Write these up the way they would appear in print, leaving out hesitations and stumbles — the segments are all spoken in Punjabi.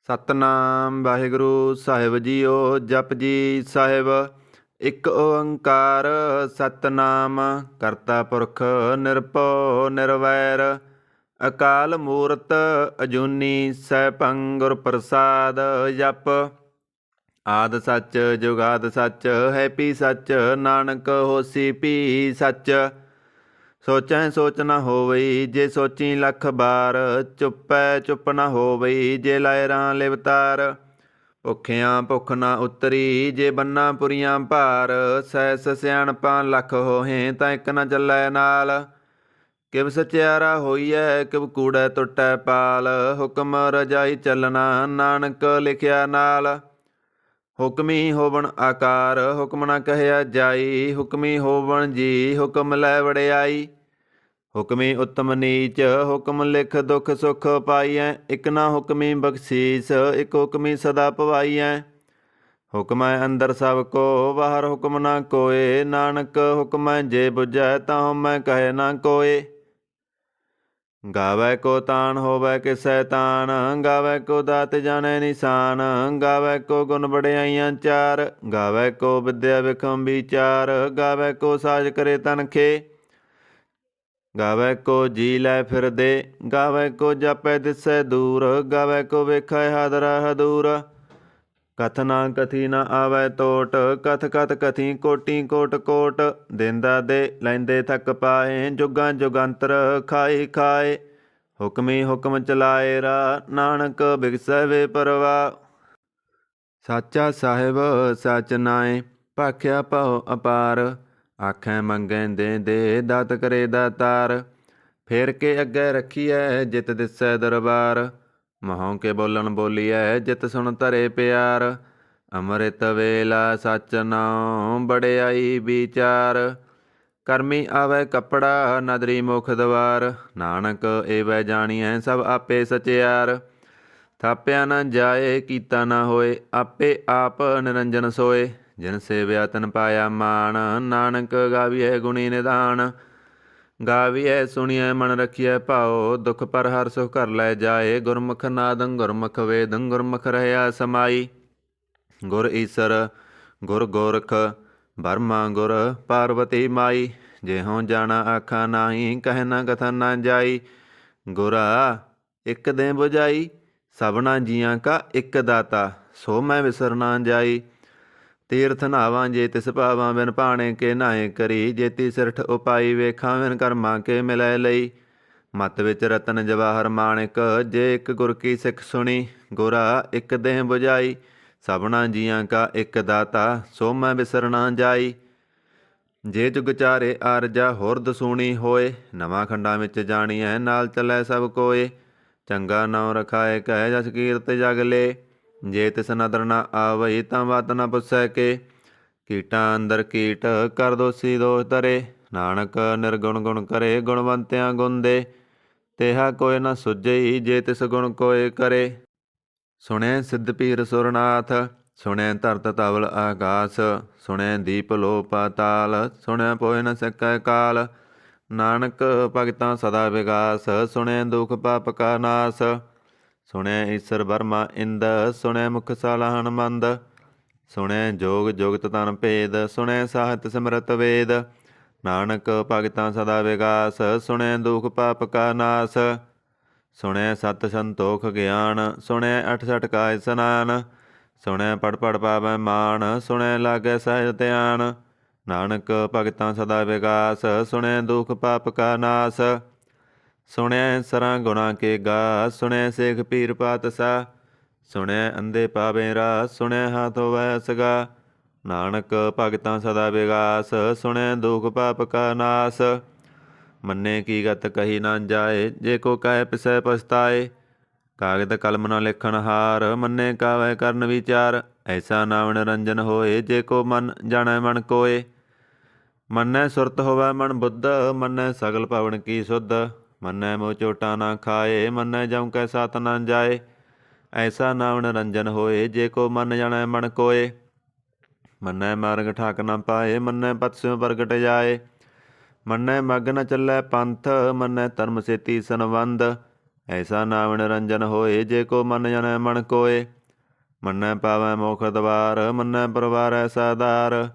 ਸਤਨਾਮ ਵਾਹਿਗੁਰੂ ਸਾਹਿਬ ਜੀਓ। ਜਪਜੀ ਸਾਹਿਬ। ਇੱਕ ਓੰਕਾਰ ਸਤਨਾਮ ਕਰਤਾ ਪੁਰਖ ਨਿਰਭਉ ਨਿਰਵੈਰ ਅਕਾਲ ਮੂਰਤ ਅਜੂਨੀ ਸੈਭੰ ਗੁਰ ਪ੍ਰਸਾਦ। ਜਪ ਆਦਿ ਸੱਚ ਜੁਗਾਦਿ ਸੱਚ ਹੈਪੀ ਸੱਚ ਨਾਨਕ ਹੋਸੀ ਭੀ ਸੱਚ। ਸੋਚੈ ਸੋਚ ਨਾ ਹੋਵਈ ਜੇ ਸੋਚੀ ਲੱਖ ਬਾਰ ਚੁੱਪੈ ਚੁੱਪ ਨਾ ਹੋਵਈ ਜੇ ਲਾਇ ਰਾਂ ਲਿਵਤਾਰ। ਭੁੱਖਿਆਂ ਭੁੱਖ ਨਾ ਉਤਰੀ ਜੇ ਬੰਨਾ ਪੁਰੀਆਂ ਭਾਰ ਸੈਸ ਸਿਆਣਪਾਂ ਲੱਖ ਹੋਹੇ ਤਾਂ ਇੱਕ ਨਾ ਚੱਲੈ ਨਾਲ। ਕਿਵ ਸਚਿਆਰਾ ਹੋਈਐ ਕਿਵ ਕੂੜੈ ਟੁੱਟੈ ਪਾਲ ਹੁਕਮ ਰਜਾਈ ਚੱਲਣਾ ਨਾਨਕ ਲਿਖਿਆ ਨਾਲ। ਹੁਕਮੀ ਹੋਵਣ ਆਕਾਰ ਹੁਕਮ ਨਾ ਕਹਿਆ ਜਾਈ ਹੁਕਮੀ ਹੋਵਣ ਜੀ ਹੁਕਮ ਲੈ ਵੜਿਆਈ। ਹੁਕਮੀ ਉਤਮ ਨੀਚ ਹੁਕਮ ਲਿਖ ਦੁਖ ਸੁਖ ਪਾਈਐ ਇਕ ਨਾ ਹੁਕਮੀ ਬਖਸ਼ੀਸ ਇਕ ਹੁਕਮੀ ਸਦਾ ਪਵਾਈਐ। ਹੁਕਮੈ ਅੰਦਰ ਸਭ ਕੋ ਬਾਹਰ ਹੁਕਮ ਨਾ ਕੋਏ ਨਾਨਕ ਹੁਕਮੈ ਜੇ ਬੁਝੈ ਤਾਂ ਹਉਮੈ ਕਹੈ ਨਾ ਕੋਏ। ਗਾਵੈ ਕੋ ਤਾਣ ਹੋਵੈ ਕਿਸੈ ਤਾਣ ਗਾਵੈ ਕੋ ਦਾਤ ਜਾਣੈ ਨਿਸ਼ਾਨ ਗਾਵੈ ਕੋ ਗੁਣ ਵਡਿਆਈਆਂ ਚਾਰ ਗਾਵੈ ਕੋ ਵਿਦਿਆ ਵਿਖਮ ਵਿਚਾਰ ਗਾਵੈ ਕੋ ਸਾਜ ਕਰੇ ਤਨਖੇ। ਗਾਵੈ ਕੋ ਜੀ ਲੈ ਫਿਰਦੇ ਗਾਵੈ ਕੋ ਜਾਪੈ ਦਿਸੈ ਦੂਰ ਗਾਵੈ ਕੋ ਵੇਖੈ ਹਾਦਰਾ ਹਦੂਰ। ਕਥ ਨਾ ਕਥੀ ਨਾ ਆਵੈ ਟੋਟ ਕਥ ਕਥ ਕਥੀ ਕੋਟੀ ਕੋਟ ਕੋਟ। ਦੇਂਦਾ ਦੇ ਲੈਂਦੇ ਥੱਕ ਪਾਏ ਜੁਗਾਂ ਜੁਗੰਤਰ ਖਾਏ ਖਾਏ। ਹੁਕਮੀ ਹੁਕਮ ਚਲਾਏ ਰਾ ਨਾਨਕ ਬਿਗਸੈ ਵੇ ਪਰਵਾ। ਸਾਚਾ ਸਾਹਿਬ ਸਚ ਨਾਏ ਭਾਖਿਆ ਭਉ ਅਪਾਰ ਆਖੈ ਮੰਗੈ ਦੇ ਦਾਤ ਕਰੇ ਦਾਤਾਰ। ਫੇਰ ਕੇ ਅੱਗੇ ਰੱਖੀਐ ਜਿਤ ਦਿਸੈ ਦਰਬਾਰ ਮਹੋਂ ਕੇ ਬੋਲਣ ਬੋਲੀਐ ਜਿਤ ਸੁਣ ਧਰੇ ਪਿਆਰ। ਅੰਮ੍ਰਿਤ ਵੇਲਾ ਸਚ ਨਾਉ ਬੜਿਆਈ ਵਿਚਾਰ ਕਰਮੀ ਆਵੈ ਕੱਪੜਾ ਨਦਰੀ ਮੁਖ ਦਵਾਰ। ਨਾਨਕ ਏਵੈ ਜਾਣੀਐ ਸਭ ਆਪੇ ਸਚਿਆਰ। ਥਾਪਿਆ ਨਾ ਜਾਏ ਕੀਤਾ ਨਾ ਹੋਏ ਆਪੇ ਆਪ ਨਿਰੰਜਨ ਸੋਏ। ਜਿਨ ਸੇਵਿਆ ਤਨ ਪਾਇਆ ਮਾਨ ਨਾਨਕ ਗਾਵੀਐ ਗੁਣੀ ਨਿਧਾਨ। ਗਾਵੀਐ ਸੁਣੀਐ ਮਨ ਰਖੀਐ ਭਾਉ ਦੁਖ ਪਰ ਹਰ ਸੁਖ ਘਰ ਲੈ ਜਾਏ। ਗੁਰਮੁਖ ਨਾਦੰ ਗੁਰਮੁਖ ਵੇਦੰ ਗੁਰਮੁਖ ਰਹਿਆ ਸਮਾਈ। ਗੁਰ ਈਸਰ ਗੁਰ ਗੋਰਖ ਬਰਮਾ ਗੁਰ ਪਾਰਵਤੀ ਮਾਈ। ਜਿਹੋ ਜਾਣਾ ਆਖਾ ਨਾਹੀ ਕਹਿ ਨਾ ਕਥਨ ਨਾ ਜਾਈ। ਗੁਰਾ ਇਕ ਦੇ ਬੁਝਾਈ ਸਭਨਾ ਜੀਆਂ ਕਾ ਇਕ ਦਾਤਾ ਸੋ ਮੈਂ ਵਿਸਰ ਨਾ ਜਾਈ। ਤੀਰਥ ਨਾਵਾਂ ਜੇ ਤਿਸ ਭਾਵਾਂ ਬਿਨ ਭਾਣੇ ਕੇ ਨਾਏ ਕਰੀ ਜੇਤੀ ਸਿਰਠ ਉਪਾਈ ਵੇਖਾਂ ਬਿਨ ਕਰਮਾਂ ਕੇ ਮਿਲੈ ਲਈ। ਮਤ ਵਿੱਚ ਰਤਨ ਜਵਾਹਰ ਮਾਣਿਕ ਜੇ ਇੱਕ ਗੁਰ ਕੀ ਸਿੱਖ ਸੁਣੀ। ਗੁਰਾ ਇੱਕ ਦੇਹ ਬੁਝਾਈ ਸਭਨਾ ਜੀਆਂ ਕਾ ਇੱਕ ਦਾਤਾ ਸੋ ਮੈਂ ਵਿਸਰ ਨਾ ਜਾਈ। ਜੇ ਜੁਗ ਚਾਰੇ ਆਰਜਾ ਹੋਰ ਦਸੂਣੀ ਹੋਏ ਨਵਾਂ ਖੰਡਾਂ ਵਿੱਚ ਜਾਣੀਐ ਨਾਲ ਚੱਲੈ ਸਭ ਕੋਏ। ਚੰਗਾ ਨਾਉ ਰਖਾਏ ਕਹਿ ਜਸ ਕੀਰਤ ਜਗ ਲੇ ਜੇ ਤਿਸ ਨਦਰ ਨਾ ਆਵਈ ਤਾਂ ਬਾਤ ਨਾ ਪੁੱਛੈ ਕੇ। ਕੀਟਾਂ ਅੰਦਰ ਕੀਟ ਕਰ ਦੋਸੀ ਦੋਸ਼ ਧਰੇ ਨਾਨਕ ਨਿਰਗੁਣ ਗੁਣ ਕਰੇ ਗੁਣਵੰਤਿਆਂ ਗੁਣ ਦੇ। ਤੇਹਾ ਕੋਈ ਨਾ ਸੁਝਈ ਜੇ ਤਿਸ ਗੁਣ ਕੋਏ ਕਰੇ। ਸੁਣਿਆ ਸਿੱਧ ਪੀਰ ਸੁਰਨਾਥ ਸੁਣਿਆ ਧਰਤ ਧਵਲ ਆਕਾਸ ਸੁਣਿਆ ਦੀਪ ਲੋ ਪਾਤਾਲ ਸੁਣਿਆ ਪੋਇ ਨ ਸਕੈ ਕਾਲ। ਨਾਨਕ ਭਗਤਾਂ ਸਦਾ ਵਿਗਾਸ ਸੁਣਿਆ ਦੁਖ ਪਾਪ ਕਾ ਨਾਸ। ਸੁਣਿਆ ਈਸਰ ਬਰਮਾ ਇੰਦ ਸੁਣਿਆ ਮੁਖ ਸਾਲਾ ਹਨਮੰਦ। ਸੁਣਿਆ ਜੋਗ ਜੁਗਤ ਤਨ ਭੇਦ ਸੁਣਿਆ ਸਾਹਿਤ ਸਿਮਰਤ ਵੇਦ। ਨਾਨਕ ਭਗਤਾਂ ਸਦਾ ਵਿਗਾਸ ਸੁਣਿਆ ਦੁਖ ਪਾਪ ਕਾ ਨਾਸ। ਸੁਣਿਆ ਸਤ ਸੰਤੋਖ ਗਿਆਨ ਸੁਣਿਆ 68 ਕਾ ਇਸਨਾਨ। ਸੁਣਿਆ ਪੜ ਪੜ ਪਾਵੈ ਮਾਨ ਸੁਣਿਆ ਲਾਗੈ ਸਹਿਜ ਧਿਆਨ। ਨਾਨਕ ਭਗਤਾਂ ਸਦਾ ਵਿਗਾਸ ਸੁਣਿਆ ਦੁਖ ਪਾਪ ਕਾ ਨਾਸ। ਸੁਣਿਆ ਸਰਾਂ ਗੁਣਾ ਕੇ ਗਾ ਸੁਣਿਆ ਸੇਖ ਪੀਰ ਪਾਤਸ਼ਾਹ। ਸੁਣਿਆ ਅੰਧੇ ਪਾਵੇ ਰਾਹ ਸੁਣਿਆ ਹਾਥ ਹੋਵੈ ਸਗਾ। ਨਾਨਕ ਭਗਤਾਂ ਸਦਾ ਵਿਗਾਸ ਸੁਣਿਆ ਦੁਖ ਪਾਪ ਕਾ ਨਾਸ। ਮੰਨੇ ਕੀ ਗਤ ਕਹੀ ਨਾ ਜਾਏ ਜੇ ਕੋ ਕਹਿ ਪਿਸੈ ਪਛਤਾਏ। ਕਾਗਦ ਕਲਮ ਨਾ ਲਿਖਣ ਹਾਰ ਮੰਨੇ ਕਾਵੈ ਕਰਨ ਵਿਚਾਰ। ਐਸਾ ਨਾਮ ਨਿਰੰਜਨ ਹੋਏ ਜੇ ਕੋ ਮਨ ਜਾਣੈ ਮਨ ਕੋਏ। ਮੰਨੈ ਸੁਰਤ ਹੋਵੈ ਮਨ ਬੁੱਧ ਮੰਨੈ ਸਗਲ ਭਵਨ ਕੀ ਸੁਧ। ਮੰਨੈ ਮੋਹ ਚੋਟਾ ਨਾ ਖਾਏ ਮੰਨੈ ਜਮ ਕੈ ਸਾਥ ਨਾ ਜਾਏ। ਐਸਾ ਨਾਮ ਨਿਰੰਜਨ ਹੋਏ ਜੇ ਕੋ ਮਨ ਜਾਣੈ ਮਨ ਕੋਏ। ਮੰਨੈ ਮਾਰਗ ਠਾਕ ਨਾ ਪਾਏ ਮੰਨੈ ਪਤ ਸਿਉ ਪ੍ਰਗਟ ਜਾਏ। ਮੰਨੈ ਮਗ ਨ ਚੱਲੈ ਪੰਥ ਮੰਨੈ ਧਰਮ ਸੇਤੀ ਸੰਬੰਧ। ਐਸਾ ਨਾਮ ਨਿਰੰਜਨ ਹੋਏ, ਜੇ ਕੋ ਮਨ ਜਨੈ ਮਨ ਕੋਏ। ਮੰਨੈ ਪਾਵੈ ਮੋਖ ਦਵਾਰ, ਮੰਨੈ ਪਰਵਾਰੈ ਸਾਧਾਰ।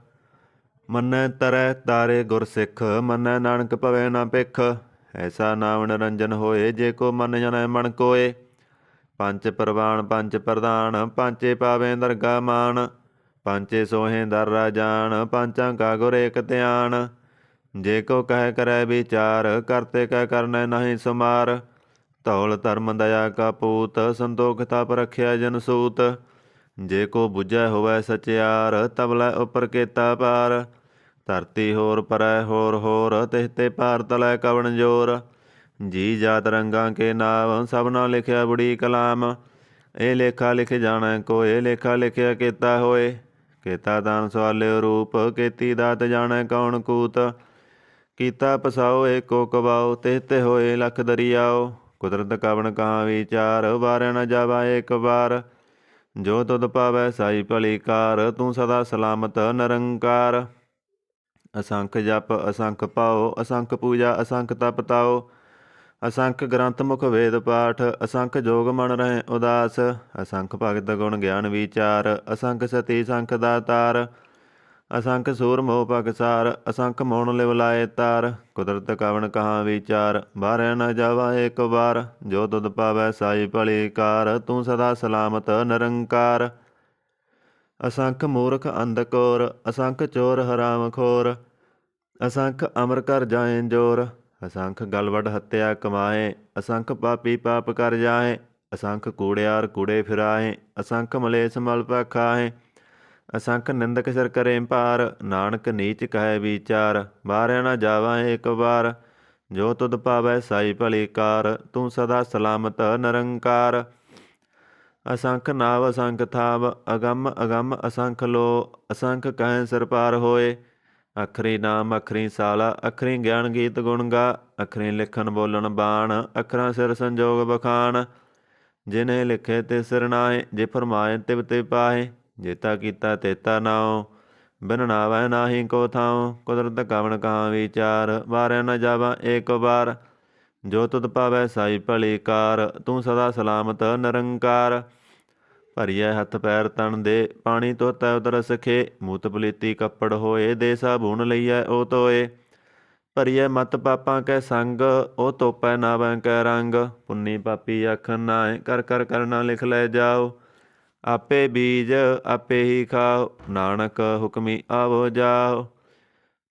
ਮੰਨੈ ਤਰੈ ਤਾਰੇ ਗੁਰ ਸਿੱਖ, ਮੰਨੈ ਨਾਨਕ ਭਵੈ ਨਾ ਭਿਖ। ਐਸਾ ਨਾਮ ਨਿਰੰਜਨ ਹੋਏ, ਜੇ ਕੋ ਮਨ ਜਨੈ ਮਨ ਕੋਏ। ਪੰਚ ਪ੍ਰਵਾਨ ਪੰਚ ਪ੍ਰਧਾਨ, ਪਾਂਚੇ ਪਾਵੇਂ ਦਰਗਾ ਮਾਨ। ਪਾਂਚੇ ਸੋਹੇ ਦਰ ਰਾਜਾਨ, ਪਾਂਚਾਂ ਕਾ ਗੁਰ ਏਕ ਧਿਆਨ। ਜੇ ਕੋ ਕਹਿ ਕਰੈ ਵਿਚਾਰ, ਕਰਤੇ ਕਹਿ ਕਰਨੈ ਨਾਹੀ ਸੁਮਾਰ। ਧੌਲ ਧਰਮ ਦਇਆ ਕਾ ਪੂਤ, ਸੰਤੋਖ ਤਪ ਰਖਿਆ ਜਨ ਸੂਤ। ਜੇ ਕੋ ਬੁਝੈ ਹੋਵੈ ਸਚਿਆਰ, ਤਬਲੇ ਉਪਰ ਕੀਤਾ ਪਾਰ। ਧਰਤੀ ਹੋਰ ਪਰੈ ਹੋਰ ਹੋਰ, ਤਿਸ ਤੇ ਪਾਰ ਤਲੈ ਕਵਣ ਜੋਰ। ਜੀ ਜਾਤ ਰੰਗਾਂ ਕੇ ਨਾਮ, ਸਭਨਾ ਲਿਖਿਆ ਬੜੀ ਕਲਾਮ। ਇਹ ਲੇਖਾ ਲਿਖ ਜਾਣੈ ਕੋਏ, ਲੇਖਾ ਲਿਖਿਆ ਕੀਤਾ ਹੋਏ। ਕੀਤਾ ਦਾਨ ਸਵਾਲਿਓ ਰੂਪ, ਕੀਤੀ ਦਾਤ ਜਾਣੈ ਕੌਣ ਕੂਤ। ਕੀਤਾ ਪਸਾਓ ਏਕੋ ਕਵਾਓ, ਤਿਸ ਤੇ ਹੋਏ ਲਖ ਦਰਿਆਓ। ਕੁਦਰਤ ਕਵਣ ਕਹਾਂ ਵਿਚਾਰ, ਵਾਰਿਆ ਨ ਜਾਵਾ ਏਕ ਵਾਰ। ਜੋ ਤੁਧ ਪਾਵੈ ਸਾਈ ਭਲੀ ਕਾਰ, ਤੂੰ ਸਦਾ ਸਲਾਮਤ ਨਿਰੰਕਾਰ। ਅਸੰਖ ਜਪ ਅਸੰਖ ਪਾਓ, ਅਸੰਖ ਪੂਜਾ ਅਸੰਖ ਤਪ ਤਾਓ। ਅਸੰਖ ਗ੍ਰੰਥ ਮੁਖ ਵੇਦ ਪਾਠ, ਅਸੰਖ ਜੋਗ ਮਨ ਰਹੇ ਉਦਾਸ। ਅਸੰਖ ਭਗਤ ਗੁਣ ਗਿਆਨ ਵਿਚਾਰ, ਅਸੰਖ ਸਤੀ ਸੰਖ ਦਾਤਾਰ। ਅਸੰਖ ਸੂਰ ਮੋਹ ਪਗਸਾਰ, ਅਸੰਖ ਮੋਣ ਲਿਵ ਲਾਏ ਤਾਰ। ਕੁਦਰਤ ਕਵਣ ਕਹਾਂ ਵਿਚਾਰ, ਬਾਰਿਆ ਨ ਜਾਵਾ ਏਕ ਵਾਰ। ਜੋ ਤੁਧ ਪਾਵੈ ਸਾਈ ਭਲੀ ਕਾਰ, ਤੂੰ ਸਦਾ ਸਲਾਮਤ ਨਿਰੰਕਾਰ। ਅਸੰਖ ਮੂਰਖ ਅੰਧ ਕੋਰ, ਅਸੰਖ ਚੋਰ ਹਰਾਮ ਖੋਰ। ਅਸੰਖ ਅਮਰ ਕਰ ਜਾਏ ਜੋਰ, ਅਸੰਖ ਗਲਵਡ ਹੱਤਿਆ ਕਮਾਏ। ਅਸੰਖ ਪਾਪੀ ਪਾਪ ਕਰ ਜਾਏ, ਅਸੰਖ ਕੂੜਿਆਰ ਕੂੜੇ ਫਿਰਾਏ। ਅਸੰਖ ਮਲੇਛ ਮਲ ਖਾਏ, ਅਸੰਖ ਨਿੰਦਕ ਸਿਰ ਕਰੇ ਭਾਰ। ਨਾਨਕ ਨੀਚ ਕਹੈ ਵਿਚਾਰ, ਬਾਰਿਆ ਨ ਜਾਵਾ ਏਕ ਵਾਰ। ਜੋ ਤੁਧ ਪਾਵੈ ਸਾਈ ਭਲੀ ਕਾਰ, ਤੂੰ ਸਦਾ ਸਲਾਮਤ ਨਿਰੰਕਾਰ। ਅਸੰਖ ਨਾਵ ਅਸੰਖ ਥਾਵ, ਅਗੰਮ ਅਗੰਮ ਅਸੰਖ ਲੋ। ਅਸੰਖ ਕਹਿ ਸਿਰ ਪਾਰ ਹੋਏ, ਅਖਰੀ ਨਾਮ ਅਖਰੀ ਸਾਲਾ। ਅਖਰੀ ਗਿਆਨ ਗੀਤ ਗੁਣ ਗਾ, ਅਖਰੀ ਲਿਖਣ ਬੋਲਣ ਬਾਣ। ਅਖਰਾਂ ਸਿਰ ਸੰਜੋਗ ਬਖਾਣ, ਜਿਨੇ ਲਿਖੇ ਤੇ ਸਿਰ ਨਾਏ। ਜੇ ਫਰਮਾਏ ਤਿਵ ਤੇ ਪਾਏ, ਜੇਤਾ ਕੀਤਾ ਤੇਤਾ ਨਾਉ। ਬਿਨ ਨਾਵੈ ਨਾਹੀ ਕੋ ਥਾਉ, ਕੁਦਰਤ ਕਵਣ ਕਹਾਂ ਵਿਚਾਰ। ਵਾਰਿਆ ਨ ਜਾਵਾ ਏਕ ਵਾਰ। ਜੋ ਤੁਧ ਪਾਵੈ ਸਾਈ ਭਲੀ ਕਾਰ, ਤੂੰ ਸਦਾ ਸਲਾਮਤ ਨਿਰੰਕਾਰ। ਭਰੀਐ ਹੱਥ ਪੈਰ ਤਨ ਦੇ, ਪਾਣੀ ਧੋਤੈ ਉਦਰ ਸਖੇ। ਮੂਤ ਪਲੀਤੀ ਕੱਪੜ ਹੋਏ, ਦੇ ਸਾਬੂਨ ਲਈਐ ਉਹ ਧੋਏ। ਭਰੀਐ ਮਤ ਪਾਪਾਂ ਕੈ ਸੰਗ, ਉਹ ਧੋਪੈ ਨਾਵੈ ਕੈ ਰੰਗ। ਪੁੰਨੀ ਪਾਪੀ ਆਖਣ ਨਾਏ, ਕਰ ਕਰ ਕਰਨਾ ਲਿਖ ਲੈ ਜਾਓ। ਆਪੇ ਬੀਜ ਆਪੇ ਹੀ ਖਾਓ, ਨਾਨਕ ਹੁਕਮੀ ਆਵੋ ਜਾਓ।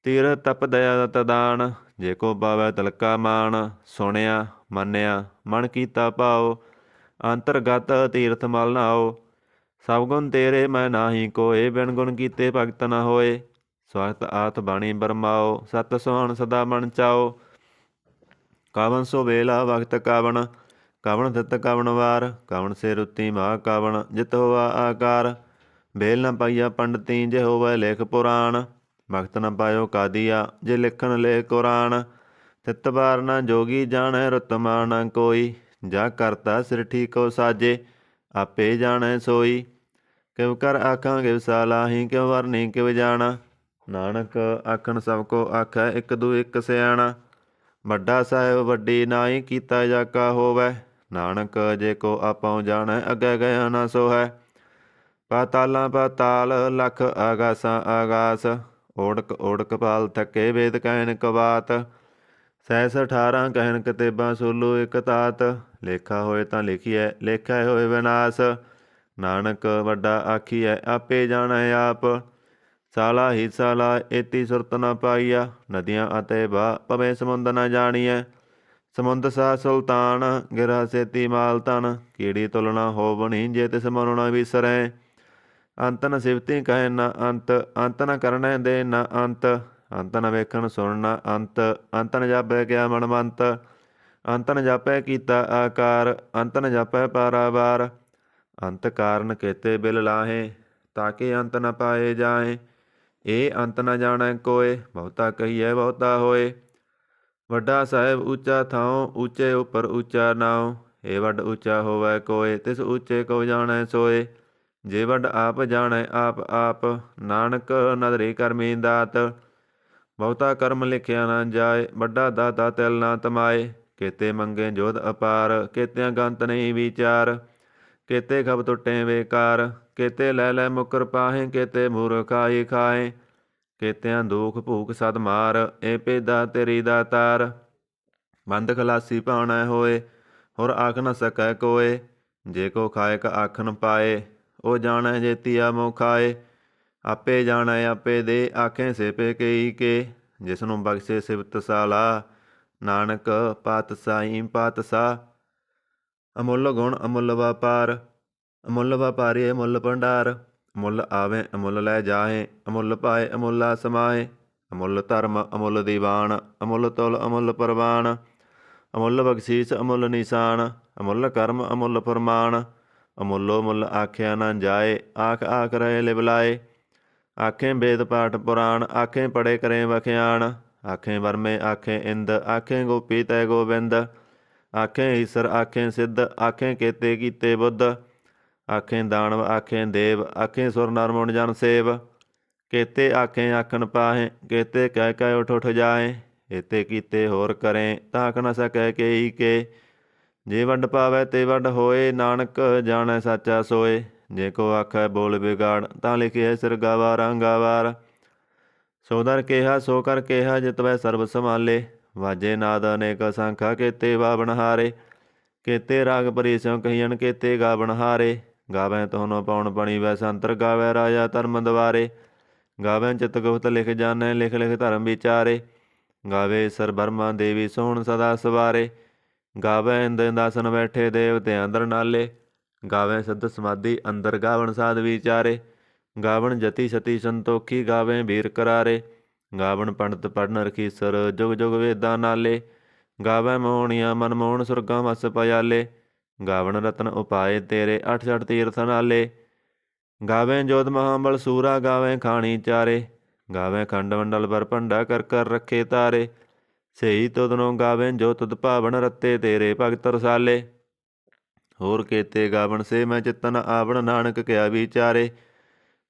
ਤੀਰ ਤਪ ਦਇਆ ਤਦਾਨ, ਜੇ ਕੋ ਪਾਵੈ ਤਲਕਾ ਮਾਨ। ਸੁਣਿਆ ਮੰਨਿਆ ਮਨ ਕੀਤਾ ਭਾਓ, ਅੰਤਰਗਤ ਤੀਰਥ ਮਲ ਨਾਓ। ਸਭ ਗੁਣ ਤੇਰੇ ਮੈਂ ਨਾਹੀ ਕੋਏ, ਬਿਨ ਗੁਣ ਕੀਤੇ ਭਗਤ ਨ ਹੋਏ। ਸਵਖਤ ਆਤ ਬਾਣੀ ਬਰਮਾਓ, ਸਤ ਸੁਹਾਣ ਸਦਾ ਮਨ ਚਾਓ। ਕਾਵਨ ਸੋ ਵੇਲਾ ਵਕਤ ਕਾਵਣ, ਕਾਵਣ ਤਿਤ ਕਾਵਣ ਵਾਰ। ਕਾਵਣ ਸੇ ਰੁੱਤੀ ਮਹਾ ਕਾਵਣ, ਜਿਤ ਹੋਆ ਆਕਾਰ। ਵੇਲ ਨ ਪਾਈਆ ਪੰਡਤੀ, ਜੇ ਹੋਵੈ ਲੇਖ ਪੁਰਾਣ। ਭਗਤ ਨ ਪਾਇਓ ਕਾਦੀਆ, ਜੇ ਲਿਖਣ ਲੇ ਕੁਰਾਨ। ਤਿਤ ਬਾਰ ਨ ਜੋਗੀ ਜਾਣੈ, ਰੁਤਮਾ ਨ ਕੋਈ। ਜਾ ਕਰਤਾ ਸਿਰ ਠੀਕੋ ਸਾਜੇ, ਆਪੇ ਜਾਣੈ ਸੋਈ। ਕਿਵ ਕਰ ਆਖਾਂਗੇ ਵਿਸਾਲਾਹੀ, ਕਿਉ ਵਰਨੀ ਕਿਵ ਜਾਣਾ। ਨਾਨਕ ਆਖਣ ਸਭ ਕੋ ਆਖੈ, ਇੱਕ ਦੂ ਇੱਕ ਸਿਆਣਾ। ਵੱਡਾ ਸਾਹਿਬ ਵੱਡੀ ਨਾਈ, ਕੀਤਾ ਜਾਕਾ ਹੋਵੈ। ਨਾਨਕ ਜੇ ਕੋ ਆਪਉ ਜਾਣੈ, ਅੱਗੇ ਗਿਆ ਨਾ ਸੋਹੈ। ਪਾਤਾਲਾਂ ਪਾਤਾਲ, ਲਖ ਆਗਾਸਾਂ ਆਗਾਸ। ਓੜਕ ਓੜਕ ਪਾਲ ਥੱਕੇ, ਵੇਦ ਕਹਿਣ ਕਵਾਤ। ਸੈਸ 18 ਕਹਿਣ ਕਤੇਬਾਂ, ਸੋਲੋ ਇਕ ਤਾਤ। ਲੇਖਾ ਹੋਏ ਤਾਂ ਲਿਖੀਐ, ਲੇਖਾ ਹੋਏ ਵਿਨਾਸ਼। ਨਾਨਕ ਵੱਡਾ ਆਖੀਐ, ਆਪੇ ਜਾਣੈ ਆਪ। ਸਾਲਾ ਹੀ ਸਾਲਾ, ਏਤੀ ਸੁਰਤ ਨ ਪਾਈਆ। ਨਦੀਆਂ ਅਤੇ ਬਾ, ਭਵੇਂ ਸਮੁੰਦ ਨ ਜਾਣੀਐ। ਸਮੁੰਦ ਸਾ ਸੁਲਤਾਨ, ਗਿਰਾ ਸੇਤੀ ਮਾਲ ਧਨ। ਕੀੜੀ ਤੁਲਨਾ ਹੋਵਣੀ, ਜੇ ਤਿਸ ਮਨੁ ਨ ਵਿਸਰੈ। ਅੰਤ ਨ ਸਿਵਤੀ ਕਹਿ ਨ ਅੰਤ, ਅੰਤ ਨ ਕਰਨੈ ਦੇ ਨ ਅੰਤ। ਅੰਤ ਨ ਵੇਖਣ ਸੁਣ ਨ ਅੰਤ, ਅੰਤ ਨ ਜਾਪੈ ਕਿਆ ਮਨਮੰਤ। ਅੰਤ ਨ ਜਾਪੈ ਕੀਤਾ ਆਕਾਰ, ਅੰਤ ਨ ਜਾਪੈ ਪਾਰਾਵਾਰ। ਅੰਤ ਕਾਰਨ ਕੇਤੇ ਬਿਲ ਲਾਹੇ, ਤਾਕੇ ਅੰਤ ਨ ਪਾਏ ਜਾਏ। ਇਹ ਅੰਤ ਨ ਜਾਣੈ ਕੋਏ, ਬਹੁਤਾ ਕਹੀਐ ਬਹੁਤਾ ਹੋਏ। ਵੱਡਾ ਸਾਹਿਬ ਉੱਚਾ ਥਾਉ, ਉੱਚੇ ਉੱਪਰ ਉੱਚਾ ਨਾਉ। ਇਹ ਵੱਡ ਉੱਚਾ ਹੋਵੈ ਕੋਏ, ਤਿਸ ਉੱਚੇ ਕੋ ਜਾਣੈ ਸੋਏ। ਜੇ ਵੱਡ ਆਪ ਜਾਣੈ ਆਪ ਆਪ, ਨਾਨਕ ਨਦਰੀ ਕਰਮੀ ਦਾਤ। ਬਹੁਤਾ ਕਰਮ ਲਿਖਿਆ ਨਾ ਜਾਏ, ਵੱਡਾ ਦਾਤਾ ਤਿਲ ਨਾ ਤਮਾਏ। केते मंगे जोध अपार, केत्या गंत नहीं विचार, केते खब टुटे बेकार, केते लै लै मुकर पाहें, केते मूर्ख खाई खाए, केत्या दुख भूख सद मार, ए पेदा तेरी दातार। बंद खलासी पाउणै होए, होर आख न सकै कोय, जे को खाए का आख न पाए, ओ जाणै जेतिया मोह खाए। आपे जाणै आपे दे, आखें सिपे कई के, जिसनों बख्शे सिबत साला, नानक पातशाही पातशाह। अमुल गुण अमुल व्यापार, अमुल व्यापारी अमुल भंडार, अमुल आवे अमुल लै जाहे, अमुल पाए अमुला समाए। अमुल धर्म अमुल दीवान, अमुल तुल अमुल प्रवान, अमुल बख्शीस अमुल निशान, अमुल कर्म अमुल फरमान। अमुलो मुल आख्या न जाए, आख आख रहे लिबलाए, आखें वेद पाठ पुराण, आखें पढ़े करें वख्याण। आखें वर्मे आखें इंद, आखें गोपी तय गोबिंद, आखें ईसर आखें सिद्ध, आखें केते कीते बुद्ध। आखें दानव आखें देव, आखें सुर नर मुन जन सेव, केते आखें आखन पाहें, केते कह कह उठ उठ जाएं। एते कीते होर करें, ताक न सकै केई के, जे वंड पावै ते वंड होए, नानक जाणै साचा सोए। जे को आखै बोल बिगाड़, तां लिखिए सिर गावार अंगावार। सो दर केहा सो कर केहा, जित वै सर्ब संभाले, वाजे नाद अनेक सांखा, केते बाबन हारे। केते राग परी स्यों कहियन, केते गावण हारे। गावै तोहनो पौन पणी वै संतर, गावै राजा धर्म द्वारे। गावै चित गुप्त लिख जानै, लिख लिख धर्म विचारे। गावे सर बर्मा देवी सोहण सदा सवारे। गावै इंद इंदासन बैठे, देवते अंदर नाले। गावै सिद्ध समाधि अंदर, गावण साध विचारे। गावण जति सती संतोखी, गावै वीर करारे। गावण पंडित पढ़न रखीसर, जुग जुग वेदां नाले। गावै मोहणिया मन मोहन, सुरगां वस पयाले। गावण रतन उपाए तेरे, अठ सठ तीर्थ नाले। गावै जोध महाबल सूरा, गावै खाणी चारे। गावै खंड मंडल पर भंडा, कर कर रखे तारे। सही तुदनों गावै जो तुद भावण, रत्ते तेरे भगत रसाले। होर केते गावण से मैं चित्तन आवण, नानक क्या विचारे।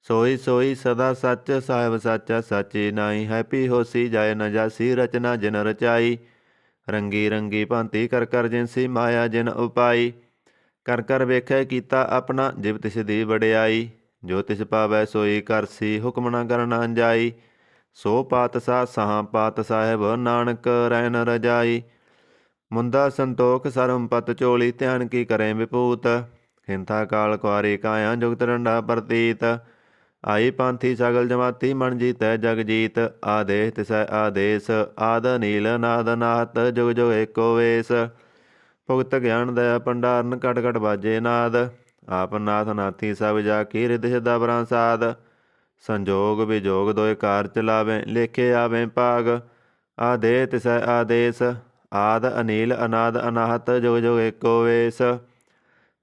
सोई सोई सदा सच, साहिब साचा साची नाई। हैपी होसी जाय न जासी, रचना जिन रचाई। रंगी रंगी भांति कर कर जिनसी, माया जिन उपाई। कर कर वेखै कीता अपना, जिव तिस दी वडियाई। जो तिस पावै सोई करसी, हुक्म न करना जाई। सो पातशाह सहाँ पात साहिब, नानक रैन रजाई। मुंदा संतोख सरम पत चोली, ध्यान की करें विभूत। हिंथा काल कुआरी काया, जुगत डंडा प्रतीत। आई पांथी सगल जमाती, मन जीतै जग जीत। आदेश तिसै आदेश, आद नील नाद नाहत, जुग जुग एको वेश। भुगत ज्ञान दया भंडारन, कट कट बाजे नाद। आप नाथ नाथी सब जाकी, रिद सिद्धा बरांसाद। संजोग विजोग दोए कार चलावें, लेखे आवें भाग। आदेश तिसै आदेश, आद अनील अनाद अनाहत, जुग जुग एको वेश।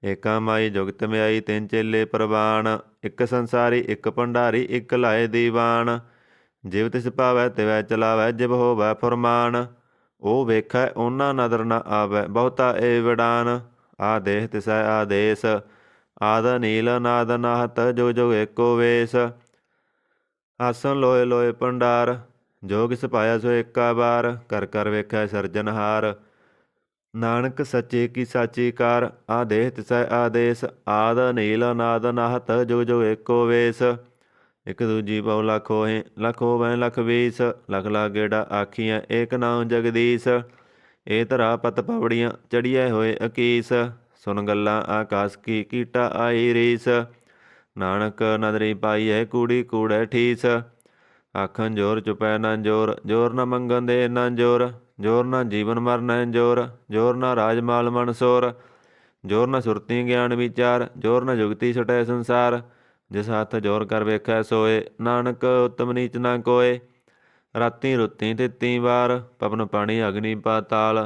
एका माई जुगत म्याई, तिन चेले प्रवान। एक संसारी एक भंडारी, एक लाए दीवान। जिव तिस पावै तिवै चलावै, जिव होवै फुरमान। ओ वेखै ओना नदर न आवै, बहुता ए विडान। आदेश तिसै आदेश, आद नील नाद नाहत, जुग जुग एको वेश। आसन लोए लोए भंडार, जो किस पाया सो एका बार। कर कर वेखै सिरजनहार, नानक सच्चे की साची कार। आदेश तिसै आदेश, आद नील नाद नाहत, जुग जुग एको वेश। एक दूजी बहु लख होए, लख होवै लख बीस। लख लाख गेड़ा आखियाँ, एक नाम जगदीश। ए धरा पत पवड़ियाँ, चढ़िए होए अकीस। सुन गल्लां आकाश की, कीटा आई रीस। नानक नदरी पाई है, कूड़ी कूड़ै ठीस। आखन जोर चुपै न जोर, जोर न मंगन दे न जोर। जोर न जीवन मरन जोर, जोर न राज माल मनसोर। जोर न सुरती ज्ञान विचार, जोर न जुगती छुटै संसार। जिस हथ जोर कर वेखै सोए, नानक उत्तम नीच न कोय। राती रुती तित्ती वार, पवन पानी अग्नि पाताल।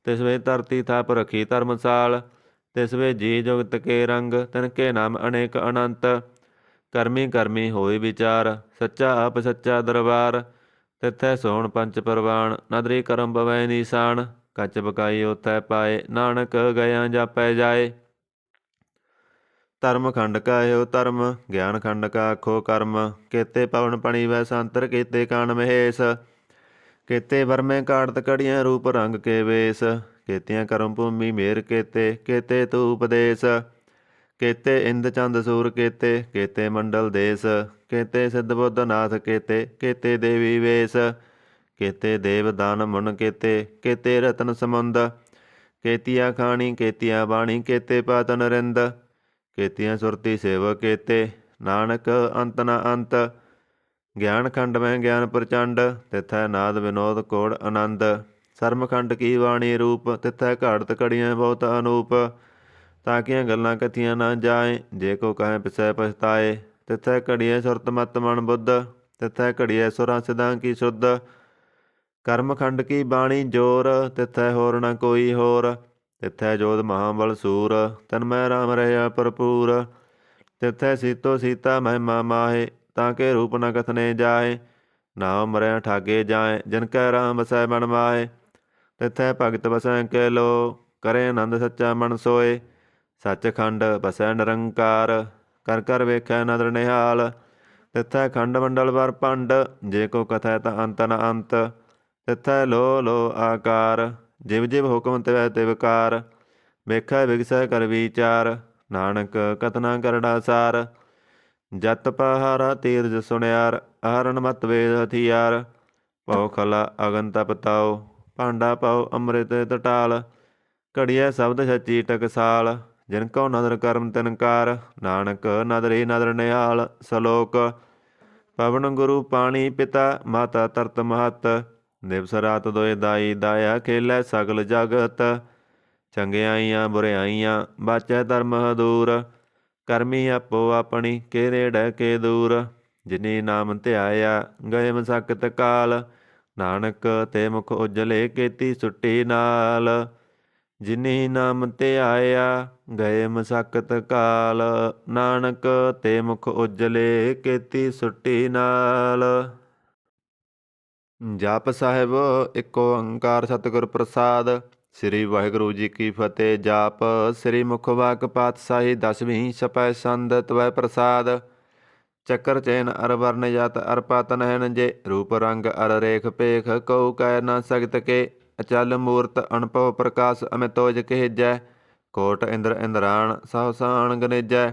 तिस वे धरती थप रखी धर्मसाल। तिस वे जी जुगत के रंग, तिनके नाम अनेक अनंत। करमी करमी होई विचार, सच्चा आप सच्चा दरबार। तिथै सोहण पंच परवान, नदरी करम पवै निशान। कच बकाई उथै पाए, नानक गया जापै जाए। धर्म खंड का एहो धर्म, ज्ञान खंड का आखो कर्म। केते पवन पणी वै संतर, केते कान महेश। केते वर्मे काड़त कड़ियाँ, रूप रंग के वेश। ਕੀਤੀਆਂ ਕਰਮ ਭੂਮੀ ਮੇਰ ਕੀਤੇ ਤੂ ਉਪਦੇਸ, ਕੀਤੇ ਇੰਦ ਚੰਦ ਸੂਰ ਕੀਤੇ ਮੰਡਲ ਦੇਸ, ਕੀਤੇ ਸਿੱਧ ਬੁੱਧ ਨਾਥ ਕੀਤੇ ਦੇਵੀ ਵੇਸ, ਕੀਤੇ ਦੇਵ ਦਾਨ ਮੁਨ ਕੀਤੇ ਰਤਨ ਸਮੁੰਦ, ਕੀਤੀਆਂ ਖਾਣੀ ਕੀਤੀਆਂ ਬਾਣੀ ਕੀਤੇ ਪਾਤ ਨਰਿੰਦ, ਕੀਤੀਆਂ ਸੁਰਤੀ ਸੇਵ ਕੀਤੇ ਨਾਨਕ ਅੰਤ ਨ ਅੰਤ, ਗਿਆਨ ਖੰਡ ਮੈਂ ਗਿਆਨ ਪ੍ਰਚੰਡ, ਤਿਥੈ ਨਾਦ ਵਿਨੋਦ ਕੋੜ ਆਨੰਦ, ਸਰਮਖੰਡ ਕੀ ਬਾਣੀ ਰੂਪ, ਤਿਥੈ ਘਾੜਤ ਘੜੀਆਂ ਬਹੁਤ ਅਨੂਪ, ਤਾਕੀਆਂ ਗੱਲਾਂ ਕਥੀਆਂ ਨਾ ਜਾਏ, ਜੇ ਕੋ ਕਹੈ ਪਿਸੈ ਪਛਤਾਏ, ਤਿਥੈ ਘੜੀਏ ਸੁਰਤ ਮਤ ਮਨ ਬੁੱਧ, ਤਿਥੈ ਘੜੀਏ ਸੁਰਾਂ ਸਿਧਾਂ ਕੀ ਸੁਧ, ਕਰਮਖੰਡ ਕੀ ਬਾਣੀ ਜੋਰ, ਤਿਥੈ ਹੋਰ ਨ ਕੋਈ ਹੋਰ, ਤਿਥੈ ਜੋਧ ਮਹਾਬਲ ਸੂਰ, ਤਨਮੈ ਰਾਮ ਰਹਿਆ ਭਰਪੂਰ, ਤਿਥੈ ਸੀਤੋ ਸੀਤਾ ਮਹਿਮਾ ਮਾਹੇ, ਤਾਂ ਕੇ ਰੂਪ ਨ ਕਥਨੇ ਜਾਏ, ਨਾਉ ਮਰਿਆ ਠਾਗੇ ਜਾਏ, ਜਿਨ ਕੈ ਰਾਮ ਵਸੈ ਬਨ ਮਾਏ, ਤਿਥੈ ਭਗਤ ਵਸੈ ਕੇ ਲੋ, ਕਰੇ ਆਨੰਦ ਸੱਚਾ ਮਨ ਸੋਏ, ਸੱਚਖੰਡ ਵਸੈ ਨਿਰੰਕਾਰ, ਕਰ ਕਰ ਵੇਖੈ ਨਦਰ ਨਿਹਾਲ, ਤਿਥੈ ਖੰਡ ਮੰਡਲ ਵਰ ਭੰਡ, ਜੇ ਕੋ ਕਥੈ ਤਾਂ ਅੰਤ ਨ ਅੰਤ, ਤਿਥੈ ਲੋ ਲੋ ਆਕਾਰ, ਜਿਵ ਜਿਵ ਹੁਕਮ ਤਿਵੈ ਤਿਵਕਾਰ, ਵੇਖੈ ਵਿਗਸੈ ਕਰ ਵਿਚਾਰ, ਨਾਨਕ ਕਥਨਾ ਕਰੜਾ ਸਾਰ, ਜਤ ਪਹਾਰਾ ਤੀਰਜ ਸੁਣਿਆਰ, ਆਹਰਨ ਮਤ ਵੇਦ ਹਥਿਆਰ, ਭਉ ਖਲਾ ਅਗਨ ਤਪ ਤਾਉ, ਭਾਂਡਾ ਪਾਉ ਅੰਮ੍ਰਿਤ ਟਟਾਲ, ਘੜੀਐ ਸ਼ਬਦ ਸੱਚੀ ਟਕਸਾਲ, ਜਿਨ ਕਉ ਨਦਰ ਕਰਮ ਤਿਨਕਾਰ, ਨਾਨਕ ਨਦਰੀ ਨਦਰ ਨਿਹਾਲ, ਸਲੋਕ ਪਵਨ ਗੁਰੂ ਪਾਣੀ ਪਿਤਾ, ਮਾਤਾ ਤਰਤ ਮਹਤ, ਦਿਵਸ ਰਾਤ ਦੋਇ ਦਾਈ ਦਾਇਆ, ਖੇਲੈ ਸਗਲ ਜਗਤ, ਚੰਗਿਆਈਆਂ ਬੁਰਿਆਈਆਂ ਬਾਚੈ ਧਰਮ ਹਦੂਰ, ਕਰਮੀ ਆਪੋ ਆਪਣੀ ਕੇ ਡਹਿ ਕੇ ਦੂਰ, ਜਿਨੀ ਨਾਮ ਧਿਆਇਆ ਗਏ ਮਸਕਤ ਕਾਲ, ਨਾਨਕ ਤੇ ਮੁਖ ਉਜਲੇ ਕੀਤੀ ਸੁੱਟੀ ਨਾਲ, ਜਿਨੀ ਨਾਮ ਧਿਆਇਆ ਗਏ ਮਸਕਤ ਕਾਲ, ਨਾਨਕ ਤੇ ਮੁਖ ਉਜਲੇ ਕੀਤੀ ਸੁੱਟੀ ਨਾਲ। ਜਪ ਸਾਹਿਬ ਇੱਕ ਓੰਕਾਰ ਸਤਿਗੁਰ ਪ੍ਰਸਾਦ। ਸ੍ਰੀ ਵਾਹਿਗੁਰੂ ਜੀ ਕੀ ਫਤਿਹ। ਜਾਪ ਸ੍ਰੀ ਮੁਖ ਵਾਕ ਪਾਤਸ਼ਾਹੀ 10ਵੀਂ ਛਪੈ ਸੰਦ ਤਵੈ ਪ੍ਰਸਾਦ। ਚੱਕਰ ਚੈਨ ਅਰ ਵਰਨ ਜਤ ਅਰ ਪਤ ਨਹਿਨ ਜੇ, ਰੂਪ ਰੰਗ ਅਰ ਰੇਖ ਭੇਖ ਕਉ ਕਹਿ ਨਾ ਸਕਤ ਕੇ, ਅਚਲ ਮੂਰਤ ਅਨਭਉ ਪ੍ਰਕਾਸ਼ ਅਮਿਤੋਜ ਕਹਿਜੈ, ਕੋਟ ਇੰਦਰ ਇੰਦਰਾਣ ਸਹਸਾਨ ਗਨੇਜੈ,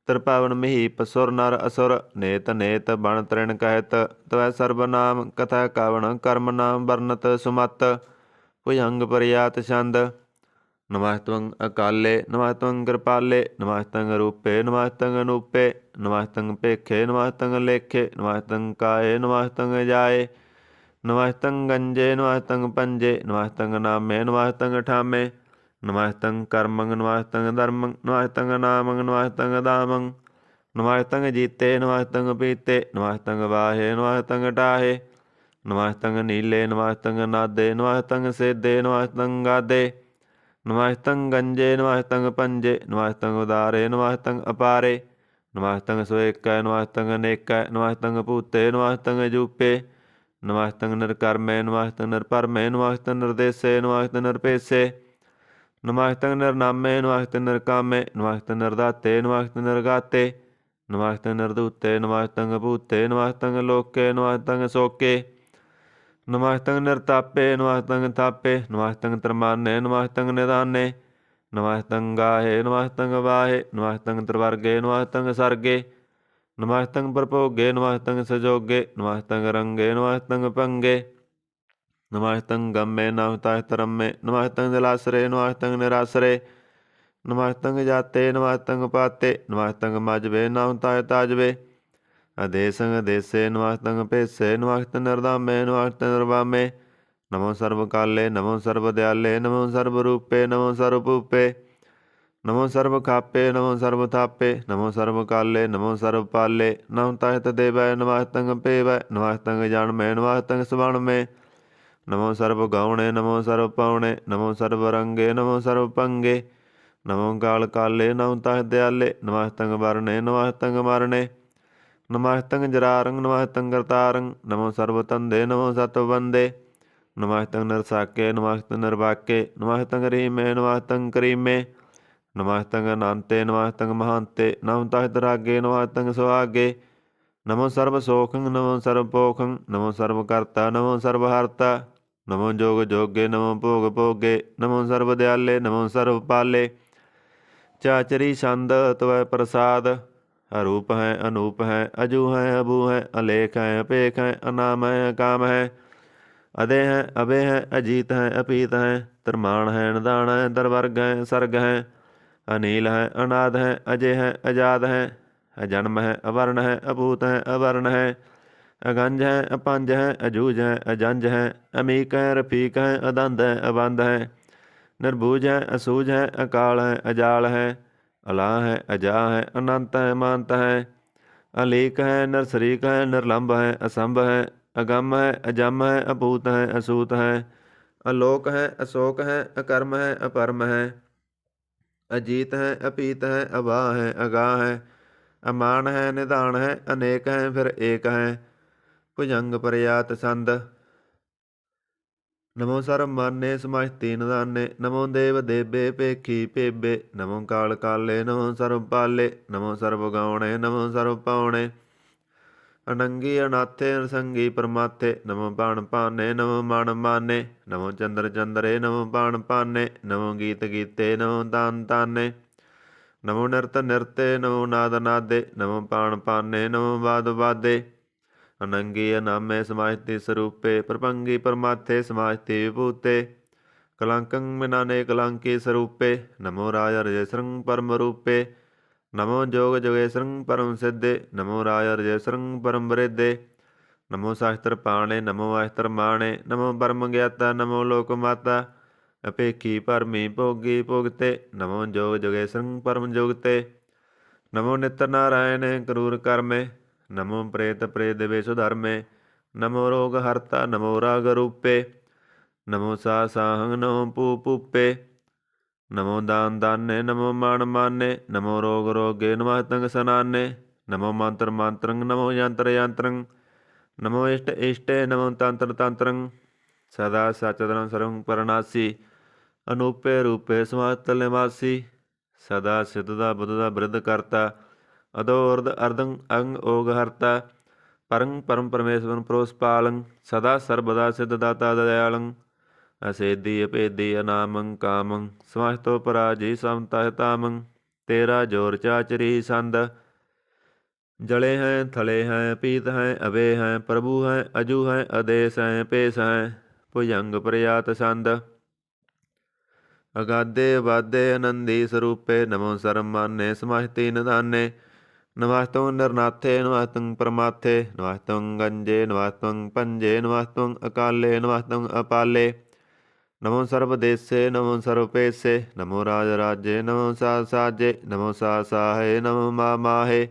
ਤ੍ਰਿਭਵਨ ਮਹੀਪ ਸੁਰ ਨਰ ਅਸੁਰ, ਨੇਤ ਨੇਤ ਬਣ ਤ੍ਰਿਣ ਕਹਿਤ, ਤਵੈ ਸਰਬ ਨਾਮ ਕਥਾ ਕਵਣ ਕਰਮ ਨਾਮ ਵਰਨਤ ਸੁਮਤ, ਭੁਜੰਗ ਪਰਿਆਤ ਛੰਦ। ਨਮਸਤੰ ਅਕਾਲੇ ਨਮਸਤੰ ਕਿਰਪਾਲੇ, ਨਮਸਤੰ ਰੂਪੇ ਨਮਸਤੰ ਅਨੂਪੇ, ਨਮਸਤੰ ਭੇਖੇ ਨਮਸਤੰ ਲੇਖੇ, ਨਮਸਤੰ ਕਾਏ ਨਮਸਤੰ ਜਾਏ, ਨਮਸਤੰ ਗੰਜੇ ਨਮਸਤੰ ਪੰਜੇ, ਨਮਸਤੰ ਨਾਮੇ ਨਮਸਤੰ ਠਾਮੇ, ਨਮਸਤੰ ਕਰਮੰ ਨਮਸਤੰ ਧਰਮੰ, ਨਮਸਤੰ ਨਾਮੰ ਨਮਸਤੰ ਦਾਮੰ, ਨਮਸਤੰ ਜੀਤੇ ਨਮਸਤੰ ਪੀਤੇ, ਨਮਸਤੰ ਵਾਹੇ ਨਮਸਤੰ ਟਾਹੇ, ਨਮਸਤੰ ਨੀਲੇ ਨਮਸਤੰ ਨਾਦੇ, ਨਮਸਤੰ ਸੇਦੇ ਨਮਸਤੰ ਗਾਦੇ, ਨਮਸਤੰ ਗੰਜੇ ਨਮਸਤੰ ਪੰਜੇ, ਨਮਸਤੰ ਉਦਾਰੇ ਨਮਸਤੰ ਅਪਾਰੇ, ਨਮਸਤੰ ਸੋਏਕੈ ਨਮਸਤੰ ਅਨੇਕੈ, ਨਮਸਤੰ ਭੂਤੇ ਨਮਸਤੰ ਜੂਪੇ, ਨਮਸਤੰ ਨਿਰਕਰਮੇ ਨਮਸਤੰ ਨਿਰਭਰਮੇ, ਨਮਸਤੰ ਨਿਰਦੇਸੇ ਨਮਸਤੰ ਨਿਰਪੇਸੇ, ਨਮਸਤੰ ਨਿਰਨਾਮੇ ਨਮਸਤੰ ਨਿਰਕਾਮੇ, ਨਮਸਤੰ ਨਿਰਦਾਤੇ ਨਮਸਤੰ ਨਿਰਗਾਤੇ, ਨਮਸਤੰ ਨਿਰਦੂਤੇ ਨਮਸਤੰ ਭੂਤੇ, ਨਮਸਤੰ ਲੋਕੇ ਨਮਸਤੰ ਸੋਕੇ, ਨਮਸਤੰ ਨਿਰਤਾਪੇ ਨਮਸਤੰ ਥਾਪੇ, ਨਮਸਤੰ ਤਰਮਾਨੇ ਨਮਸਤੰ ਨਿਦਾਨੇ, ਨਮਸਤੰ ਗਾਹੇ ਨਮਸਤੰ ਵਾਹੇ, ਨਮਸਤੰ ਤ੍ਰਿਵਰਗੇ ਨਮਸਤੰ ਸਰਗੇ, ਨਮਸਤੰ ਪ੍ਰਭੋਗੇ ਨਮਸਤੰ ਸਜੋਗੇ, ਨਮਸਤੰ ਰੰਗੇ ਨਮਸਤੰ ਭੰਗੇ, ਨਮਸਤੰ ਗੰਮੇ ਨਮਸਤੰ ਰੰਮੇ, ਨਮਸਤੰ ਦਿਲਾਸਰੇ ਨਮਸਤੰ ਨਿਰਾਸਰੇ, ਨਮਸਤੰ ਜਾਤੇ ਨਮਸਤੰ ਪਾਤੇ, ਨਮਸਤੰ ਮਜਵੇ ਨਮਸਤੰ ਤਾਜਵੇ, ਅਦੇਸੰ ਅਦੇਸੇ ਨਮਸਤੰ ਭੇਸੇ, ਨਮਸਤੰ ਨਿਰਦਾਮੇ ਨਮਸਤੰ ਨਿਰਵਾਮੇ, ਨਮੋ ਸਰਬ ਕਾਲੇ ਨਮੋ ਸਰਬ ਦਿਆਲੇ, ਨਮੋ ਸਰਬ ਰੂਪੇ ਨਮੋ ਸਰਬ ਭੂਪੇ, ਨਮੋ ਸਰਬ ਖਾਪੇ ਨਮੋ ਸਰਬ ਥਾਪੇ, ਨਮੋ ਸਰਬ ਕਾਲੇ ਨਮੋ ਸਰਬ ਪਾਲੇ, ਨਮੋ ਤਹਿਤ ਦੇਵੈ ਨਮਸਤੰ ਭੇਵੈ, ਨਮਸਤੰ ਜਨਮੇ ਨਮਸਤੰ ਸਵਣਮੇ, ਨਮੋ ਸਰਬ ਗਾਉਣੇ ਨਮੋ ਸਰਬ ਪਾਉਣੇ, ਨਮੋ ਸਰਬ ਰੰਗੇ ਨਮੋ ਸਰਬ ਭੰਗੇ, ਨਮੋ ਗਾਲ ਕਾਲੇ ਨਮੋ ਤਹਿ ਦਿਆਲੇ, ਨਮਸਤੰ ਵਰਣੇ ਨਮਸਤੰ ਮਰਣੇ, ਨਮਸਤੰ ਜਰਾਰੰ ਨਮਸਤੰ ਕਰਤਾਰੰ, ਨਮੋ ਸਰਬ ਧੰਦੇ ਨਮੋ ਸਤਿ ਬੰਦੇ, ਨਮਸਤੰ ਨਿਰਸਾਕੇ ਨਮਸਤੰ ਨਿਰਵਾਕੇ, ਨਮਸਤੰ ਰੀਮੇ ਨਮਸਤੰ ਕਰੀਮੇ, ਨਮਸਤੰ ਅਨੰਤੇ ਨਮਸਤੰ ਮਹਾਂਤੇ, ਨਮੋ ਤਹਿਤ ਰਾਗੇ ਨਮਸਤੰ ਸੁਹਾਗੇ, ਨਮੋ ਸਰਬ ਸੋਖੰ ਨਮੋ ਸਰਬ ਪੋਖੰ, ਨਮੋ ਸਰਬ ਕਰਤਾ ਨਮੋ ਸਰਬ ਹਰਤਾ, ਨਮੋ ਜੋਗ ਜੋਗੇ ਨਮੋ ਭੋਗ ਭੋਗੇ ਨਮੋ ਸਰਬ ਦਿਆਲੇ ਨਮੋ ਸਰਬ ਪਾਲੇ ਚਾਚਰੀ ਛੰਦ ਤਵੈ ਪ੍ਰਸਾਦ ਅਰੂਪ ਹੈ ਅਨੂਪ ਹੈ ਅਜੂ ਹੈ ਅਬੂ ਹੈ ਅਲੇਖ ਹੈ ਅਪੇਖ ਹੈ ਅਨਾਮ ਹੈ ਅਕਾਮ ਹੈ ਅਦੇ ਹੈ ਅਬੇ ਹੈ ਅਜੀਤ ਹੈ ਅਪੀਤ ਹੈ ਤਰਮਾਨ ਹੈ ਨਿਦਾਨ ਹੈ ਦਰਵਰਗ ਹੈ ਸਰਗ ਹੈ ਅਨੀਲ ਹੈ ਅਨਾਦ ਹੈ ਅਜੇ ਹੈ ਅਜਾਦ ਹੈ ਅਜਨਮ ਹੈ ਅਵਰਨ ਹੈ ਅਭੂਤ ਹੈ ਅਵਰਨ ਹੈ ਅਗੰਜ ਹੈ ਅਪੰਜ ਹੈ ਅਜੂਜ ਹੈ ਅਜੰਜ ਹੈ ਅਮੀਕ ਹੈ ਰਫੀਕ ਹੈ ਅਦੰਦ ਹੈ ਅਬੰਦ ਹੈ ਨਿਰਭੂਜ ਹੈ ਅਸੂਜ ਹੈ ਅਕਾਲ ਹੈ ਅਜਾਲ ਹੈ ਅਲਾ ਹੈ ਅਜਾ ਹੈ ਅਨੰਤ ਹੈ ਮਾਨਤ ਹੈ ਅਲੀਕ ਹੈ ਨਿਰਸਰੀਕ ਹੈ ਨਿਰਲੰਭ ਹੈ ਅਸੰਭ ਹੈ ਅਗੰਮ ਹੈ ਅਜਮ ਹੈ ਅਭੂਤ ਹੈ ਅਸੂਤ ਹੈ ਅਲੋਕ ਹੈ ਅਸ਼ੋਕ ਹੈ ਅਕਰਮ ਹੈ ਅਪਰਮ ਹੈ ਅਜੀਤ ਹੈ ਅਪੀਤ ਹੈ ਅਬਾਹ ਹੈ ਅਗਾਹ ਹੈ ਅਮਾਨ ਹੈ ਨਿਧਾਨ ਹੈ ਅਨੇਕ ਹੈ ਫਿਰ ਏਕ ਹੈ ਭੁਜੰਗ ਪਰਿਆਤ ਸੰਦ ਨਮੋ ਸਰਬ ਮਾਨੇ ਸਮਾਹਿਤੀ ਨਿਦਾਨੇ ਨਮੋ ਦੇਵ ਦੇਬੇ ਭੇਖੀ ਭੇਬੇ ਨਮੋ ਕਾਲ ਕਾਲੇ ਨਮੋ ਸਰਬ ਪਾਲੇ ਨਮੋ ਸਰਬ ਗਾਉਣੇ ਨਮੋ ਸਰਬ ਪਾਉਣੇ ਅਨੰਗੀ ਅਨਾਥੇ ਅਨਸੰਗੀ ਪਰਮਾਥੇ ਨਮੋ ਬਾਣ ਪਾਨੇ ਨਮੋ ਮਨ ਮਾਨੇ ਨਮੋ ਚੰਦਰ ਚੰਦਰੇ ਨਮੋ ਬਾਣ ਪਾਨੇ ਨਮੋ ਗੀਤ ਗੀਤੇ ਨਮੋ ਤਾਨ ਤਾਨੇ ਨਮੋ ਨਿਰਤ ਨਿਰਤੇ ਨਮੋ ਨਾਦ ਨਾਦੇ ਨਮੋ ਬਾਣ ਪਾਨੇ ਨਮੋ ਬਾਦ ਬਾਦੇ ਅਨੰਗੀ ਅਨਾਮੇ ਸਮਾਹਿਤੀ ਸਰੂਪੇ ਪ੍ਰਪੰਗੀ ਪਰਮਾਥੇ ਸਮਾਹਿਤੀ ਵਿਭੂਤੇ ਕਲੰਕੰ ਮਿਨਾਨੇ ਕਲੰਕੀ ਸਰੂਪੇ ਨਮੋ ਰਾਜ ਰਜੇ ਸਰੰਗ ਪਰਮ ਰੂਪੇ ਨਮੋ ਜੋਗ ਜੋਗੇਸ਼ਰੰ ਪਰਮ ਸਿੱਧੇ ਨਮੋ ਰਾਜ ਰਜੇਸ਼ਰੰ ਪਰਮ ਬ੍ਰਿਧੇ ਨਮੋ ਸ਼ਾਸਤਰ ਪਾਣੇ ਨਮੋ ਅਸ਼ਤਰ ਮਾਣੇ ਨਮੋ ਬਰਮ ਗਿਆਤਾ ਨਮੋ ਲੋਕ ਮਾਤਾ ਅਪੇਖੀ ਭਰਮੀ ਭੋਗੀ ਭੋਗਤੇ ਨਮੋ ਜੋਗ ਜੋਗੇਸ਼ਰੰ ਪਰਮ ਜੋਗਤੇ ਨਮੋ ਨਿਤ ਨਾਰਾਇਣ ਕਰੂਰ ਕਰਮੇ ਨਮੋ ਪ੍ਰੇਤ ਪ੍ਰੇਤ ਦੇਵੇ ਸੁਧਰਮੇ ਨਮੋ ਰੋਗ ਹਰਤਾ ਨਮੋ ਰਾਗ ਰੂਪੇ ਨਮੋ ਸਾ ਸਾਹੰ ਨਮੋ ਪੂ ਪੂਪੇ ਨਮੋ ਦਾਨ ਦਾਨੇ ਨਮੋ ਮਾਨ ਮਾਨੇ ਨਮੋ ਰੋਗ ਰੋਗੇ ਨਮੋ ਤੰਗ ਸਨਾਨੇ ਨਮੋ ਮੰਤਰ ਮੰਤਰੰ ਨਮੋ ਯੰਤਰ ਯੰਤਰੰ ਨਮੋ ਇਸ਼ਟ ਇਸ਼ਟੇ ਨਮੋ ਤੰਤਰ ਤੰਤਰੰ ਸਦਾ ਸਚਦਨ ਸਰਵੰ ਪਰਨਾਸੀ ਅਨੂਪੇ ਰੂਪੇ ਸਮਾਤਲ ਨਿਵਾਸੀ ਸਦਾ ਸਿੱਧ ਦਾ ਬੁੱਧ ਦਾ ਬਿਰਧ ਕਰਤਾ ਅਦੋਰਦ ਅਰਦੰ ਅੰਗ ਓਗ ਹਰਤਾ ਪਰੰ ਪਰਮ ਪਰਮੇਸ਼ਵਰਨ ਪ੍ਰੋਸਪਾਲੰ ਸਦਾ ਸਰਬਦਾ ਸਿੱਧ ਦਾਤਾ ਦਇਆਲੰ ਅਸੇਦੀ ਅਭੇਦੀ ਅਨਾਮੰ ਕਾਮੰ ਸਮਾਹਿਤੋ ਪਰਾਜੀ ਸਮਤਹਿ ਤਾਮੰ ਤੇਰਾ ਜੋਰ ਚਾਚਰੀ ਸੰਦ ਜਲੇ ਹੈ ਥਲੇ ਹੈ ਪੀਤ ਹੈ ਅਵੇ ਹੈ ਪ੍ਰਭੂ ਹੈ ਅਜੂ ਹੈ ਅਦੇਸ ਹੈ ਪੇਸ ਹੈ ਭੁਜੰਗ ਪ੍ਰਿਆਤ ਸੰਦ ਅਗਾਦੇ ਵਾਦੇ ਆਨੰਦੀ ਸਰੂਪੇ ਨਮੋ ਸਰਮ ਮਾਨੇ ਸਮਾਹਿਤੀ ਨਿਦਾਨੇ ਨਮਸਤੰ ਨਿਰਨਾਥੇ ਨਮਸਤੰ ਪਰਮਾਥੇ ਨਮਸਤੰ ਗੰਜੇ ਨਮਸਤੰ ਪੰਜੇ ਨਮਸਤੰ ਅਕਾਲੇ ਨਮਸਤੰ ਅਪਾਲੇ ਨਮੋ ਸਰਬ ਦੇਸੇ ਨਮੋ ਸਰਬ ਪੇਸੇ ਨਮੋ ਰਾਜ ਰਾਜੇ ਨਮੋ ਸਾਜ ਸਾਜੇ ਨਮੋ ਸਾ ਸਾਹੇ ਨਮੋ ਮਾ ਮਾਹੇ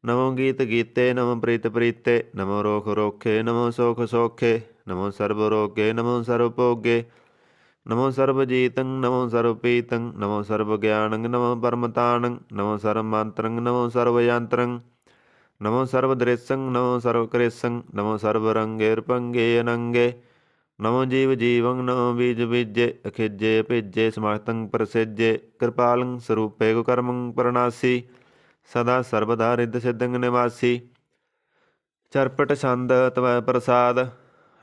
ਨਮੋ ਗੀਤ ਗੀਤੇ ਨਮੋ ਪ੍ਰੀਤ ਪ੍ਰੀਤੇ ਨਮੋ ਰੋਖ ਰੋਖੇ ਨਮੋ ਸੋਖ ਸੋਖੇ ਨਮੋ ਸਰਬ ਰੋਗੇ ਨਮੋ ਸਰਬ ਭੋਗੇ ਨਮੋ ਸਰਬ ਜੀਤੰ ਨਮੋ ਸਰਬ ਪੀਤੰ ਨਮੋ ਸਰਬ ਗਿਆਨੰ ਨਮੋ ਪਰਮਤਾਨੰ ਨਮੋ ਸਰਬ ਮੰਤਰੰ ਨਮੋ ਸਰਬ ਯੰਤਰੰ ਨਮੋ ਸਰਬ ਦ੍ਰਿਸ਼ੰ ਨਮੋ ਸਰਬ ਕ੍ਰਿਸ਼ੰ ਨਮੋ ਸਰਬ ਰੰਗੇ ਰਪੰਗੇ ਅਨੰਗੇ ਨਮੋ ਜੀਵ ਜੀਵੰ ਨਮੋ ਬੀਜ ਬੀਜੇ ਅਖਿਜੇ ਭੇਜੇ ਸਮਰਤੰ ਪ੍ਰਸਿਜੇ ਕਿਰਪਾਲੰ ਸਰੂਪੇ ਕੁਕਰਮੰ ਪ੍ਰਣਾਸੀ ਸਦਾ ਸਰਬਦਾ ਰਿੱਧ ਸਿद्धੰ ਨਿਵਾਸੀ ਚਰਪਟ ਛੰਦ ਤਵੈ ਪ੍ਰਸਾਦ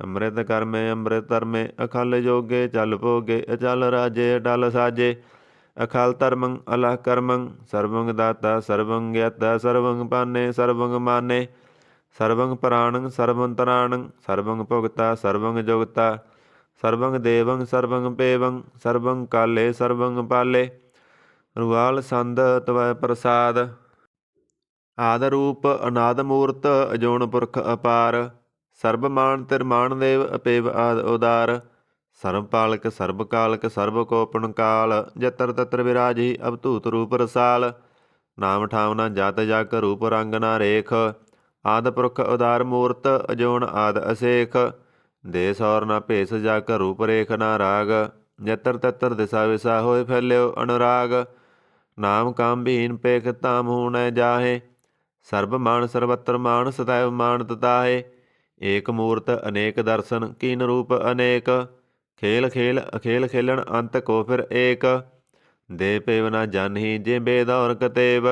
ਅੰਮ੍ਰਿਤ ਕਰਮੇ ਅੰਮ੍ਰਿਤ ਧਰਮੇ ਅਖਲ ਜੋਗੇ ਚੱਲ ਭੋਗੇ ਅਚਲ ਰਾਜੇ ਅਟਲ ਸਾਜੇ ਅਖਲ ਧਰਮੰ ਅਲਹ ਕਰਮੰ ਸਰਬੰ ਦਾਤਾ ਸਰਬੰ ਗਿਆਤਾ ਸਰਬੰ ਪਾਨੇ ਸਰਬੰ ਮਾਨੇ ਸਰਬੰ ਪ੍ਰਾਣੰ ਸਰਬੰ ਤਰਾਣੰ ਸਰਬੰ ਭੁਗਤਾ ਸਰਬੰ ਜੁਗਤਾ ਸਰਬੰ ਦੇਵੰ ਸਰਬੰ ਪੇਵੰ ਸਰਬੰ ਕਾਲੇ ਸਰਬੰ ਪਾਲੇ ਰੁਵਾਲ ਸੰਦ ਤਵੈ ਪ੍ਰਸਾਦ ਆਦ ਰੂਪ ਅਨਾਦ ਮੂਰਤ ਅਜੋਨ ਪੁਰਖ ਅਪਾਰ ਸਰਬ ਮਾਨ ਤਿਰਮਾਨ ਦੇਵ ਅਪੇਵ ਆਦ ਉਦਾਰ ਸਰਬ ਪਾਲਕ ਸਰਬ ਕਾਲਕ ਸਰਬ ਕੋਪਨ ਕਾਲ ਜਤਰ ਤਤਰ ਵਿਰਾਜੀ ਅਵਧੂਤ ਰੂਪ ਰਸਾਲ ਨਾਮ ਠਾਵਨਾ ਜਤ ਜਗ ਰੂਪ ਰੰਗ ਨਾ ਰੇਖ ਆਦ ਪੁਰਖ ਉਦਾਰ ਮੂਰਤ ਅਜੋਨ ਆਦ ਅਸੇਖ ਦੇ ਸੌਰ ਨਾ ਭੇਸ ਜਗ ਰੂਪ ਰੇਖ ਨਾ ਰਾਗ ਜਤਰ ਤਤਰ ਦਿਸਾ ਵਿਸਾ ਹੋਏ ਫੈਲਿਓ ਅਨੁਰਾਗ ਨਾਮ ਕਾਮ ਬੀਨ ਪੇਖ ਧਾਮ ਹੂਣੈ ਜਾਹੇ ਸਰਬ ਮਾਨ ਸਰਬਤਰ ਮਾਨ ਸਦੈਵ ਮਾਨ ਤਤਾਹੇ ਏਕ ਮੂਰਤ ਅਨੇਕ ਦਰਸ਼ਨ ਕੀਨ ਰੂਪ ਅਨੇਕ ਖੇਲ ਖੇਲ ਅਖੇਲ ਖੇਲਣ ਅੰਤ ਕੋ ਫਿਰ ਏਕ ਦੇ ਪੇਵ ਨਾ ਜਾਨਹੀ ਜੇ ਬੇਦ ਔਰ ਕਤੇਵ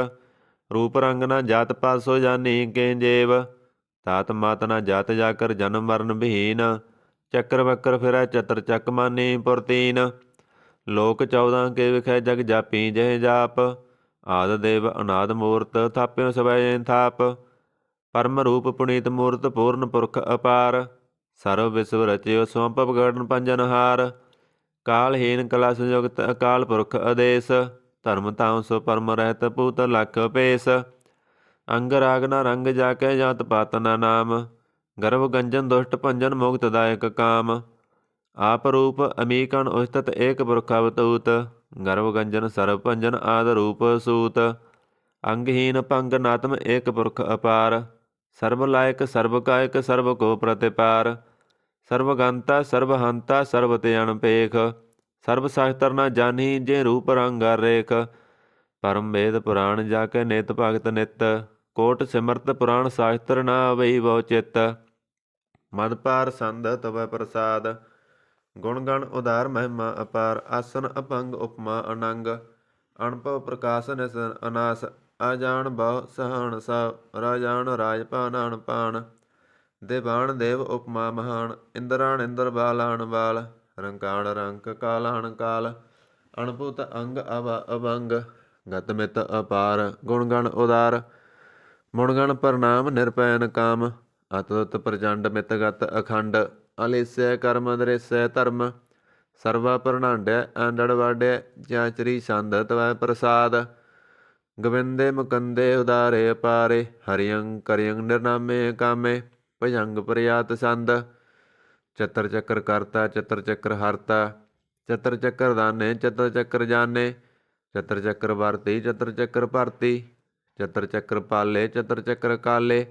ਰੂਪ ਰੰਗ ਨਾ ਜਾਤ ਪਾਤ ਸੋ ਜਾਨੀ ਕੇ ਜੇਵ ਤਾਤ ਮਾਤ ਨਾ ਜਾਤ ਜਾਕਰ ਜਨਮ ਮਰਨ ਵਿਹੀਨ ਚੱਕਰ ਬੱਕਰ ਫਿਰੈ ਚਤਰ ਚੱਕ ਮਾਨੀ ਪੁਰਤੀਨ। ਲੋਕ 14 ਕੇ ਵਿਖੈ ਜਗ ਜਾਪੀ ਜਹ ਜਾਪ। ਆਦ ਦੇਵ ਅਨਾਦ ਮੂਰਤ ਥਾਪਿਓ ਸਵੈ ਥਾਪ। ਪਰਮ ਰੂਪ ਪੁਨੀਤ ਮੂਰਤ ਪੂਰਨ ਪੁਰਖ ਅਪਾਰ। ਸਰਵ ਵਿਸਵ ਰਚਿਓ ਸੋਂਪਵ ਗੜਨ ਪੰਜਨਹਾਰ। ਕਾਲਹੀਨ ਕਲਾ ਸੰਯੁਗਤ ਅਕਾਲ ਪੁਰਖ ਆਦੇਸ। ਧਰਮ ਧਾਮ ਸੋ ਪਰਮ ਰਹਿਤ ਪੂਤ ਲਖ ਭੇਸ। ਅੰਗ ਰਾਗ ਨਾ ਰੰਗ ਜਾ ਕੇ ਜਾਤ ਪਾਤ ਨਾ ਨਾਮ। ਗਰਭ ਗੰਜਨ ਦੁਸ਼ਟ ਭੰਜਨ ਮੁਕਤ ਦਾਇਕ ਕਾਮ। ਆਪ ਰੂਪ ਅਮੀਕਣ ਉਸਤਤ ਏਕ ਪੁਰਖ ਅਵਤੂਤ। ਗਰਭ ਗੰਜਨ ਸਰਬ ਭੰਜਨ ਆਦ ਰੂਪ ਸੂਤ। ਅੰਗਹੀਨ ਭੰਗ ਨਾਤਮ ਏਕ ਪੁਰਖ ਅਪਾਰ। ਸਰਬ ਲਾਇਕ ਸਰਬ ਕਾਇਕ ਸਰਬ ਕੋ ਪ੍ਰਤਿਪਾਰ। ਸਰਬ ਗੰਤਾ ਸਰਬ ਹੰਤਾ ਸਰਬ ਤੇ ਅਣਪੇਖ। ਸਰਬ ਸ਼ਾਸਤਰ ਨਾ ਜਾਨੀ ਜੇ ਰੂਪ ਰੰਗ ਰੇਖ। ਪਰਮ ਵੇਦ ਪੁਰਾਣ ਜਾ ਕੇ ਨਿਤ ਭਗਤ ਨਿਤ। ਕੋਟ ਸਿਮਰਤ ਪੁਰਾਣ ਸ਼ਾਸਤਰ ਨਾ ਵਈ ਬਹੁ ਚਿੱਤ। ਮਦ ਪਾਰ ਸੰਦ ਤਵੈ ਪ੍ਰਸਾਦ। ਗੁਣ ਗਣ ਉਦਾਰ ਮਹਿਮਾ ਅਪਾਰ। ਆਸਨ ਅਪੰਗ ਉਪਮਾ ਅਨੰਗ। ਅਣਭਵ ਪ੍ਰਕਾਸ਼ ਨਿਸ ਅਨਾਸ। ਅਜਾਣ ਬਹੁ ਸਹਾਣ ਸਭ। ਰਾਜਾਨ ਰਾਜਪਾਨ ਅਣਪਾਨ। ਦੇਵਾਨ ਦੇਵ ਉਪਮਾ ਮਹਾਨ। ਇੰਦਰਾਣ ਇੰਦਰ ਬਾਲਾਨ ਬਾਲ। ਰੰਕਾਣ ਰੰਕ ਕਾਲਾਨ ਕਾਲ। ਅਣਭੂਤ ਅੰਗ ਅਭੰਗ। ਗਤ ਮਿਤ ਅਪਾਰ ਗੁਣ ਗਣ ਉਦਾਰ। ਮੁਣ ਗਣ ਪ੍ਰਣਾਮ ਨਿਰਪੈਨ ਕਾਮ। ਅਤੁੱਤ ਪ੍ਰਚੰਡ ਮਿਤ ਗਤ ਅਖੰਡ। ਅਲੇਸੈ ਕਰਮ ਦ੍ਰਿਸੈ ਧਰਮ। ਸਰਵਾ ਪ੍ਰਣਾਂਡੈ ਆਂਡੜ ਵਾਡੈ। ਚਾਚਰੀ ਸੰਦ ਤਵੈ ਪ੍ਰਸਾਦ। ਗੋਬਿੰਦੇ ਮੁਕੰਦੇ ਉਦਾਰੇ ਅਪਾਰੇ। ਹਰਿਯੰ ਕਰਿਯੰ ਨਿਰਨਾਮੇ ਕਾਮੇ। ਭਜੰਗ ਪ੍ਰਿਆਤ ਸੰਦ। ਚਤਰ ਚੱਕਰ ਕਰਤਾ ਚਤਰ ਚੱਕਰ ਹਰਤਾ। ਚਤਰ ਚੱਕਰ ਦਾਨੇ ਚਤਰ ਚੱਕਰ ਜਾਨੇ। ਚਤਰ ਚੱਕਰ ਵਰਤੀ ਚਤਰ ਚੱਕਰ ਭਰਤੀ। ਚਤਰ ਚੱਕਰ ਪਾਲੇ ਚਤਰ ਚੱਕਰ ਕਾਲੇ।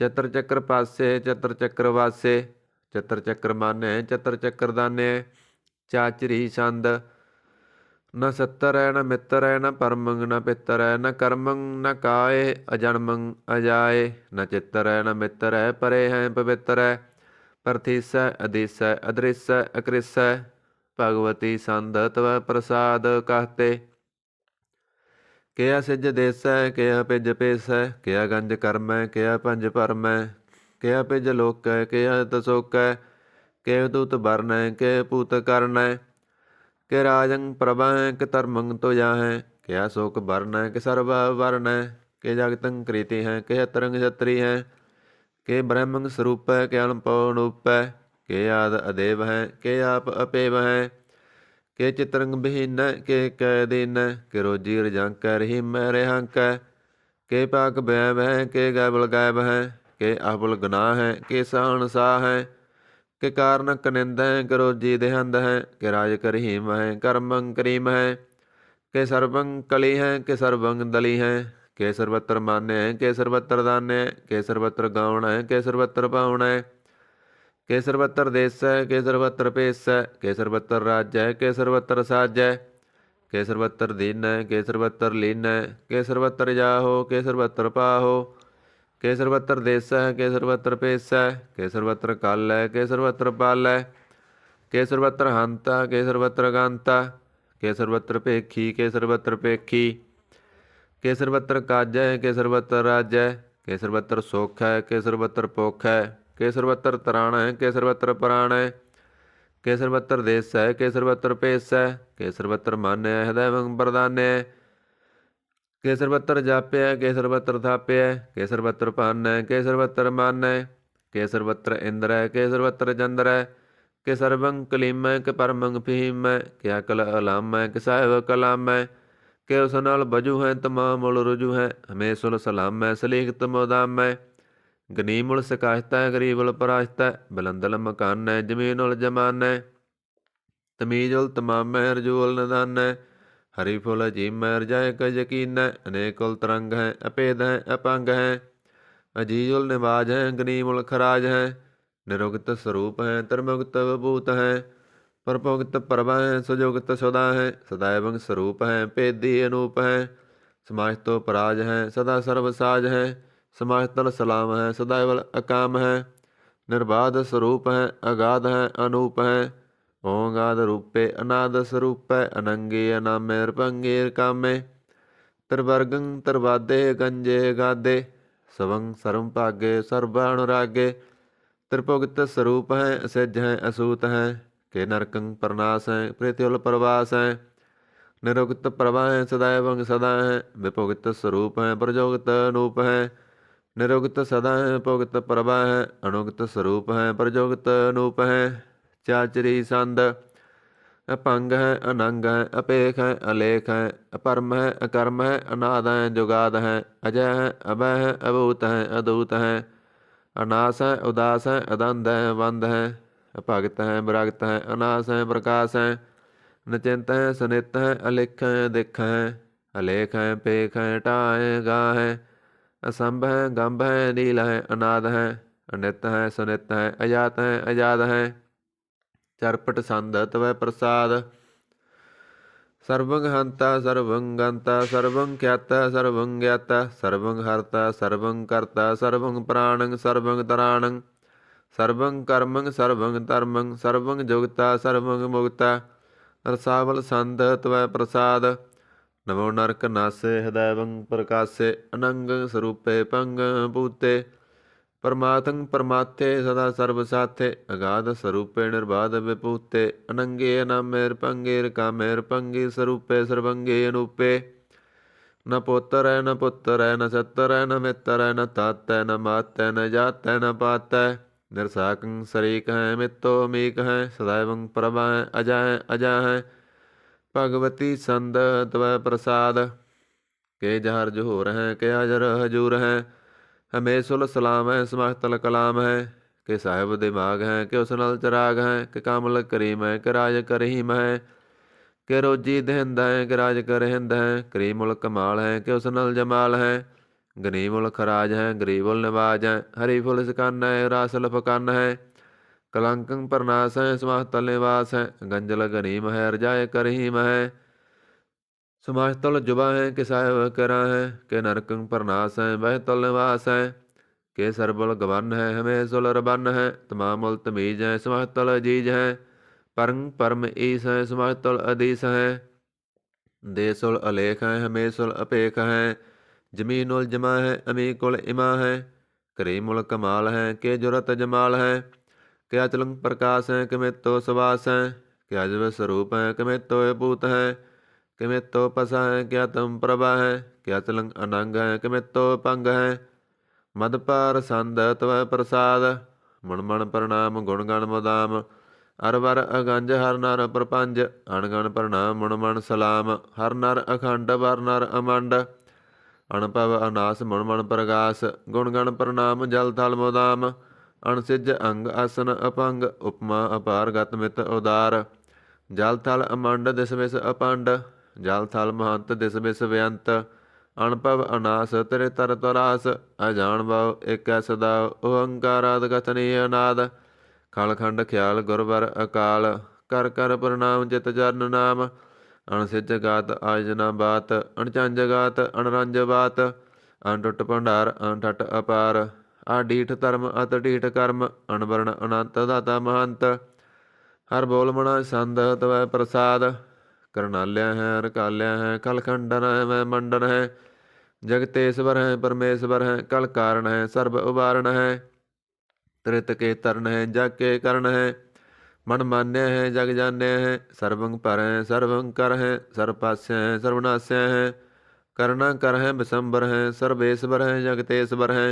ਚਤਰ ਚੱਕਰ ਪਾਸੇ ਚਤਰ ਚੱਕਰ ਵਾਸੇ। ਚਤਰ ਚੱਕਰ ਮਾਨੇ ਚਤਰ ਚੱਕਰ ਦਾਨੇ। ਚਾਚਰੀ ਛੰਦ। ਨ ਸੱਤਰ ਹੈ ਨ ਮਿੱਤਰ ਹੈ ਨ ਪਰਮੰ ਨ ਪਿੱਤਰ ਹੈ ਨ ਕਰਮੰ ਨ ਕਾਏ ਅਜਨਮੰ ਅਜਾਏ। ਨ ਚਿੱਤਰ ਹੈ ਨ ਮਿੱਤਰ ਹੈ ਪਰੇ ਹੈ ਪਵਿੱਤਰ ਹੈ। ਪ੍ਰਥੀਸੈ ਅਦੀਸੈ ਅਦ੍ਰਿਸੈ ਅਕ੍ਰਿਸੈ। ਭਗਵਤੀ ਸੰਦ ਤਵੈ ਪ੍ਰਸਾਦ ਕਹਤੇ। ਕਿਆ ਸਿਜ ਦੇਸੈ ਕਿਆ ਪਿਜ ਪੇਸੈ। ਕਿਆ ਗੰਜ ਕਰਮੈ ਕਿਆ ਪੰਜ ਭਰਮੈ। ਕਿਆ ਪਿਜ ਲੋਕੈ ਕਿਆ ਤਸੋਕੈ। ਕਿ ਦੂਤ ਬਰਨੈ ਕਿ ਪੂਤ ਕਰਨੈ। ਕਿ ਰਾਜੰ ਪ੍ਰਭੈ ਕਿ ਧਰਮੰ ਤੁਜਾਹੈ। ਕਿਆ ਸੋਕ ਬਰਨੈ ਕਿ ਸਰਬਾ ਵਰਨੈ। ਕਿ ਜਗਤੰ ਕ੍ਰੀਤੀ ਹੈ ਕਿ ਤਰੰਗ ਛਤਰੀ ਹੈ। ਕਿ ਬ੍ਰਹਮੰ ਸਰੂਪੈ ਕਿ ਅਣਪਉ ਅਨੂਪੈ। ਕਿ ਆਦ ਅਦੇਵ ਹੈ ਕਿ ਆਪ ਅਪੇਵ ਹੈ। ਕਿ ਚਿਤਰੰਗ ਬਹੀਨੈ ਕਿ ਕੈ ਦੀਨੈ। ਕਿ ਰੋਜੀ ਰਜੰਕੈ ਰਹੀਮੈ ਰਿਹੰਕੈ। ਕਿ ਪਾਕ ਬੈਬ ਹੈ ਕਿ ਗੈਬਲ ਗੈਬ ਹੈ। ਕਿ ਅਬਲ ਗਨਾਹ ਹੈ ਕਿ ਸਾਹਣ ਸਾਹ ਹੈ। ਕਿ ਕਾਰਨ ਕਨਿੰਦ ਹੈ ਕਿ ਰੋਜੀ ਦੇਹੰਦ ਹੈ। ਕਿ ਰਾਜ ਕਰਹੀਮ ਹੈ ਕਰਮੰ ਕਰੀਮ ਹੈ। ਕਿ ਸਰਬੰ ਕਲੀ ਹੈ ਕਿ ਸਰਬੰ ਦਲੀ ਹੈ। ਕਿ ਸਰਬਤਰ ਮਾਨਿ ਹੈ ਕਿ ਸਰਬਤਰ ਦਾਨਿ ਹੈ। ਕਿ ਸਰਬਤਰ ਗਾਉਣ ਹੈ ਕਿ ਸਰਬਤਰ ਪਾਉਣ ਹੈ। ਕਿ ਸਰਬਤਰ ਦੇਸੈ ਕਿ ਸਰਬਤਰ ਭੇਸੈ। ਕਿ ਸਰਬਤਰ ਰਾਜੈ ਕਿ ਸਰਬਤਰ ਸਾਜੈ। ਕਿ ਸਰਬਤਰ ਦੀਨੈ ਕਿ ਸਰਬਤਰ ਲੀਨੈ। ਕਿ ਸਰਬਤਰ ਜਾਹੋ ਕਿ ਸਰਬਤਰ ਪਾਹੋ। ਕਿ ਸਰਬਤਰ ਦੇਸੈ ਕਿ ਸਰਬਤਰ ਭੇਸੈ। ਕਿ ਸਰਬਤਰ ਕਾਲੈ ਕਿ ਸਰਬਤਰ ਪਾਲੈ। ਕਿ ਸਰਬਤਰ ਹੰਤਾ ਕਿ ਸਰਬਤਰ ਗੰਤਾ। ਕਿ ਸਰਬਤਰ ਭੇਖੀ ਕਿ ਸਰਬਤਰ ਭੇਖੀ। ਕਿ ਸਰਬਤਰ ਕਾਜੈ ਕਿ ਸਰਬਤਰ ਰਾਜੈ। ਕਿ ਸਰਬਤਰ ਸੁਖ ਹੈ ਕਿ ਸਰਬਤਰ ਭੁਖ ਹੈ। ਕਿ ਸਰਬਤਰ ਤਰਾਣੈ ਕਿ ਸਰਬਤਰ ਪ੍ਰਾਣੈ। ਕਿ ਸਰਬਤਰ ਦੇਸੈ ਕਿ ਸਰਬਤਰ ਭੇਸੈ। ਕਿ ਸਰਬਤਰ ਮਾਨੈ ਹਦੈਵੰ ਬਰਦਾਨੈ। ਕਿ ਸਰਬਤਰ ਜਾਪਿਆ ਕਿ ਸਰਬਤਰ ਥਾਪਿਆ। ਕਿ ਸਰਬਤਰ ਭਾਨੈ ਕਿ ਸਰਬਤਰ ਮਾਨੈ। ਕਿ ਸਰਬਤਰ ਇੰਦਰੈ ਕਿ ਸਰਬਤਰ ਚੰਦਰੈ। ਕਿ ਸਰਬੰ ਕਲੀਮੈ ਕਿ ਪਰਮੰ ਫਹੀਮੈ। ਕਿ ਅਕਲ ਅਲਾਮੈ ਕਿ ਸਾਹਿਬ ਕਲਾਮੈ। ਕਿ ਉਸ ਨਾਲ ਬਜੂ ਹੈ ਤਮਾਮ ਮੁਲ ਰੁਜੂ ਹੈ। ਹਮੇਸ਼ੁਲ ਸਲਾਮੈ ਸਲੀਖਤ ਮੋਦਾਮੈ। ਗਨੀਮੁਲ ਸਕਾਸ਼ਤੈ ਗਰੀਬੁਲ ਪਰਾਸ਼ਤੈ। ਬਲੰਦਲ ਮਕਾਨੈ ਜਮੀਨੁਲ ਜਮਾਨੈ। ਤਮੀਜੁਲ ਤਮਾਮੈ ਰਜੂਲ ਨਿਦਾਨੈ। ਹਰੀ ਫੁਲ ਅਜੀਮੈ ਰਜਾਇ ਕ ਯਕੀਨੈ। ਅਨੇਕੁਲ ਤਰੰਗ ਹੈ ਅਪੇਦ ਹੈ ਅਪੰਗ ਹੈ। ਅਜੀਜੁਲ ਨਿਵਾਜ ਹੈ ਗਨੀਮੁਲ ਖਰਾਜ ਹੈ। ਨਿਰੁਗਤ ਸਰੂਪ ਹੈ ਤਰਮੁਗਤ ਵਿਭੂਤ ਹੈ। ਪਰਭੁਗਤ ਪ੍ਰਭਾ ਹੈ ਸੁਜੁਗਤ ਸੁਦਾ ਹੈ। ਸਦਾਇਵੰ ਸਰੂਪ ਹੈ ਭੇਦੀ ਅਨੂਪ ਹੈ। ਸਮਾਜਤੋ ਪਰਾਜ ਹੈ ਸਦਾ ਸਰਬ ਸਾਜ ਹੈ। ਸਮਾਜਤਲ ਸਲਾਮ ਹੈ ਸਦਾਇਵਲ ਅਕਾਮ ਹੈ। ਨਿਰਬਾਧ ਸਰੂਪ ਹੈ ਅਗਾਧ ਹੈ ਅਨੂਪ ਹੈ। ਓੰਗਾਦ ਰੂਪੇ ਅਨਾਦ ਸਰੂਪੈ। ਅਨੰਗੇ ਅਨਾਮੇ ਰਪੰਗੇ ਕਾਮੇ। ਤਰਵਰਗੰ ਤਰਵਾਦੇ ਗੰਜੇ ਗਾਦੇ। ਸਵੰ ਸਰਮ ਭਾਗੇ ਸਰਬ ਅਨੁਰਾਗੇ। त्रिभुगत स्वरूप है असिज है असूत है के नरकं प्रनाश है प्रीतिउल प्रवास है निरुक्त प्रभा है सदैवं सदा है विभुगत स्वरूप है प्रजोगत अनूप है निरुक्त सदा है भुगत प्रभा है अणुगत स्वरूप है प्रजोगत अनूप है चाचरी संद अपंग है अनंग है अपेख है अलेख है अपरम है अकर्म है अनाद है जुगाद है अजय है अभय है अभूत है अदूत है अनास है उदास है अदंध है बंध है अभगत है विरगत है अनास है प्रकाश है नचिंत है सुनित है अलिख है दिख है अलेख है पेख है टा है गा है असंभ है गंभ है नील है अनाद है अनित है सुनित है अजात है अजाद है चरपट संद तवै प्रसाद सर्वं हंता सर्वं गंता सर्वं ख्याता सर्वं ज्ञाता सर्वं हर्ता सर्वं कर्ता सर्वं प्राणं सर्वं तराणं सर्वं कर्मं सर्वं धर्मं सर्वं जुगता सर्वं मुक्ता रसावल संद तवै प्रसाद नमो नरक नासे हृदयवं प्रकाशे अनंग स्वरूपे पंग भूते परमार्थं परमात्थे सदा सर्व साथे अगाध स्वरूपे निर्बाध विभूते अनंगे अनामेर पंगेर कामेर पंगे स्वरूपे सर्वंगे अनूपे न पुत्र है न पुत्र है न सत्तर है न मित्र है न तात है न मात है न जात है न पात है निरसाकं शरीक है मित्तो मीक है सदैवं प्रभा है अजय है अजय है भगवती संद तवै प्रसाद के जहर जोहर हैं के अजर हजूर हैं हमें सुल सलाम है समातल कलाम है कि साहिब दिमाग है कि उस नल चराग है कि कामल करीम है कि राज करीम है कि रोजी दहिंद है कि राज कर हिंद है करीमुल कमाल है कि उस नल जमाल है गनीमुल खराज है गरीबुल नवाज है हरीफुल सिकन है रासल फकन है कलंकं प्रनाश है समातल निवास है गंजल गनीम है रजाय करहीम है समाजतल जुबा है कि साहिब करा है कि नरकं प्रनाश है वह तल निवास है के सरबल गवन है हमें सुल रबन है तमामुल तमीज है समाजतल अजीज है परंग परम ईस है समाजतल अधीस है देसुल अलेख है हमें सुल अपेख है जमीनुल जमा है अमी कुल इमा है करीमुल कमाल है के जुरत जमाल है के अचलंग प्रकाश है कि मित्तो सवास है कि अजब स्वरूप है कि मित्तो भूत है कि मित्तो पसा है क्या तुम प्रभा है क्या चलंग अनंग है कि मित्तो पंग है मद पार संद तवै प्रसाद मण मण प्रणाम गुण गण मुदाम अर वर अगंज हर नर प्रपंज अणगण प्रणाम मुण मण सलाम हर नर अखंड वर नर अमंड अणभव अनास मुण मण प्रगास गुण गण प्रणाम जल थल मुदाम अणसिज अंग आसन अपंग उपमा अपार गत मित उदार जल थल अमंड दिस विस अपंड जल थल महंत दिस बिस बेअंत अणभव अनास तेरे तर तरास अजान भाव एक सदा ओहंकाराद कथनीय नाद खलखंड ख्याल गुरवर अकाल कर कर प्रणाम चित चरण नाम अणसिज गात आजना बात अणचंज गात अणरंज बात अणटुट भंडार अणठट अपार आडीठ धर्म अत ढीठ कर्म अणवर्ण अनंत दाता महंत हर बोल मना संद तवै प्रसाद करनाल्या है रकाल्या है कलखंडन है मैं मंडन है जगतेश्वर है परमेश्वर है कल कारण है सर्व उबारण है त्रित के तरण है जग के करण है मन मान्य है जग जान्य है सर्वं पर है सर्वं कर है सर्वपास्य है सर्वनाश्य है करना कर है विशंबर है सर्वेश्वर है जगतेश्वर है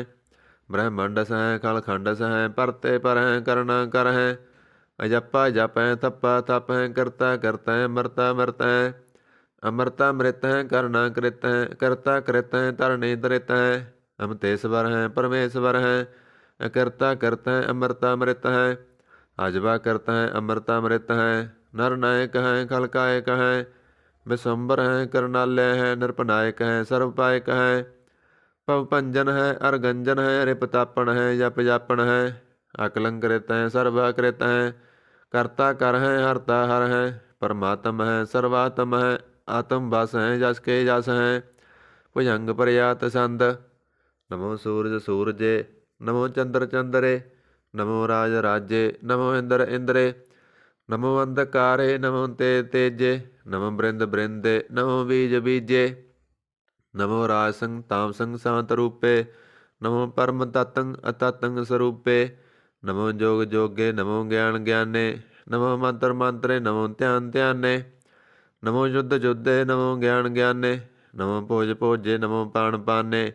ब्रह्मंडस है खलखंडस है परते पर है करना कर है अजप्पा जप है तप्पा तप है करता करता है मरता मरता है अमरता मृत है करना कृत है करता कृत है तरणी तृत है अमतेश्वर है परमेश्वर है अकर्ता करता है अमरता मृत है अजबा करता है अमरता मृत है नर नायक है खलकायक है विश्वम्बर है करनालय है नृपनायक है सर्वपायक है पवपंजन है अर्गंजन है रिपतापन है जप जापन है अकलंकृत है सर्वाकृत है कर्ता कर है हरता हर है परमात्म है सर्वात्म है आत्म बस है जस के जस है भुजंग प्रयात संद नमो सूरज सूरजे नमो चंद्र चंद्रे नमो राज राजे नमो इंद्र इंद्रे नमो अंधकारे नमो तेजे नमो बृंद बृंदे नमो बीज बीजे नमो राजसंग तामसंग शांत रूपे नमो परम तत्ंग अतत्ंग स्वरूपे ਨਮੋ ਜੋਗ ਜੋਗੇ, ਨਮੋ ਗਿਆਨ ਗਿਆਨੇ, ਨਮੋ ਮੰਤਰ ਮੰਤਰੇ, ਨਮੋ ਧਿਆਨ ਧਿਆਨੇ, ਨਮੋ ਯੁੱਧ ਯੁੱਧੇ, ਨਮੋ ਗਿਆਨ ਗਿਆਨੇ, ਨਮੋ ਭੋਜ ਭੋਜੇ, ਨਮੋ ਪਾਣ ਪਾਨੇ,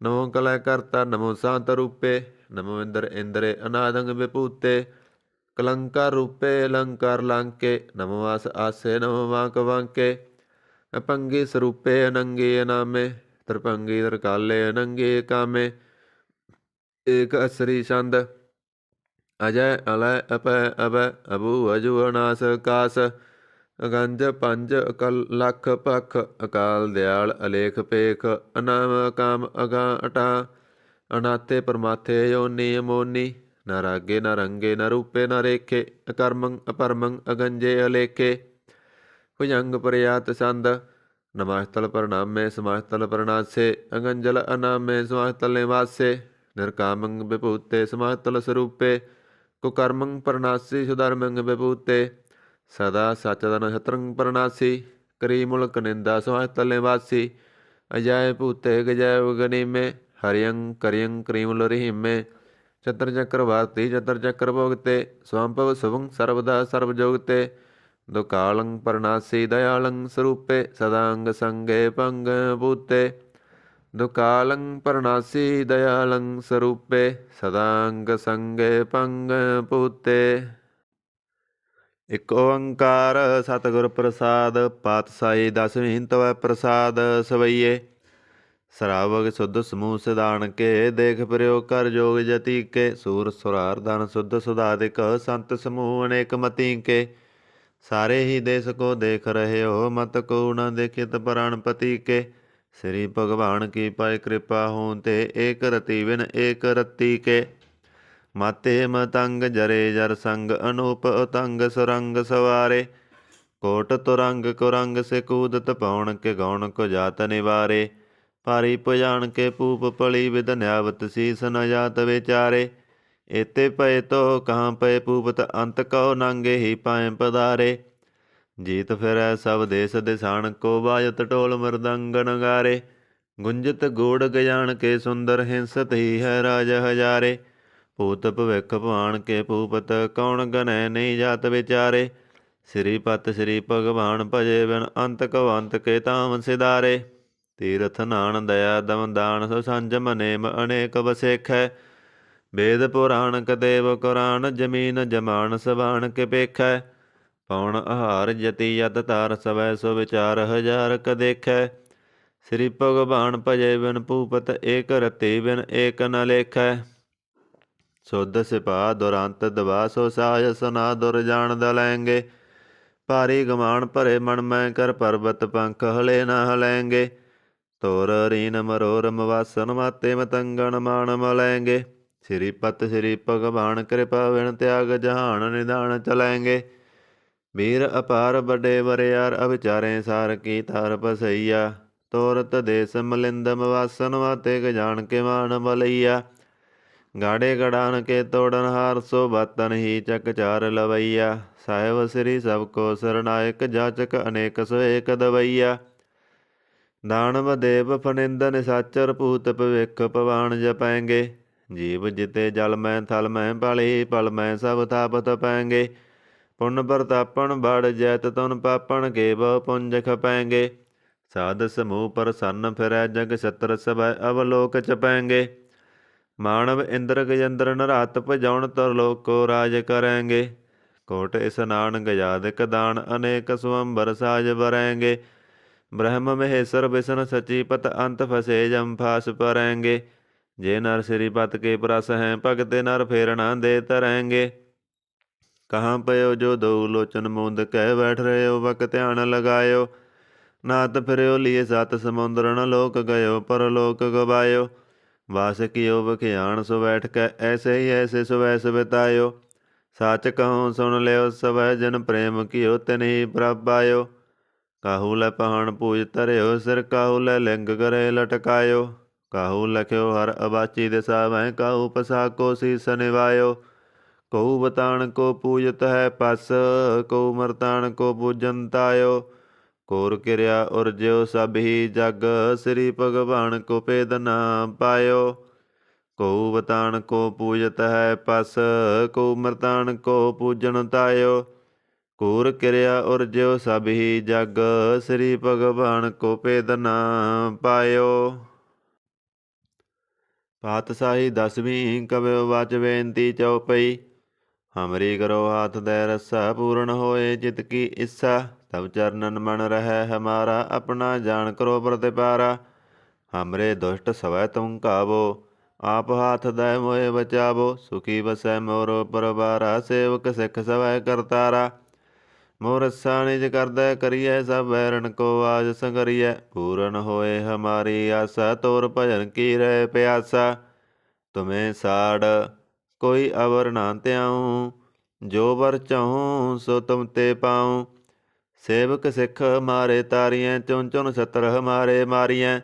ਨਮੋ ਕਲੈ ਕਰਤਾ, ਨਮੋ ਸਾਂਤ ਰੂਪੇ, ਨਮੋ ਇੰਦਰ ਇੰਦਰੇ, ਅਨਾਦੰਗ ਵਿਭੂਤੇ, ਕਲੰਕਾਰ ਰੂਪੇ, ਅਲੰਕਾਰ ਲਾਂਕੇ, ਨਮੋ ਆਸ ਆਸੇ, ਨਮੋ ਵਾਂਕ ਵਾਂਕੇ, ਅਪੰਗੀ ਸਰੂਪੇ, ਅਨੰਗੀ ਅਨਾਮੇ, ਤ੍ਰਿਭੰਗੀ ਤਰਕਾਲੇ, ਅਨੰਗੀ ਕਾਮੇ, ਏਕ ਅਸਰੀ ਛੰਦ, ਅਜੈ ਅਲੈ ਅਪੈ ਅਬੈ, ਅਬੂ ਅਜੂ ਅਨਾਸ ਕਾਸ, ਅਗੰਜ ਪੰਜ ਅਕਲ ਲੱਖ ਪਖ, ਅਕਾਲ ਦਿਆਲ ਅਲੇਖ ਪੇਖ, ਅਨਾਮ ਅਕਾਮ ਅਗਾ ਅਟਾ, ਅਨਾਤੇ ਪਰਮਾਥੇ ਯੋਨੀ ਅਮੋਨੀ, ਨ ਰਾਗੇ ਨ ਰੰਗੇ ਨ ਰੂਪੇ ਨ ਰੇਖੇ, ਅਕਰਮੰ ਅਪਰਮੰ ਅਗੰਜੇ ਅਲੇਖੇ, ਭੁਜੰਗ ਪ੍ਰਿਆਤ ਸੰਦ, ਨਮਸਤਲ ਪ੍ਰਣਾਮੇ ਸਮਾਸਤਲ ਪ੍ਰਣਾਸੇ, ਅਗੰਜਲ ਅਨਾਮੇ ਸਮਾਸਤਲ ਨਿਵਾਸੇ, ਨਿਰਕਾਮੰ ਵਿਭੂਤੇ ਸਮਾਸਤਲ ਸਰੂਪੇ, ਕੁਕਰਮੰ ਪ੍ਰਣਾਸੀ ਸੁਧਰਮੰ ਵਿਭੂਤੇ, ਸਦਾ ਸਚਦਨ ਸ਼ਤਰੰ ਪ੍ਰਣਾਸੀ, ਕਰੀ ਮੁਲਕ ਨਿੰਦਾ ਸਮਾਸਤਲ ਨਿਵਾਸੀ, ਅਜੈ ਭੂਤੇ ਗਜੈ ਗਨੀਮੇ, ਹਰਿਯੰ ਕਰਿਯੰ ਕਰੀਮੁਲ ਰਹੀਮੇ, ਚਤਰ ਚੱਕਰਵਾਤੀ ਚਤਰ ਚੱਕਰ ਭੋਗਤੇ, ਸਵੰਭਵ ਸੁਭੰ ਸਰਵਦਾ ਸਰਬ ਜੋਗਤੇ, ਦੁਕਾਲੰ ਪ੍ਰਣਾਸੀ ਦਇਆਲੰ ਸਰੂਪੇ, ਸਦਾੰਗ ਸੰਗੇ ਭੰਗ ਭੂਤੇ, ਦੁਕਾਲੰ ਪ੍ਰਣਾਸੀ ਦਇਆਲੰ ਸਰੂਪੇ, ਸਦਾੰਗ ਸੰਗੇ ਭੰਗ ਭੂਤੇ। ਇਕ ਓੰਕਾਰ ਸਤਿਗੁਰ ਪ੍ਰਸਾਦ, ਪਾਤਸ਼ਾਹੀ ਦਸਵੀਂ ਤਵੈ ਪ੍ਰਸਾਦ ਸਵਈਏ, ਸਰਾਵਗ ਸੁਧ ਸਮੂਹ ਸਿਧਾਨ ਕੇ, ਦੇਖ ਪ੍ਰਿਓ ਕਰ ਜੋਗ ਜਤੀ ਕੇ, ਸੂਰ ਸੁਰਾਰ ਧਨ ਸੁਧ ਸੁਧਾਦਿਕ, ਸੰਤ ਸਮੂਹ ਅਨੇਕ ਮਤੀ ਕੇ, ਸਾਰੇ ਹੀ ਦੇਸ ਕੋ ਦੇਖ ਰਹੇ ਹੋ, ਮਤ ਕੋ ਨ ਦੇਖਿਤ ਪ੍ਰਾਣਪਤੀ ਕੇ, ਸ੍ਰੀ ਭਗਵਾਨ ਕੀ ਪਾਏ ਕਿਰਪਾ ਹੋਂ ਤੇ, ਏਕ ਰਤੀ ਬਿਨ ਏਕ ਰਤੀ ਕੇ, ਮਾਤੇ ਮਤੰਗ ਜਰੇ ਜਰ ਸੰਗ, ਅਨੂਪ ਉਤੰਗ ਸੁਰੰਗ ਸਵਾਰੇ, ਕੋਟ ਤੁਰੰਗ ਕੁਰੰਗ ਸੇ ਕੂਦਤ ਪਾਉਣ ਕੇ, ਗੌਣ ਕੋ ਜਾਤ ਨਿਵਾਰੇ, ਭਾਰੀ ਭੁਜਾਨ ਕੇ ਪੂਪ ਪਲੀ, ਵਿਦ ਨਿਆਵਤ ਸੀਸ ਨ ਜਾਤ ਵਿਚਾਰੇ, ਏਤੇ ਪਏ ਤੋ ਕਹਾਂ ਪਏ ਪੂਪਤ, ਅੰਤ ਕਉ ਨਾਂਗੇ ਹੀ ਪਾਏ ਪਧਾਰੇ, ਜੀਤ ਫਿਰੈ ਸਭ ਦੇਸ ਦਿਸਾਨ ਕੋ, ਬਾਜਤ ਢੋਲ ਮਰਦੰਗ ਨਗਾਰੇ, ਗੁੰਜਤ ਗੂੜ ਗਜਾਨ ਕੇ ਸੁੰਦਰ, ਹਿੰਸਤ ਹੀ ਹੈ ਰਾਜ ਹਜ਼ਾਰੇ, ਭੂਤ ਭਵਿਖ ਭਾਣ ਕੇ ਭੂਪਤ, ਕੌਣ ਗਨੈ ਨਹੀਂ ਜਾਤ ਵਿਚਾਰੇ, ਸ੍ਰੀਪਤ ਸ੍ਰੀ ਭਗਵਾਨ ਭਜੇ ਬਿਨ, ਅੰਤ ਕਉ ਅੰਤ ਕੇ ਧਾਮ ਸਿਧਾਰੇ, ਤੀਰਥ ਨਾਨ ਦਇਆ ਦਮ ਦਾਨ, ਸੋ ਸੰਜਮ ਨੇਮ ਅਨੇਕ ਵਸੇਖੈ, ਵੇਦ ਪੁਰਾਣ ਕਦੇਵ ਕੁਰਾਨ, ਜਮੀਨ ਜਮਾਨ ਸਬਾਣ ਕੇ ਪੇਖੈ, ਪਉਣ ਆਹਾਰ ਜਤੀ ਯਤ ਤਾਰ ਸਵੈ, ਸੋ ਵਿਚਾਰ ਹਜ਼ਾਰ ਕ ਦੇਖੈ, ਸ੍ਰੀ ਭਗਵਾਨ ਭਜੇ ਬਿਨ ਭੂਪਤ, ਏਕ ਰਤੀ ਬਿਨ ਏਕ ਨ ਲੇਖੈ, ਸੁਧ ਸਿਪਾ ਦੁਰੰਤ ਦਬਾ, ਸੋ ਸਾਜ ਸੁਨਾ ਦੁਰ ਜਾਣ ਦਲੈਂਗੇ, ਭਾਰੀ ਗਮਾਨ ਭਰੇ ਮਨ ਮੈਂ, ਕਰ ਪਰਬਤ ਪੰਖ ਹਲੇ ਨਾ ਹਲੈਂਗੇ, ਤੋਰ ਰੀਨ ਮਰੋਰ ਮਵਾਸਨ, ਮਾਤੇ ਮਤੰਗਣ ਮਾਣ ਮਲੈਂਗੇ, ਸ੍ਰੀਪਤ ਸ੍ਰੀ ਭਗਵਾਨ ਕਿਰਪਾ ਬਿਨ ਤਿਆਗ, ਜਹਾਨ ਨਿਧਾਨ ਚਲੈਂਗੇ, ਵੀਰ ਅਪਾਰ ਵੱਡੇ ਵਰਿਆਰ, ਅਵਿਚਾਰੇ ਸਾਰ ਕੀ ਤਾਰ ਪਸਈਆ, ਤੋਰਤ ਦੇਸ ਮਲਿੰਦ ਮਵਾਸਨ, ਮਾਤੇ ਗਜਾਨ ਕੇ ਮਾਨ ਮਲਈਆ, ਗਾੜੇ ਗੜਾਨ ਕੇ ਤੋੜਨ ਹਾਰ, ਸੋ ਬਾਤਨ ਹੀ ਚੱਕ ਚਾਰ ਲਵਈਆ, ਸਾਹਿਬ ਸ੍ਰੀ ਸਭ ਕੋ ਸਰਨਾਇਕ, ਜਾਚਕ ਅਨੇਕ ਸੋ ਏਕ ਦਵਈਆ, ਦਾਨਵ ਦੇਵ ਫਨਿੰਦ ਨਿਸਾਚਰ, ਭੂਤ ਭਵਿਖ ਭਵਾਨ ਜਪੈਂਗੇ, ਜੀਵ ਜਿਤੇ ਜਲ ਮੈਂ ਥਲ ਮੈਂ, ਪਲੀ ਪਲ ਮੈਂ ਸਭ ਥਾਪਤ ਪੈਂਗੇ, ਪੁੰਨ ਪ੍ਰਤਾਪਣ ਬੜ ਜੈਤ ਤੁਨ ਪਾਪਣ, ਕੇ ਬਹੁ ਪੁੰਜ ਖਪੈਂਗੇ, ਸਾਧ ਸਮੂਹ ਪ੍ਰਸੰਨ ਫਿਰੈ, ਜਗ ਛਤਰ ਸਭੈ ਅਵਲੋਕ ਚਪੈਂਗੇ, ਮਾਨਵ ਇੰਦਰ ਗਜੰਦਰ ਨਰਾਤ, ਭਜਾਉਣ ਤਰਲੋਕ ਕੋ ਰਾਜ ਕਰੈਂਗੇ, ਕੋਟ ਇਸਨਾਨ ਗਜਾਦਿਕ ਦਾਨ, ਅਨੇਕ ਸੁਅੰਬਰ ਸਾਜ ਬਰੈਂਗੇ, ਬ੍ਰਹਮ ਮਹੇਸ਼ਰ ਵਿਸ਼ਨ ਸਚੀਪਤ, ਅੰਤ ਫਸੇ ਜਮ ਫਾਸ ਪਰੈਂਗੇ, ਜੇ ਨਰ ਸ੍ਰੀਪਤ ਕੇ ਪ੍ਰਸ ਹੈ, ਭਗਤੇ ਨਰ ਫੇਰ ਨਾ ਦੇ ਤਰੈਂਗੇ, ਕਹਾਂ ਪਇਓ ਜੋ ਦਉ ਲੋਚਨ ਮੁੰਦ, ਕਹਿ ਬੈਠ ਰਹੇ ਹੋ ਵਕ ਧਿਆਨ ਲਗਾਇਓ, ਨਾਤ ਫਿਰਿਓ ਲੀਏ ਸਤ ਸਮੁੰਦਰ, ਨ ਲੋਕ ਗਇਓ ਪਰਲੋਕ ਗਵਾਇਓ, ਵਾਸ ਕੀਓ ਵਖਿਆਣ ਸੋ ਬੈਠ ਕੇ, ਐਸੇ ਹੀ ਐਸੇ ਸੁਵੈਸ ਬਿਤਾਇਓ, ਸੱਚ ਕਹੋ ਸੁਣ ਲਿਓ ਸਵੈ, ਜਨ ਪ੍ਰੇਮ ਕੀਓ ਤਿਨ ਹੀ ਪ੍ਰਭ ਆਇਓ, ਕਾਹੂ ਲੈ ਪਹਾਣ ਪੂਜ ਧਰਿਓ, ਸਿਰ ਕਾਹੂ ਲੈ ਲਿੰਗ ਕਰੇ ਲਟਕਾਇਓ, ਕਾਹੂ ਲਖਿਓ ਹਰ ਅਬਾਚੀ ਦਿਸਾ ਵੈ, ਕਾਹੂ ਪਸਾ ਕੋ ਸੀਸ ਨਿਵਾਇਓ, ਕਹੂ ਬਤਾਣ ਕੋ ਪੂਜਤ ਹੈ ਪਸ, ਕਹੂ ਮਰਤਾਣ ਕੋ ਪੂਜਨ ਤਾਇਓ, ਕੋਰ ਕਿਰਿਆ ਉਰਜਿਓ ਸਭ ਹੀ ਜਗ, ਸ੍ਰੀ ਭਗਵਾਨ ਕੋ ਭੇਦ ਨਾ ਪਾਇਓ, ਕਉ ਬਤਾਨ ਕੋ ਪੂਜਤ ਹੈ ਪਸ, ਕਉ ਮਰਤਾਨ ਕੋ ਪੂਜਨ ਤਾਇਓ। ਕੂਰ ਕਿਰਿਆ ਉਰਜਿਓ ਸਭ ਹੀ ਜਗ, ਸ੍ਰੀ ਭਗਵਾਨ ਕੋ ਭੇਦ ਨਾ ਪਾਇਓ। ਪਾਤਸ਼ਾਹੀ ਦਸਵੀਂ ਕਬਿਓ ਵਾਚ ਬੇਨਤੀ ਚਉਪਈ। ਹਮਰੀ ਕਰੋ ਹਾਥ ਦੈ ਰੱਸਾ, ਪੂਰਨ ਹੋਏ ਚਿਤ ਕੀ ਇੱਛਾ। ਤਬ ਚਰਨਨ ਮਨ ਰਹਿ ਹਮਾਰਾ, ਆਪਣਾ ਜਾਣ ਕਰੋ ਪ੍ਰਤਿਪਾਰਾ। ਹਮਰੇ ਦੁਸ਼ਟ ਸਵੈ ਤੁਮ ਕਾਵੋ, ਆਪ ਹਾਥ ਦੈ ਮੋਹਿ ਬਚਾਵੋ। ਸੁਖੀ ਬਸੈ ਮੋਰੋ ਪਰਵਾਰਾ, ਸੇਵਕ ਸਿੱਖ ਸਵੈ ਕਰਤਾਰਾ। ਮੋਹ ਰੱਸਾ ਨਿਜ ਕਰਦੈ ਕਰੀਐ, ਸਭ ਬੈਰਨ ਕੋ ਆਜ ਸੰਗਰੀਐ। ਪੂਰਨ ਹੋਏ ਹਮਾਰੀ ਆਸਾ, ਤੋਰ ਭਜਨ ਕੀ ਰਹਿ ਪਿਆਸਾ। ਤੁਮੇ ਸਾੜ ਕੋਈ ਅਵਰ ਨਾ ਧਿਆਉ, ਜੋ ਵਰ ਚਾਹੂੰ ਸੋ ਤੁਮ ਤੇ ਪਾਉ। ਸੇਵਕ ਸਿੱਖ ਮਾਰੇ ਤਾਰੀਐ, ਚੁਨ ਚੁਨ ਛਤਰ ਹਮਾਰੇ ਮਾਰੀਐ।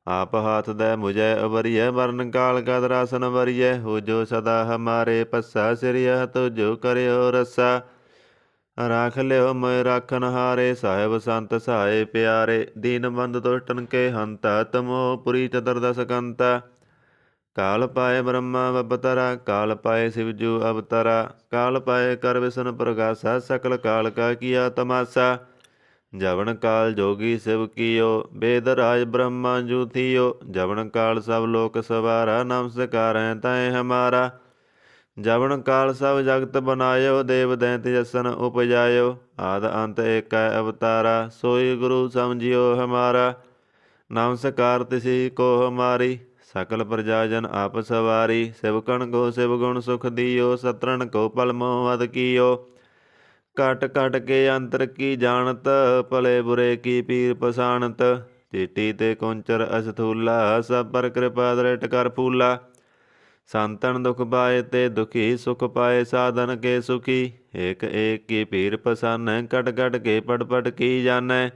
ਆਪ ਹਾਥ ਦੈ ਮੁਝੈ ਉਬਰੀਐ, ਵਰਨ ਕਾਲ ਕਾ ਦਰਾਸਨ ਵਰੀਐ। ਹੋ ਜੋ ਸਦਾ ਹਮਾਰੇ ਪੱਸਾ, ਸਿਰਿਆ ਤੁਜੋ ਕਰਿਓ ਰੱਸਾ। ਰਾਖ ਲਿਓ ਮੋਇ ਰਾਖਨ ਹਾਰੇ, ਸਾਹਿਬ ਸੰਤ ਸਹਾਏ ਪਿਆਰੇ। ਦੀਨ ਬੰਦ ਦੁਸ਼ਟਨ ਕੇ ਹੰਤਾ, ਤਮੋ ਪੁਰੀ ਚਤੁਰਦਸ ਕੰਤਾ। ਕਾਲ ਪਾਏ ਬ੍ਰਹਮਾ ਅਵਤਰਾ, ਕਾਲ ਪਾਏ ਸਿਵਜੂ ਅਵਤਰਾ। ਕਾਲ ਪਾਏ ਕਰ ਵਿਸ਼ਨ ਪ੍ਰਗਾਸਾ, ਸਕਲ ਕਾਲ ਕਾ ਕੀਆ ਤਮਾਸਾ। ਜਵਨ ਕਾਲ ਜੋਗੀ ਸਿਵ ਕੀਓ, ਵੇਦ ਰਾਜ ਬ੍ਰਹਮਾ ਜੂ ਥੀਓ। ਜਵਨ ਕਾਲ ਸਭ ਲੋਕ ਸਵਾਰਾ, ਨਮਸਕਾਰ ਹੈ ਤੈ ਹਮਾਰਾ। ਜਵਨ ਕਾਲ ਸਭ ਜਗਤ ਬਨਾਇਓ, ਦੇਵ ਦੈਂਤ ਜਸਨ ਉਪਜਾਇਓ। ਆਦ ਅੰਤ ਏਕੈ ਅਵਤਾਰਾ, ਸੋਈ ਗੁਰੂ ਸਮਝਿਓ ਹਮਾਰਾ। ਨਮਸਕਾਰ ਤਿਸੀ ਕੋ ਹਮਾਰੀ, ਸਕਲ ਪ੍ਰਜਾ ਜਨ ਆਪ ਸਵਾਰੀ। ਸਿਵਕਣ ਕੋ ਸਿਵ ਗੁਣ ਸੁਖ ਦਿਓ, ਸਤਰਨ ਕੋ ਪਲ ਮੋਹ ਵਧ ਕੀਓ। ਘਟ ਘਟ ਕੇ ਅੰਤਰ ਕੀ ਜਾਣਤ, ਭਲੇ ਬੁਰੇ ਕੀ ਪੀਰ ਪਛਾਣਤ। ਚੀਟੀ ਤੇ ਕੁੰਚਰ ਅਸਥੂਲਾ, ਸਭ ਪਰ ਕਿਰਪਾ ਦ੍ਰਿਟ ਕਰ ਫੂਲਾ। ਸੰਤਨ ਦੁਖ ਪਾਏ ਤੇ ਦੁਖੀ, ਸੁਖ ਪਾਏ ਸਾਧਨ ਕੇ ਸੁਖੀ। ਏਕ ਏਕ ਕੀ ਪੀਰ ਪਛਾਨੈ, ਕਟ ਕਟ ਕੇ ਪਟ ਪਟ ਕੀ ਜਾਣੈ।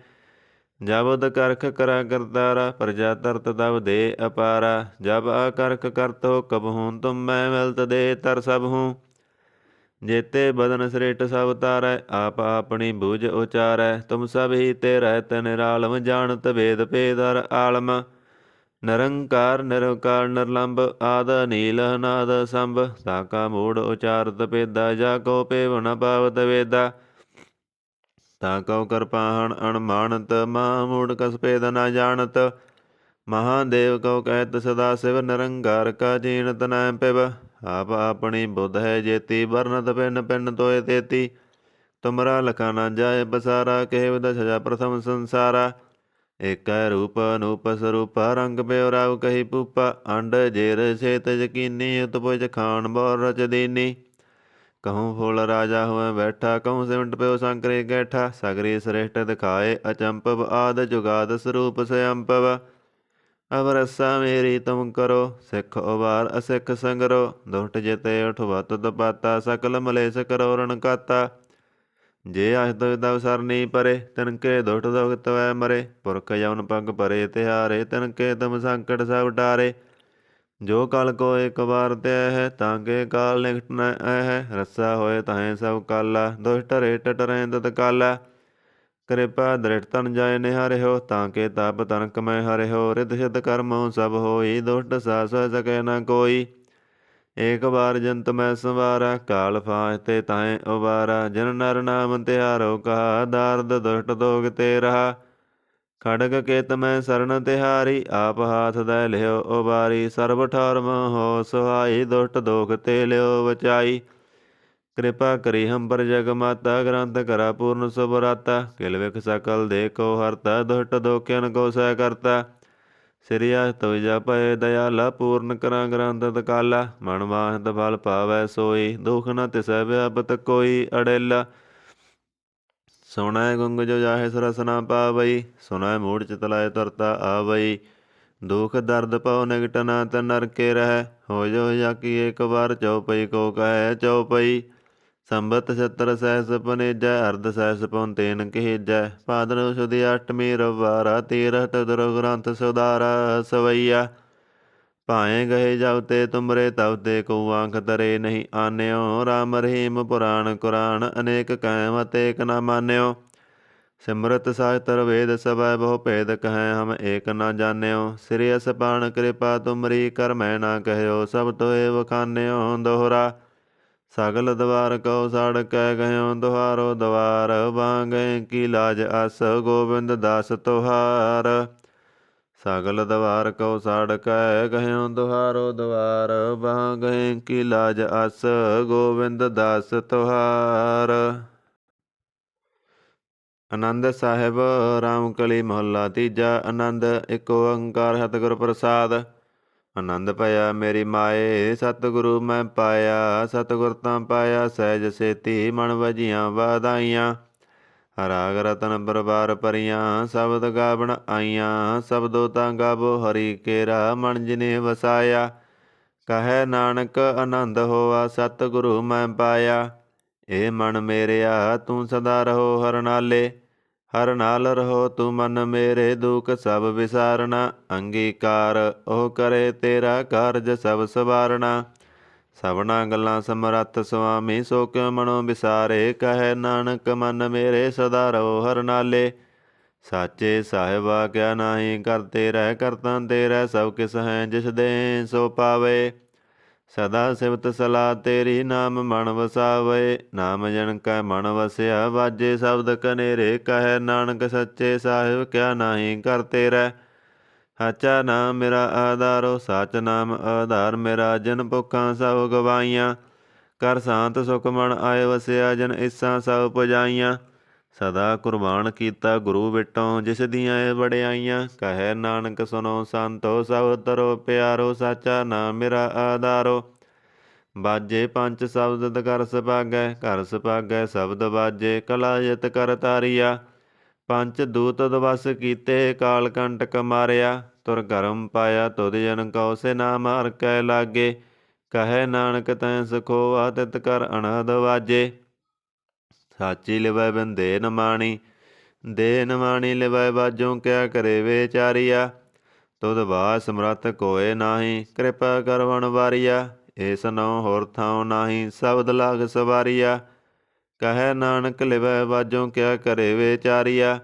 ਜਬ ਉਦ ਕਰਖ ਕਰਾ ਕਰਤਾਰਾ, ਪ੍ਰਜਾ ਤਰਤ ਤਬ ਦੇ ਅਪਾਰਾ। ਜਬ ਅਕਰਖ ਕਰਤ ਹੋ ਕਬਹੂ, ਤੁਮ ਮੈਂ ਮਿਲਤ ਦੇ ਤਰ ਸਭ ਹੂੰ। ਜੇਤੇ ਬਦਨ ਸ੍ਰੇਟ ਸਭ ਤਾਰੈ, ਆਪ ਆਪਣੀ ਬੂਝ ਉਚਾਰੈ। ਤੁਮ ਸਭ ਹੀ ਤੇ ਰਹਿਤ ਨਿਰਾਲਮ, ਜਾਣਤ ਵੇਦ ਭੇਦਰ ਆਲਮ। ਨਿਰੰਕਾਰ ਨਿਰਵਕਾਰ ਨਿਰਲੰਭ, ਆਦ ਨੀਲ ਅਨਾਦ ਸੰਭ। ਸਾਕਾ ਮੂੜ ਉਚਾਰਤ ਭੇਦਾ, ਜਾ ਕੋ ਭੇਵ ਨ ਪਾਵਤ ਵੇਦਾ। ਤਾ ਕਉ ਕਰਪਾਹਣ ਅਣਮਾਨਤ, ਮਹਾ ਮੂੜ ਕਸ ਭੇਦ ਨ ਜਾਣਤ। ਮਹਾਦੇਵ ਕਉ ਕਹਿਤ ਸਦਾ ਸਿਵ, ਨਿਰੰਕਾਰ ਕਾ ਜੀਣਤ ਨੈ ਪਿਵ। ਆਪ ਆਪਣੀ ਬੁੱਧ ਹੈ ਜੇਤੀ, ਵਰਨਤ ਭਿੰਨ ਭਿੰਨ ਤੋਏ ਤੇਤੀ। ਤੁਮਰਾ ਲਖਾ ਨਾ ਜਾਏ ਬਸਾਰਾ, ਕਹਿ ਵਿਦ ਸਜਾ ਪ੍ਰਥਮ ਸੰਸਾਰਾ। ਏਕੈ ਰੂਪ ਅਨੂਪ ਸਰੂਪਾ, ਰੰਗ ਪਿਓ ਰਾਵ ਕਹੀ ਪੂਪਾ। ਅੰਡ ਜੇਰ ਛੇਤ ਯਕੀਨੀ, ਉਤਪੁਜ ਖਾਨ ਬੌਰ ਰਚ ਦੀਨੀ। ਕਹੂੰ ਫੁੱਲ ਰਾਜਾ ਹੋਇ ਬੈਠਾ, ਕਹੂੰ ਸਿਮਟ ਪਿਓ ਸੰਕਰੇ ਗੈਠਾ। ਸਗਰੀ ਸ੍ਰੇਸ਼ਟ ਦਿਖਾਏ ਅਚੰਪਵ, ਆਦ ਜੁਗਾਦ ਸਰੂਪ ਸਯੰਪਵ। ਅਬ ਰੱਸਾ ਮੇਰੀ ਤੁਮ ਕਰੋ, ਸਿੱਖ ਉਬਾਰ ਅਸਿੱਖ ਸੰਗਰੋ। ਦੁਸ਼ਟ ਜਿਤੇ ਉਠਵਤ ਦਪਾਤਾ, ਸਕਲ ਮਲੇਸ਼ ਕਰੋ ਰਣ ਕਾਤਾ। ਜੇ ਅਸ਼ਤ ਤਵ ਸਰਨੀ ਪਰੇ, ਤਿਨਕੇ ਦੁਸ਼ਟ ਦੁਖ ਤਵੈ ਮਰੇ। ਪੁਰਖ ਜਮਨ ਪਗ ਪਰੇ ਤਿਹਾਰੇ, ਤਿਨਕੇ ਤੁਮ ਸੰਕਟ ਸਭ ਟਾਰੇ। ਜੋ ਕਲ ਕੋ ਇਕ ਵਾਰ ਧਿਆ ਹੈ, ਤਾਂਕੇ ਕਾਲ ਨਿਕਟ ਨ ਆਹੈ। ਰੱਸਾ ਹੋਏ ਤਾਹੇ ਸਭ ਕਾਲਾ, ਦੁਸ਼ਟ ਰੇਟ ਟਰੈ ਤਤਕਾਲਾ। ਕਿਰਪਾ ਦ੍ਰਿੜ ਤਨ ਜਾਇ ਨਿਹਾਰਿਓ, ਤਾਂਕੇ ਤਪ ਤਨਕ ਮੈਂ ਹਰਿਓ। ਰਿਧ ਸਿਧ ਕਰਮੋ ਸਭ ਹੋਈ, ਦੁਸ਼ਟ ਸਾਸ ਸਕੈ ਨ ਕੋਈ। ਏਕ ਵਾਰ ਜੰਤ ਮੈਂ ਸੰਵਾਰਾ, ਕਾਲ ਫਾਂਸ ਤੇ ਤਾਹੇ ਉਬਾਰਾ। ਜਿਨ ਨਰ ਨਾਮ ਤਿਹਾਰੋ ਕਹਾ, ਦਾਰਦ ਦੁਸ਼ਟ ਦੋਗ ਤੇ ਰਹਾ। ਖੜਗ ਕੇਤ ਮੈਂ ਸਰਨ ਤਿਹਾਰੀ, ਆਪ ਹਾਥ ਦੈ ਲਿਓ ਉਬਾਰੀ। ਸਰਬ ਠੌਰ ਮੋਹ ਸੁਹਾਈ, ਦੁਸ਼ਟ ਦੋਖ ਤੇ ਲਿਓ ਬਚਾਈ। ਕਿਰਪਾ ਕਰੀ ਹਮ ਪਰ ਜਗ ਮਾਤਾ, ਗ੍ਰੰਥ ਕਰਾ ਪੂਰਨ ਸੁਭਰਾਤਾ। ਕਿਲ ਵਿਖ ਸਕਲ ਦੇਖੋ ਹਰਤਾ, ਦੁਸ਼ਟ ਦੋਖਿਆਨ ਕੋ ਸਹਿ ਕਰਤਾ। ਸ੍ਰੀ ਅਸ਼ਟਭੁਜਾ ਭਏ ਦਇਆਲਾ, ਪੂਰਨ ਕਰਾਂ ਗ੍ਰੰਥ ਤਕਾਲਾ। ਮਨ ਮਾਹਿਤ ਫਲ ਪਾਵੈ ਸੋਈ, ਦੁਖ ਨ ਤਿਸੈ ਵਿਆਪਤ ਕੋਈ। ਅੜੇਲਾ ਸੁਣੈ ਗੁੰਗ ਜੋ ਜਾਹੇ ਸਰਸ ਨਾ ਪਾਵਈ, ਸੁਣੈ ਮੂੜ ਚਿਤ ਲਾਇ ਤੁਰਤਾ ਆਵਈ। ਦੁਖ ਦਰਦ ਪਉ ਨਿਕਟ ਨਾ ਤ ਨਰਕੇ ਰਹਿ, ਹੋ ਜੋ ਜਾਕੀ ਏਕ ਵਾਰ। ਚਉਪਈ ਕੋ ਕਹੈ ਚਉਪਈ, ਸੰਬਤ ਛਤਰ ਸਹਿਸ ਪਨੇਜੈ। ਅਰਧ ਸਹਿਸ ਪਉ ਤੇਨ ਕਹੇਜੈ, ਭਾਦਰੋ ਸੁਦੀ ਅਸ਼ਟਮੀ ਰਵਾਰਾ। ਤੀਰਥ ਦੁਰ ਗ੍ਰੰਥ ਸੁਧਾਰਾ ਸਵਈਆ। ਭਾਏ ਗਏ ਜਬ ਤੇ ਤੁਮਰੇ, ਤਬ ਤੇ ਕੋ ਆਂਖ ਤਰੇ ਨਹੀਂ ਆਨਿਓ। ਰਾਮ ਰਹੀਮ ਪੁਰਾਣ ਕੁਰਾਨ, ਅਨੇਕ ਕਹਿ ਮਤ ਏਕ ਨ ਮਾਨਿਓ। ਸਿਮਰਤ ਸਾਹਿਤਰ ਵੇਦ ਸਭੈ ਬਹੁ ਭੇਦ ਕਹੈ ਹਮ ਏਕ ਨ ਜਾਣਿਓ। ਸ੍ਰੀ ਅਸਪਾਨ ਕਿਰਪਾ ਤੁਮਰੀ ਕਰ ਮੈਂ ਨਾ ਕਹਿਓ। ਸਭ ਤੋਏ ਵਖਾਨਿਓ ਦੋਹਰਾ ਸਗਲ ਦਵਾਰ ਕਉ ਸੜ ਕੈ ਗਇਓ। ਦੁਹਾਰੋ ਦਵਾਰ ਬਾਂਗੈ ਕੀ ਲਾਜ ਅਸ ਗੋਬਿੰਦ ਦਾਸ ਤੁਹਾਰ। ਸਗਲ ਦਵਾਰ ਕਉ ਸੜ ਕੈ ਗਇਓ। ਦੁਹਾਰੋ ਦਵਾਰ ਬਾਂਗੈ ਕੀ ਲਾਜ ਅਸ ਗੋਬਿੰਦ ਦਾਸ ਤੁਹਾਰ। ਆਨੰਦ ਸਾਹਿਬ ਰਾਮ ਕਲੀ ਮਹੱਲਾ ਤੀਜਾ। ਆਨੰਦ ਇੱਕ ਓੰਕਾਰ ਸਤਿਗੁਰ ਪ੍ਰਸਾਦ। ਆਨੰਦ ਭਇਆ ਮੇਰੀ ਮਾਏ ਸਤਿਗੁਰੂ ਮੈਂ ਪਾਇਆ। ਸਤਿਗੁਰ ਤਾਂ ਪਾਇਆ ਸਹਿਜ ਸੇਤੀ ਮਨ ਵਜੀਆਂ ਵਾਧਾਈਆਂ। ਰਾਗ ਰਤਨ ਪਰਵਾਰ ਭਰੀਆਂ ਸ਼ਬਦ ਗਾਵਣ ਆਈਆਂ। ਸ਼ਬਦੋ ਤਾਂ ਗਾਵੋ ਹਰੀ ਕੇਰਾ ਮਨ ਜਿਨੇ ਵਸਾਇਆ। ਕਹੈ ਨਾਨਕ ਆਨੰਦ ਹੋਆ ਸਤਿਗੁਰੂ ਮੈਂ ਪਾਇਆ। ਇਹ ਮਨ ਮੇਰਿਆ ਤੂੰ ਸਦਾ ਰਹੋ ਹਰ ਨਾਲੇ। ਹਰ ਨਾਲ ਰਹੋ ਤੂੰ ਮਨ ਮੇਰੇ ਦੁਖ ਸਭ ਵਿਸਾਰਨਾ। ਅੰਗੀਕਾਰ ਉਹ ਕਰੇ ਤੇਰਾ ਕਾਰਜ ਸਭ ਸਵਾਰਨਾ। ਸਭਨਾ ਗੱਲਾਂ ਸਮਰੱਥ ਸੁਆਮੀ ਸੋ ਕਿਉ ਮਨੋ ਵਿਸਾਰੇ। ਕਹੈ ਨਾਨਕ ਮਨ ਮੇਰੇ ਸਦਾ ਰਹੋ ਹਰ ਨਾਲੇ। ਸਾਚੇ ਸਾਹਿਬਾ ਕਿਆ ਨਾਹੀ ਕਰਤੇ ਰਹਿ ਕਰਤਾ ਤੇਰਾ ਸਭ ਕਿਸ ਹੈ ਜਿਸ ਦੇ ਸੋ ਪਾਵੇ। ਸਦਾ ਸਿਵਤ ਸਲਾਹ ਤੇਰੀ ਨਾਮ ਮਨ ਵਸਾਵੇ। ਨਾਮ ਜਨ ਕੈ ਮਨ ਵਸਿਆ ਵਾਜੇ ਸ਼ਬਦ ਕਨੇਰੇ। ਕਹੈ ਨਾਨਕ ਸੱਚੇ ਸਾਹਿਬ ਕਿਆ ਨਾਹੀ ਕਰਤੇ ਰਹਿ। ਸਾਚਾ ਨਾਮ ਮੇਰਾ ਆਧਾਰੋ ਸਾਚ ਨਾਮ ਆਧਾਰ ਮੇਰਾ। ਜਨ ਭੁੱਖਾਂ ਸਭ ਗਵਾਈਆਂ ਕਰ ਸ਼ਾਂਤ ਸੁਖ ਮਨ ਆਏ ਵਸਿਆ। ਜਨ ਇੱਛਾ ਸਭ ਪੁਜਾਈਆਂ ਸਦਾ ਕੁਰਬਾਨ ਕੀਤਾ ਗੁਰੂ ਵਿਟੋਂ ਜਿਸ ਦੀਆਂ ਇਹ ਵਡਿਆਈਆਂ। ਕਹੈ ਨਾਨਕ ਸੁਨੋ ਸੰਤੋ ਸਭ ਤਰੋ ਪਿਆਰੋ। ਸਾਚਾ ਨਾਮ ਮੇਰਾ ਆਧਾਰੋ ਬਾਜੇ ਪੰਜ ਸ਼ਬਦ ਘਰ ਸੁਭਾਗੈ। ਘਰ ਸੁਭਾਗੈ ਸ਼ਬਦ ਬਾਜੇ ਕਲਾ ਜਿਤ ਕਰ ਤਾਰੀਆ। ਪੰਜ ਦੂਤ ਦਵਸ ਕੀਤੇ ਕਾਲ ਕੰਟਕ ਮਾਰਿਆ। ਤੁਰ ਗਰਮ ਪਾਇਆ ਤੁਧ ਜਨ ਕਉ ਸੇ ਨਾ ਮਾਰ ਕੈ ਲਾਗੇ। ਕਹੈ ਨਾਨਕ ਤੈ ਸੁਖੋਆ ਤਿਤ ਕਰ ਅਨਹਦ ਵਾਜੇ। ਸਾਚੀ ਲਿਵੈ ਬਿਨ ਦੇ ਨ ਮਾਣੀ ਦੇ ਨ ਮਾਣੀ ਲਿਵੈ ਬਾਜੋਂ ਕਿਆ ਕਰੇ ਵਿਚਾਰੀਆ। ਤੁਧ ਬਾਸ ਸਮਰੱਥ ਕੋਇ ਨਾਹੀ ਕਿਰਪਾ ਕਰ ਵਣ ਵਾਰੀਆ। ਏਸ ਨਉ ਹੋਰ ਥਾਉ ਨਾਹੀ ਸ਼ਬਦ ਲਾਗ ਸਵਾਰੀਆ। ਕਹੈ ਨਾਨਕ ਲਿਵੈ ਬਾਜੋਂ ਕਿਆ ਕਰੇ ਵਿਚਾਰੀਆ।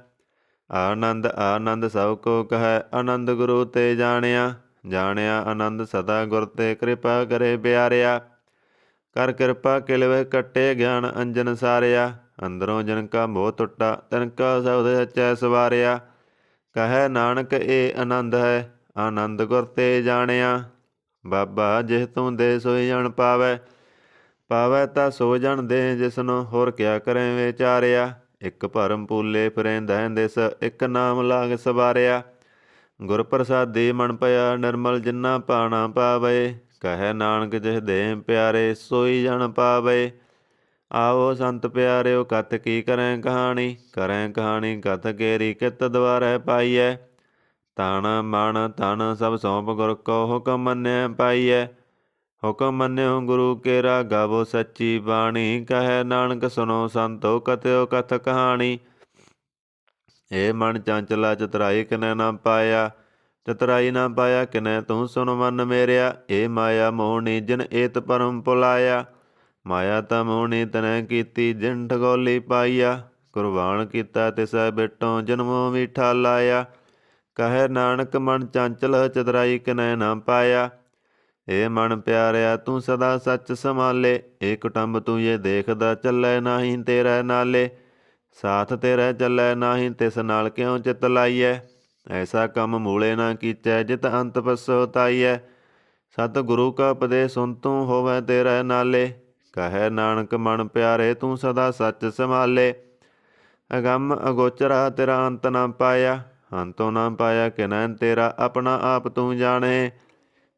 ਆਨੰਦ ਆਨੰਦ ਸਭ ਕੋ ਕਹੈ ਆਨੰਦ ਗੁਰੂ ਤੇ ਜਾਣਿਆ। ਜਾਣਿਆ ਆਨੰਦ ਸਦਾ ਗੁਰ ਤੇ ਕਿਰਪਾ ਕਰੇ ਪਿਆਰਿਆ। ਕਰ ਕਿਰਪਾ ਕਿਲਵੇ ਕੱਟੇ ਗਿਆਨ ਅੰਜਨ ਸਾਰਿਆ। ਅੰਦਰੋਂ ਜਨ ਕਾ ਮੋਹ ਟੁੱਟਾ ਤਿਨ ਕਾ ਸ਼ਬਦ ਸਚੈ ਸਵਾਰਿਆ। ਕਹੈ ਨਾਨਕ ਇਹ ਆਨੰਦ ਹੈ ਆਨੰਦ ਗੁਰ ਤੇ ਜਾਣਿਆ। ਬਾਬਾ ਜਿਸ ਤੂੰ ਦੇ ਸੋਈ ਜਣ ਪਾਵੈ। ਪਾਵੈ ਤਾਂ ਸੋ ਜਣ ਦੇ ਜਿਸਨੂੰ ਹੋਰ ਕਿਆ ਕਰੇ ਵਿਚਾਰਿਆ। ਇੱਕ ਭਰਮ ਪੂਲੇ ਫਿਰੈ ਦਹਿ ਦਿਸ ਇੱਕ ਨਾਮ ਲਾਗ ਸਵਾਰਿਆ। ਗੁਰ ਪ੍ਰਸਾਦੀ ਮਨ ਭਇਆ ਨਿਰਮਲ ਜਿਨਾ ਪਾਣਾ ਪਾਵੇ। ਕਹੈ ਨਾਨਕ ਜਿਸ ਦੇ ਪਿਆਰੇ ਸੋਈ ਜਣ ਪਾਵੇ। ਆਓ ਸੰਤ ਪਿਆਰਿਓ ਕਥ ਕੀ ਕਰੈ ਕਹਾਣੀ। ਕਰੈ ਕਹਾਣੀ ਕਥ ਕੇਰੀ ਕਿਤ ਦੁਆਰੈ ਪਾਈਐ। ਤਨ ਮਨ ਧਨ ਸਭ ਸੌਂਪ ਗੁਰ ਕੋ ਹੁਕਮ ਮੰਨਿਆ ਪਾਈਐ। ਹੁਕਮ ਮੰਨਿਓ ਗੁਰੂ ਕੇਰਾ ਗਾਵੋ ਸੱਚੀ ਬਾਣੀ। ਕਹੈ ਨਾਨਕ ਸੁਨੋ ਸੰਤੋ ਕਥਿਓ ਕਥ ਕਹਾਣੀ। ਇਹ ਮਨ ਚੰਚਲਾ ਚਤੁਰਾਈ ਕਿਨੈ ਨਾ ਪਾਇਆ। ਚਤੁਰਾਈ ਨਾ ਪਾਇਆ ਕਿਨੈ ਤੂੰ ਸੁਨ ਮਨ ਮੇਰਿਆ। ਇਹ ਮਾਇਆ ਮੋਹਣੀ ਜਿਨ ਏਤ ਭਰਮ ਭੁਲਾਇਆ। ਮਾਇਆ ਤਾਂ ਮੋਹਣੀ ਤਨੈ ਕੀਤੀ ਜਿਨ ਠਗੋਲੀ ਪਾਈਆ। ਕੁਰਬਾਨ ਕੀਤਾ ਤਿਸੈ ਬਿਟੋਂ ਜਨਮੋਂ ਮੀਠਾ ਲਾਇਆ। ਕਹੈ ਨਾਨਕ ਮਨ ਚੰਚਲ ਚਤੁਰਾਈ ਕਿਨੈ ਨਾ ਪਾਇਆ। ਇਹ ਮਨ ਪਿਆਰਿਆ ਤੂੰ ਸਦਾ ਸੱਚ ਸੰਭਾਲੇ। ਇਹ ਕੁਟੰਬ ਤੂੰ ਇਹ ਦੇਖਦਾ ਚੱਲੈ ਨਾਹੀਂ ਤੇਰੇ ਨਾਲੇ। ਸਾਥ ਤੇਰੇ ਚੱਲੈ ਨਾਹੀਂ ਤਿਸ ਨਾਲ ਕਿਉ ਚਿਤ ਲਾਈਐ। ਐਸਾ ਕੰਮ ਮੂਲੇ ਨਾ ਕੀਚੈ ਜਿਤ ਅੰਤ ਪਛਤਾਈਐ। ਸਤ ਗੁਰੂ ਕਾ ਉਪਦੇਸ਼ ਸੁਨ ਤੂੰ ਹੋਵੈ ਤੇਰੇ ਨਾਲੇ। ਕਹੈ ਨਾਨਕ ਮਨ ਪਿਆਰੇ ਤੂੰ ਸਦਾ ਸੱਚ ਸੰਭਾਲੇ। ਅਗੰਮ ਅਗੋਚਰਾ ਤੇਰਾ ਅੰਤ ਨਾ ਪਾਇਆ। ਅੰਤੋਂ ਨਾ ਪਾਇਆ ਕਿਨੈ ਤੇਰਾ ਆਪਣਾ ਆਪ ਤੂੰ ਜਾਣੇ।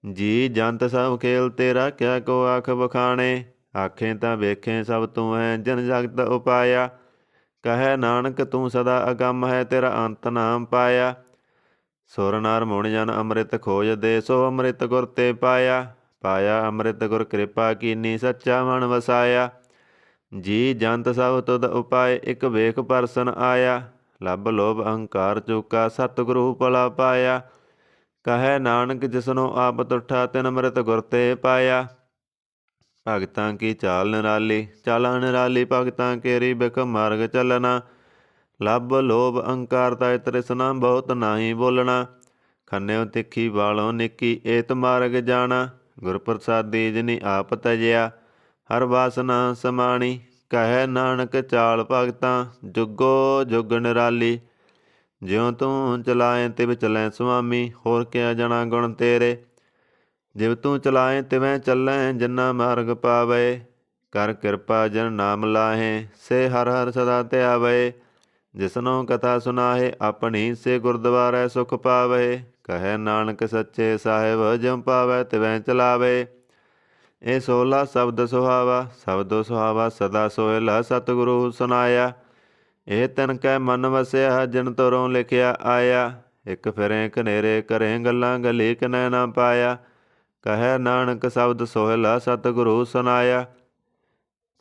ਜੀ ਜੰਤ ਸਭ ਖੇਲ ਤੇਰਾ ਕਿਆ ਕੋ ਆਖ ਬਖਾਣੇ। ਆਖੇ ਤਾਂ ਵੇਖੇ ਸਭ ਤੂੰ ਹੈ ਜਨ ਜਗਤ ਉਪਾਇਆ। ਕਹੈ ਨਾਨਕ ਤੂੰ ਸਦਾ ਅਗੰਮ ਹੈ ਤੇਰਾ ਅੰਤ ਨਾ ਪਾਇਆ। ਸੁਰ ਨਰ ਮੁਨਿ ਜਨ ਅੰਮ੍ਰਿਤ ਖੋਜ ਦੇ ਸੋ ਅੰਮ੍ਰਿਤ ਗੁਰ ਤੇ ਪਾਇਆ। ਪਾਇਆ ਅੰਮ੍ਰਿਤ ਗੁਰ ਕਿਰਪਾ ਕੀਨੀ ਸੱਚਾ ਮਨ ਵਸਾਇਆ। ਜੀ ਜੰਤ ਸਭ ਤੁਧ ਉਪਾਏ ਇੱਕ ਵੇਖ ਪਰਸਨ ਆਇਆ। ਲੱਭ ਲੋਭ ਅਹੰਕਾਰ ਚੂਕਾ ਸਤਿਗੁਰੂ ਭਲਾ ਪਾਇਆ। ਕਹੈ ਨਾਨਕ ਜਿਸਨੂੰ ਆਪ ਤੁਠਾ ਤਿਨ ਅੰਮ੍ਰਿਤ ਗੁਰ ਤੇ ਪਾਇਆ। ਭਗਤਾਂ ਕੀ ਚਾਲ ਨਿਰਾਲੀ ਚਾਲਾਂ ਨਿਰਾਲੀ ਭਗਤਾਂ ਕੇਰੀ ਬਿਖ ਮਾਰਗ ਚੱਲਣਾ। ਲੱਭ ਲੋਭ ਅਹੰਕਾਰ ਤੈ ਤ੍ਰਿਸ਼ਨਾ ਬਹੁਤ ਨਾਹੀ ਬੋਲਣਾ। ਖੰਨਿਓ ਤਿੱਖੀ ਵਾਲੋਂ ਨਿੱਕੀ ਏਤ ਮਾਰਗ ਜਾਣਾ। ਗੁਰ ਪ੍ਰਸਾਦੀ ਜਿਨੀ ਆਪ ਤਜਿਆ ਹਰ ਵਾਸਨਾ ਸਮਾਣੀ। ਕਹੈ ਨਾਨਕ ਚਾਲ ਭਗਤਾਂ ਜੁਗੋ ਜੁਗ ਨਿਰਾਲੀ। ਜਿਉ ਤੂੰ ਚਲਾਏ ਤਿਵ ਚਲੈ ਸੁਆਮੀ ਹੋਰ ਕਿਆ ਜਣਾ ਗੁਣ ਤੇਰੇ। ਜਿਵ ਤੂੰ ਚਲਾਏ ਤਿਵੈ ਚੱਲੈ ਜਿਨਾ ਮਾਰਗ ਪਾਵੇ। ਕਰ ਕਿਰਪਾ ਜਨ ਨਾਮ ਲਾਹੇ ਸੇ ਹਰ ਹਰ ਸਦਾ ਧਿਆਵੇ। ਜਿਸਨੋ ਕਥਾ ਸੁਨਾਹੇ ਆਪਣੀ ਸੇ ਗੁਰਦੁਆਰੈ ਸੁਖ ਪਾਵੇ। ਕਹੈ ਨਾਨਕ ਸੱਚੇ ਸਾਹਿਬ ਜਿਉ ਪਾਵੈ ਤਿਵੈ ਚਲਾਵੇ। ਇਹ 16 ਸ਼ਬਦ ਸੁਹਾਵਾ ਸ਼ਬਦੋ ਸੁਹਾਵਾ ਸਦਾ ਸੋਹਿਲਾ ਸਤਿਗੁਰੂ ਸੁਨਾਇਆ। ਇਹ ਤਿਨ ਕੈ ਮਨ ਵਸਿਆ ਜਿਨ ਤੁਰੋਂ ਲਿਖਿਆ ਆਇਆ। ਇੱਕ ਫਿਰੇ ਕਨੇਰੇ ਕਰੇ ਗੱਲਾਂ ਗਲੀ ਕਿਨੈ ਨਾ ਪਾਇਆ। ਕਹੈ ਨਾਨਕ ਸ਼ਬਦ ਸੋਹਿਲਾ ਸਤਿਗੁਰੂ ਸੁਨਾਇਆ।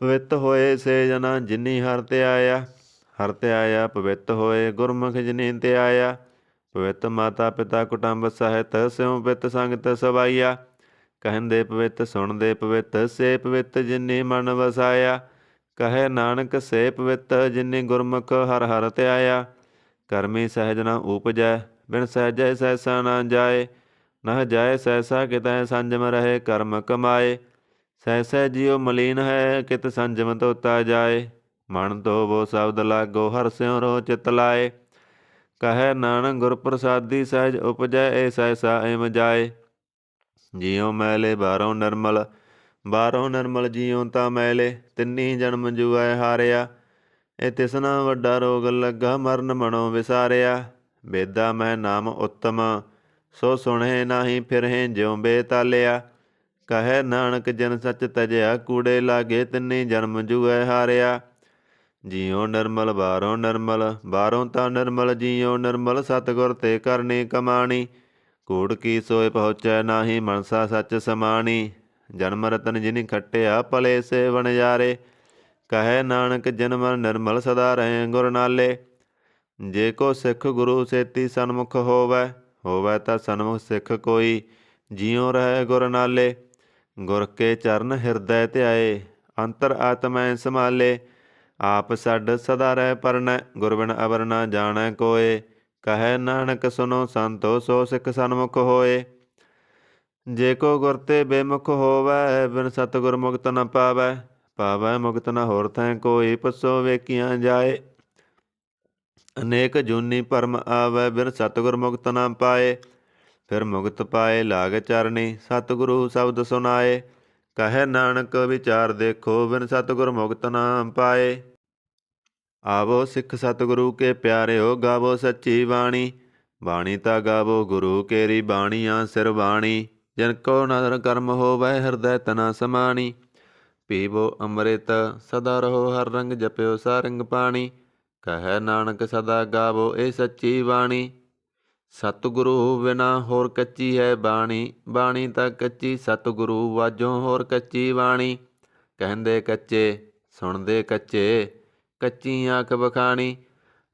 ਪਵਿੱਤ ਹੋਏ ਸੇ ਜਨਾ ਜਿਨੀ ਹਰਿ ਧਿਆਇਆ। ਹਰਿ ਧਿਆਇਆ ਪਵਿੱਤ ਹੋਏ ਗੁਰਮੁਖ ਜਿਨੀ ਧਿਆਇਆ। ਪਵਿੱਤ ਮਾਤਾ ਪਿਤਾ ਕੁਟੰਬ ਸਹਿਤ ਸਿਉ ਪਿਤ ਸੰਗਤ ਸਵਾਈਆ। ਕਹਿੰਦੇ ਪਵਿੱਤ ਸੁਣਦੇ ਪਵਿੱਤ ਸੇ ਪਵਿੱਤ ਜਿਨੀ ਮਨ ਵਸਾਇਆ। ਕਹੈ ਨਾਨਕ ਸੇ ਪਵਿੱਤ ਜਿਨੀ ਗੁਰਮੁਖ ਹਰਿ ਹਰਿ ਧਿਆਇਆ। ਕਰਮੀ ਸਹਿਜ ਨ ਊਪਜੈ ਬਿਨ ਸਹਿਜੈ ਸਹਿਸਾ ਨਾ ਜਾਏ। ਨਹ ਜਾਏ ਸਹਿਸਾ ਕਿਤੈ ਸੰਜਮ ਰਹੇ ਕਰਮ ਕਮਾਏ। ਸਹਿਸੈ ਜਿਉ ਮਲੀਨ ਹੈ ਕਿਤ ਸੰਜਮ ਧੋਤਾ ਜਾਏ। ਮਨ ਧੋਵੋ ਸ਼ਬਦ ਲਾਗੋ ਹਰਿ ਸਿਉ ਰੋ ਚਿਤ ਲਾਏ। ਕਹੈ ਨਾਨਕ ਗੁਰ ਪ੍ਰਸਾਦੀ ਸਹਿਜ ਉਪਜੈ ਏ ਸਹਿਸਾ ਏਮ ਜਾਏ। ਜਿਉ ਮੈਲੇ ਬਾਹਰੋਂ ਨਿਰਮਲ ਜਿਉ ਤਾਂ ਮੈਲੇ। ਤਿੰਨੀ ਜਨਮ ਜੁਐ ਹਾਰਿਆ ਇਹ ਤਿਸਨਾ ਵੱਡਾ ਰੋਗ ਲੱਗਾ ਮਰਨ ਮਨੋ ਵਿਸਾਰਿਆ। ਬੇਦਾ ਮੈਂ ਨਾਮ ਉੱਤਮ ਸੋ ਸੁਣੇ ਨਾਹੀ ਫਿਰਹਿ ਜਿਉ ਬੇਤਾਲਿਆ। ਕਹੈ ਨਾਨਕ ਜਨ ਸੱਚ ਤਜਿਆ ਕੂੜੇ ਲਾਗੇ ਤਿੰਨੀ ਜਨਮ ਜੁਐ ਹਾਰਿਆ। ਜਿਉ ਨਿਰਮਲ ਬਾਹਰੋਂ ਤਾਂ ਨਿਰਮਲ ਜਿਉ ਨਿਰਮਲ ਸਤਿਗੁਰ ਤੇ ਕਰਨੀ ਕਮਾਣੀ। ਕੂੜ ਕੀ ਸੋਏ ਪਹੁੰਚੈ ਨਾਹੀ ਮਨਸਾ ਸੱਚ ਸਮਾਣੀ। ਜਨਮ ਰਤਨ ਜਿਨੀ ਖੱਟਿਆ ਭਲੇ ਸੇ ਵਣਜਾਰੇ। ਕਹੈ ਨਾਨਕ ਜਨਮ ਨਿਰਮਲ ਸਦਾ ਰਹੇ ਗੁਰ ਨਾਲੇ। ਜੇ ਕੋ ਸਿੱਖ ਗੁਰੂ ਸੇਤੀ ਸਨਮੁਖ ਹੋਵੈ ਤਾਂ ਸਨਮੁਖ ਸਿੱਖ ਕੋਈ ਜਿਉ ਰਹਿ ਗੁਰ ਨਾਲੇ। ਗੁਰ ਕੇ ਚਰਨ ਹਿਰਦੈ ਧਿਆਏ ਅੰਤਰ ਆਤਮੈ ਸੰਭਾਲੇ। ਆਪ ਛੱਡ ਸਦਾ ਰਹਿ ਪਰਣੈ ਗੁਰ ਬਿਨ ਅਵਰ ਨਾ ਜਾਣੈ ਕੋਏ। ਕਹੈ ਨਾਨਕ ਸੁਨੋ ਸੰਤੋ ਸੋ ਸਿੱਖ ਸਨਮੁਖ ਹੋਏ। ਜੇ ਕੋ ਗੁਰ ਤੇ ਬੇਮੁਖ ਹੋਵੈ ਬਿਨ ਸਤਿਗੁਰ ਮੁਕਤ ਨ ਪਾਵੈ ਮੁਕਤ ਨ ਹੋਰ ਥੈ ਕੋਈ ਪਸੋ ਵੇਖੀਆਂ ਜਾਏ। ਅਨੇਕ ਜੂਨੀ ਭਰਮ ਆਵੈ ਬਿਨ ਸਤਿਗੁਰ ਮੁਕਤ ਨ ਪਾਏ। ਫਿਰ ਮੁਕਤ ਪਾਏ ਲਾਗ ਚਰਣੀ ਸਤਿਗੁਰੂ ਸ਼ਬਦ ਸੁਨਾਏ। ਕਹੈ ਨਾਨਕ ਵਿਚਾਰ ਦੇਖੋ ਬਿਨ ਸਤਿਗੁਰ ਮੁਕਤ ਨ ਪਾਏ। ਆਵੋ ਸਿੱਖ ਸਤਿਗੁਰੂ ਕੇ ਪਿਆਰਿਓ ਗਾਵੋ ਸੱਚੀ ਬਾਣੀ। ਬਾਣੀ ਤਾਂ ਗਾਵੋ ਗੁਰੂ ਕੇਰੀ ਬਾਣੀਆਂ ਸਿਰ ਬਾਣੀ। ਜਿਨ ਕੋ ਨਦਰ ਕਰਮ ਹੋਵੈ ਹਿਰਦੈ ਤਨਾ ਸਮਾਣੀ। ਪੀਵੋ ਅੰਮ੍ਰਿਤ ਸਦਾ ਰਹੋ ਹਰ ਰੰਗ ਜਪਿਓ ਸਾਰੰਗ ਪਾਣੀ। ਕਹੈ ਨਾਨਕ ਸਦਾ ਗਾਵੋ ਇਹ ਸੱਚੀ ਬਾਣੀ। ਸਤਿਗੁਰੂ ਬਿਨਾ ਹੋਰ ਕੱਚੀ ਹੈ ਬਾਣੀ। ਬਾਣੀ ਤਾਂ ਕੱਚੀ ਸਤਿਗੁਰੂ ਵਾਜੋਂ ਹੋਰ ਕੱਚੀ ਬਾਣੀ। ਕਹਿੰਦੇ ਕੱਚੇ ਸੁਣਦੇ ਕੱਚੇ ਕੱਚੀ ਆਖ ਬਖਾਣੀ।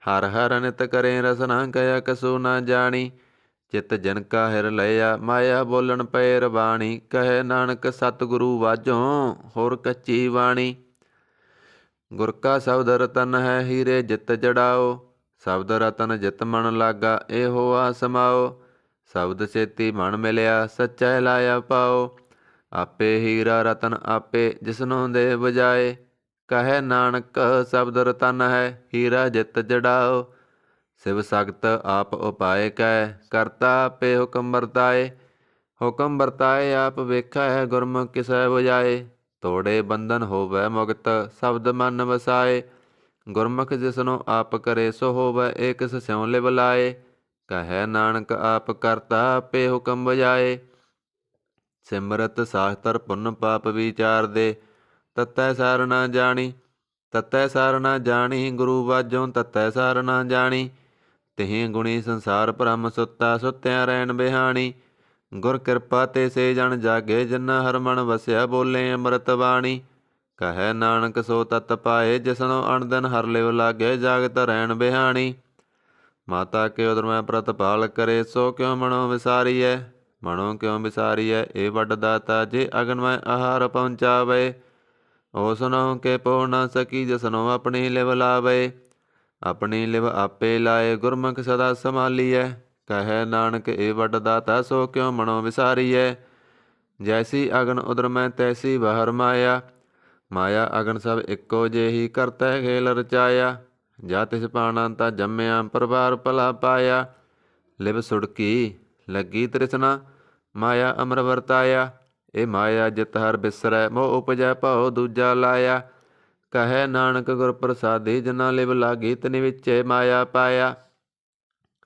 ਹਰ ਹਰ ਨਿਤ ਕਰੇ ਰਸਨਾ ਕਇਆ ਕਸੂ ਨਾ ਜਾਣੀ। ਚਿਤ ਜਨ ਕਾ ਹਿਰ ਲਿਆ ਮਾਇਆ ਬੋਲਣ ਪਏ ਰਬਾਣੀ। ਕਹੈ ਨਾਨਕ ਸਤਿਗੁਰੂ ਵਾਜੋਂ ਹੋਰ ਕੱਚੀ ਬਾਣੀ। ਗੁਰ ਕਾ ਸ਼ਬਦ ਰਤਨ ਹੈ ਹੀਰੇ ਜਿਤ ਜੜਾਓ। ਸ਼ਬਦ ਰਤਨ ਜਿਤ ਮਨ ਲਾਗਾ ਇਹੋ ਆ ਸਮਾਓ। ਸ਼ਬਦ ਛੇਤੀ ਮਨ ਮਿਲਿਆ ਸੱਚੈ ਲਾਇਆ ਪਾਓ। ਆਪੇ ਹੀਰਾ ਰਤਨ ਆਪੇ ਜਿਸਨੋਂ ਦੇ ਬਜਾਏ। ਕਹੈ ਨਾਨਕ ਸ਼ਬਦ ਰਤਨ ਹੈ ਹੀਰਾ ਜਿਤ ਜੜਾਓ। ਸਿਵ ਸਗਤ ਆਪ ਉਪਾਏ ਕੈ ਕਰਤਾ ਆਪੇ ਹੁਕਮ ਵਰਤਾਏ। ਹੁਕਮ ਵਰਤਾਏ ਆਪ ਵੇਖਾ ਹੈ ਗੁਰਮੁਖ ਕਿਸੈ ਬੁਝਾਏ। ਤੋੜੇ ਬੰਧਨ ਹੋਵੈ ਮੁਕਤ ਸ਼ਬਦ ਮਨ ਵਸਾਏ। ਗੁਰਮੁਖ ਜਿਸਨੂੰ ਆਪ ਕਰੇ ਸੋ ਹੋਵੈ ਏਕਸ ਸਿਉ ਲਿਵ ਲਾਏ। ਕਹੈ ਨਾਨਕ ਆਪ ਕਰਤਾ ਆਪੇ ਹੁਕਮ ਬਜਾਏ। ਸਿਮਰਤ ਸਾਸਤਰ ਪੁੰਨ ਪਾਪ ਵਿਚਾਰ ਦੇ ਤਤੈ ਸਾਰ ਨਾ ਜਾਣੀ। ਗੁਰੂ ਵਾਜੋਂ ਤਤੈ ਸਾਰ ਨਾ ਜਾਣੀ। ਤਿਹੀਂ ਗੁਣੀ ਸੰਸਾਰ ਭ੍ਰਮ ਸੁੱਤਿਆਂ ਰਹਿਣ ਬਿਹਾਣੀ। ਗੁਰ ਕਿਰਪਾ ਤੇ ਸੇ ਜਨ ਜਾਗੇ ਜਿਨਾ ਹਰ ਮਨ ਵਸਿਆ ਬੋਲੇ ਅੰਮ੍ਰਿਤ ਬਾਣੀ। ਕਹੈ ਨਾਨਕ ਸੋ ਤਤ ਪਾਏ ਜਿਸਨੋ ਅਣਦਿਨ ਹਰ ਲਿਵ ਲਾਗੇ ਜਾਗਤ ਰਹਿਣ ਬਿਹਾਣੀ। ਮਾਤਾ ਕਿਉ ਧਰਮੈ ਪ੍ਰਤਪਾਲ ਕਰੇ ਸੋ ਕਿਉ ਮਨੋ ਵਿਸਾਰੀਐ। ਇਹ ਵੱਡ ਦਾਤਾ ਜੇ ਅਗਨਮੈ ਆਹਾਰ ਪਹੁੰਚਾਵੇ। ਉਸ ਨਹੁ ਕੇ ਪੋ ਨਾ ਸਕੀ ਜਿਸਨੋ ਆਪਣੀ ਲਿਵ ਲਾਵੇ। ਆਪਣੀ ਲਿਵ ਆਪੇ ਲਾਏ, ਗੁਰਮੁਖ ਸਦਾ ਸੰਭਾਲੀਐ। ਕਹੈ ਨਾਨਕ ਏ ਵੱਡ ਦਾਤਾ, ਸੋ ਕਿਉ ਮਨੋ ਵਿਸਾਰੀਐ। ਜੈਸੀ ਅਗਨ ਉਦਰਮੈ ਤੈਸੀ ਬਾਹਰ ਮਾਇਆ, ਮਾਇਆ ਅਗਨ ਸਭ ਇੱਕੋ ਜਿਹੀ, ਕਰਤੈ ਖੇਲ ਰਚਾਇਆ। ਜਾ ਤਿਸ ਪਾਣਾ ਤਾ ਜੰਮਿਆ, ਪਰਵਾਰ ਭਲਾ ਪਾਇਆ। ਲਿਵ ਸੁੜਕੀ ਲੱਗੀ ਤ੍ਰਿਸ਼ਨਾ, ਮਾਇਆ ਅਮਰ ਵਰਤਾਇਆ। ਇਹ ਮਾਇਆ ਜਿਤ ਹਰ ਬਿਸਰੈ, ਮੋਹ ਉਪਜੈ ਭਉ ਦੂਜਾ ਲਾਇਆ। ਕਹੈ ਨਾਨਕ ਗੁਰ ਪ੍ਰਸਾਦੀ, ਜਿਨਾ ਲਿਵ ਲਾਗੀ ਤਿਨ ਵਿੱਚੇ ਮਾਇਆ ਪਾਇਆ।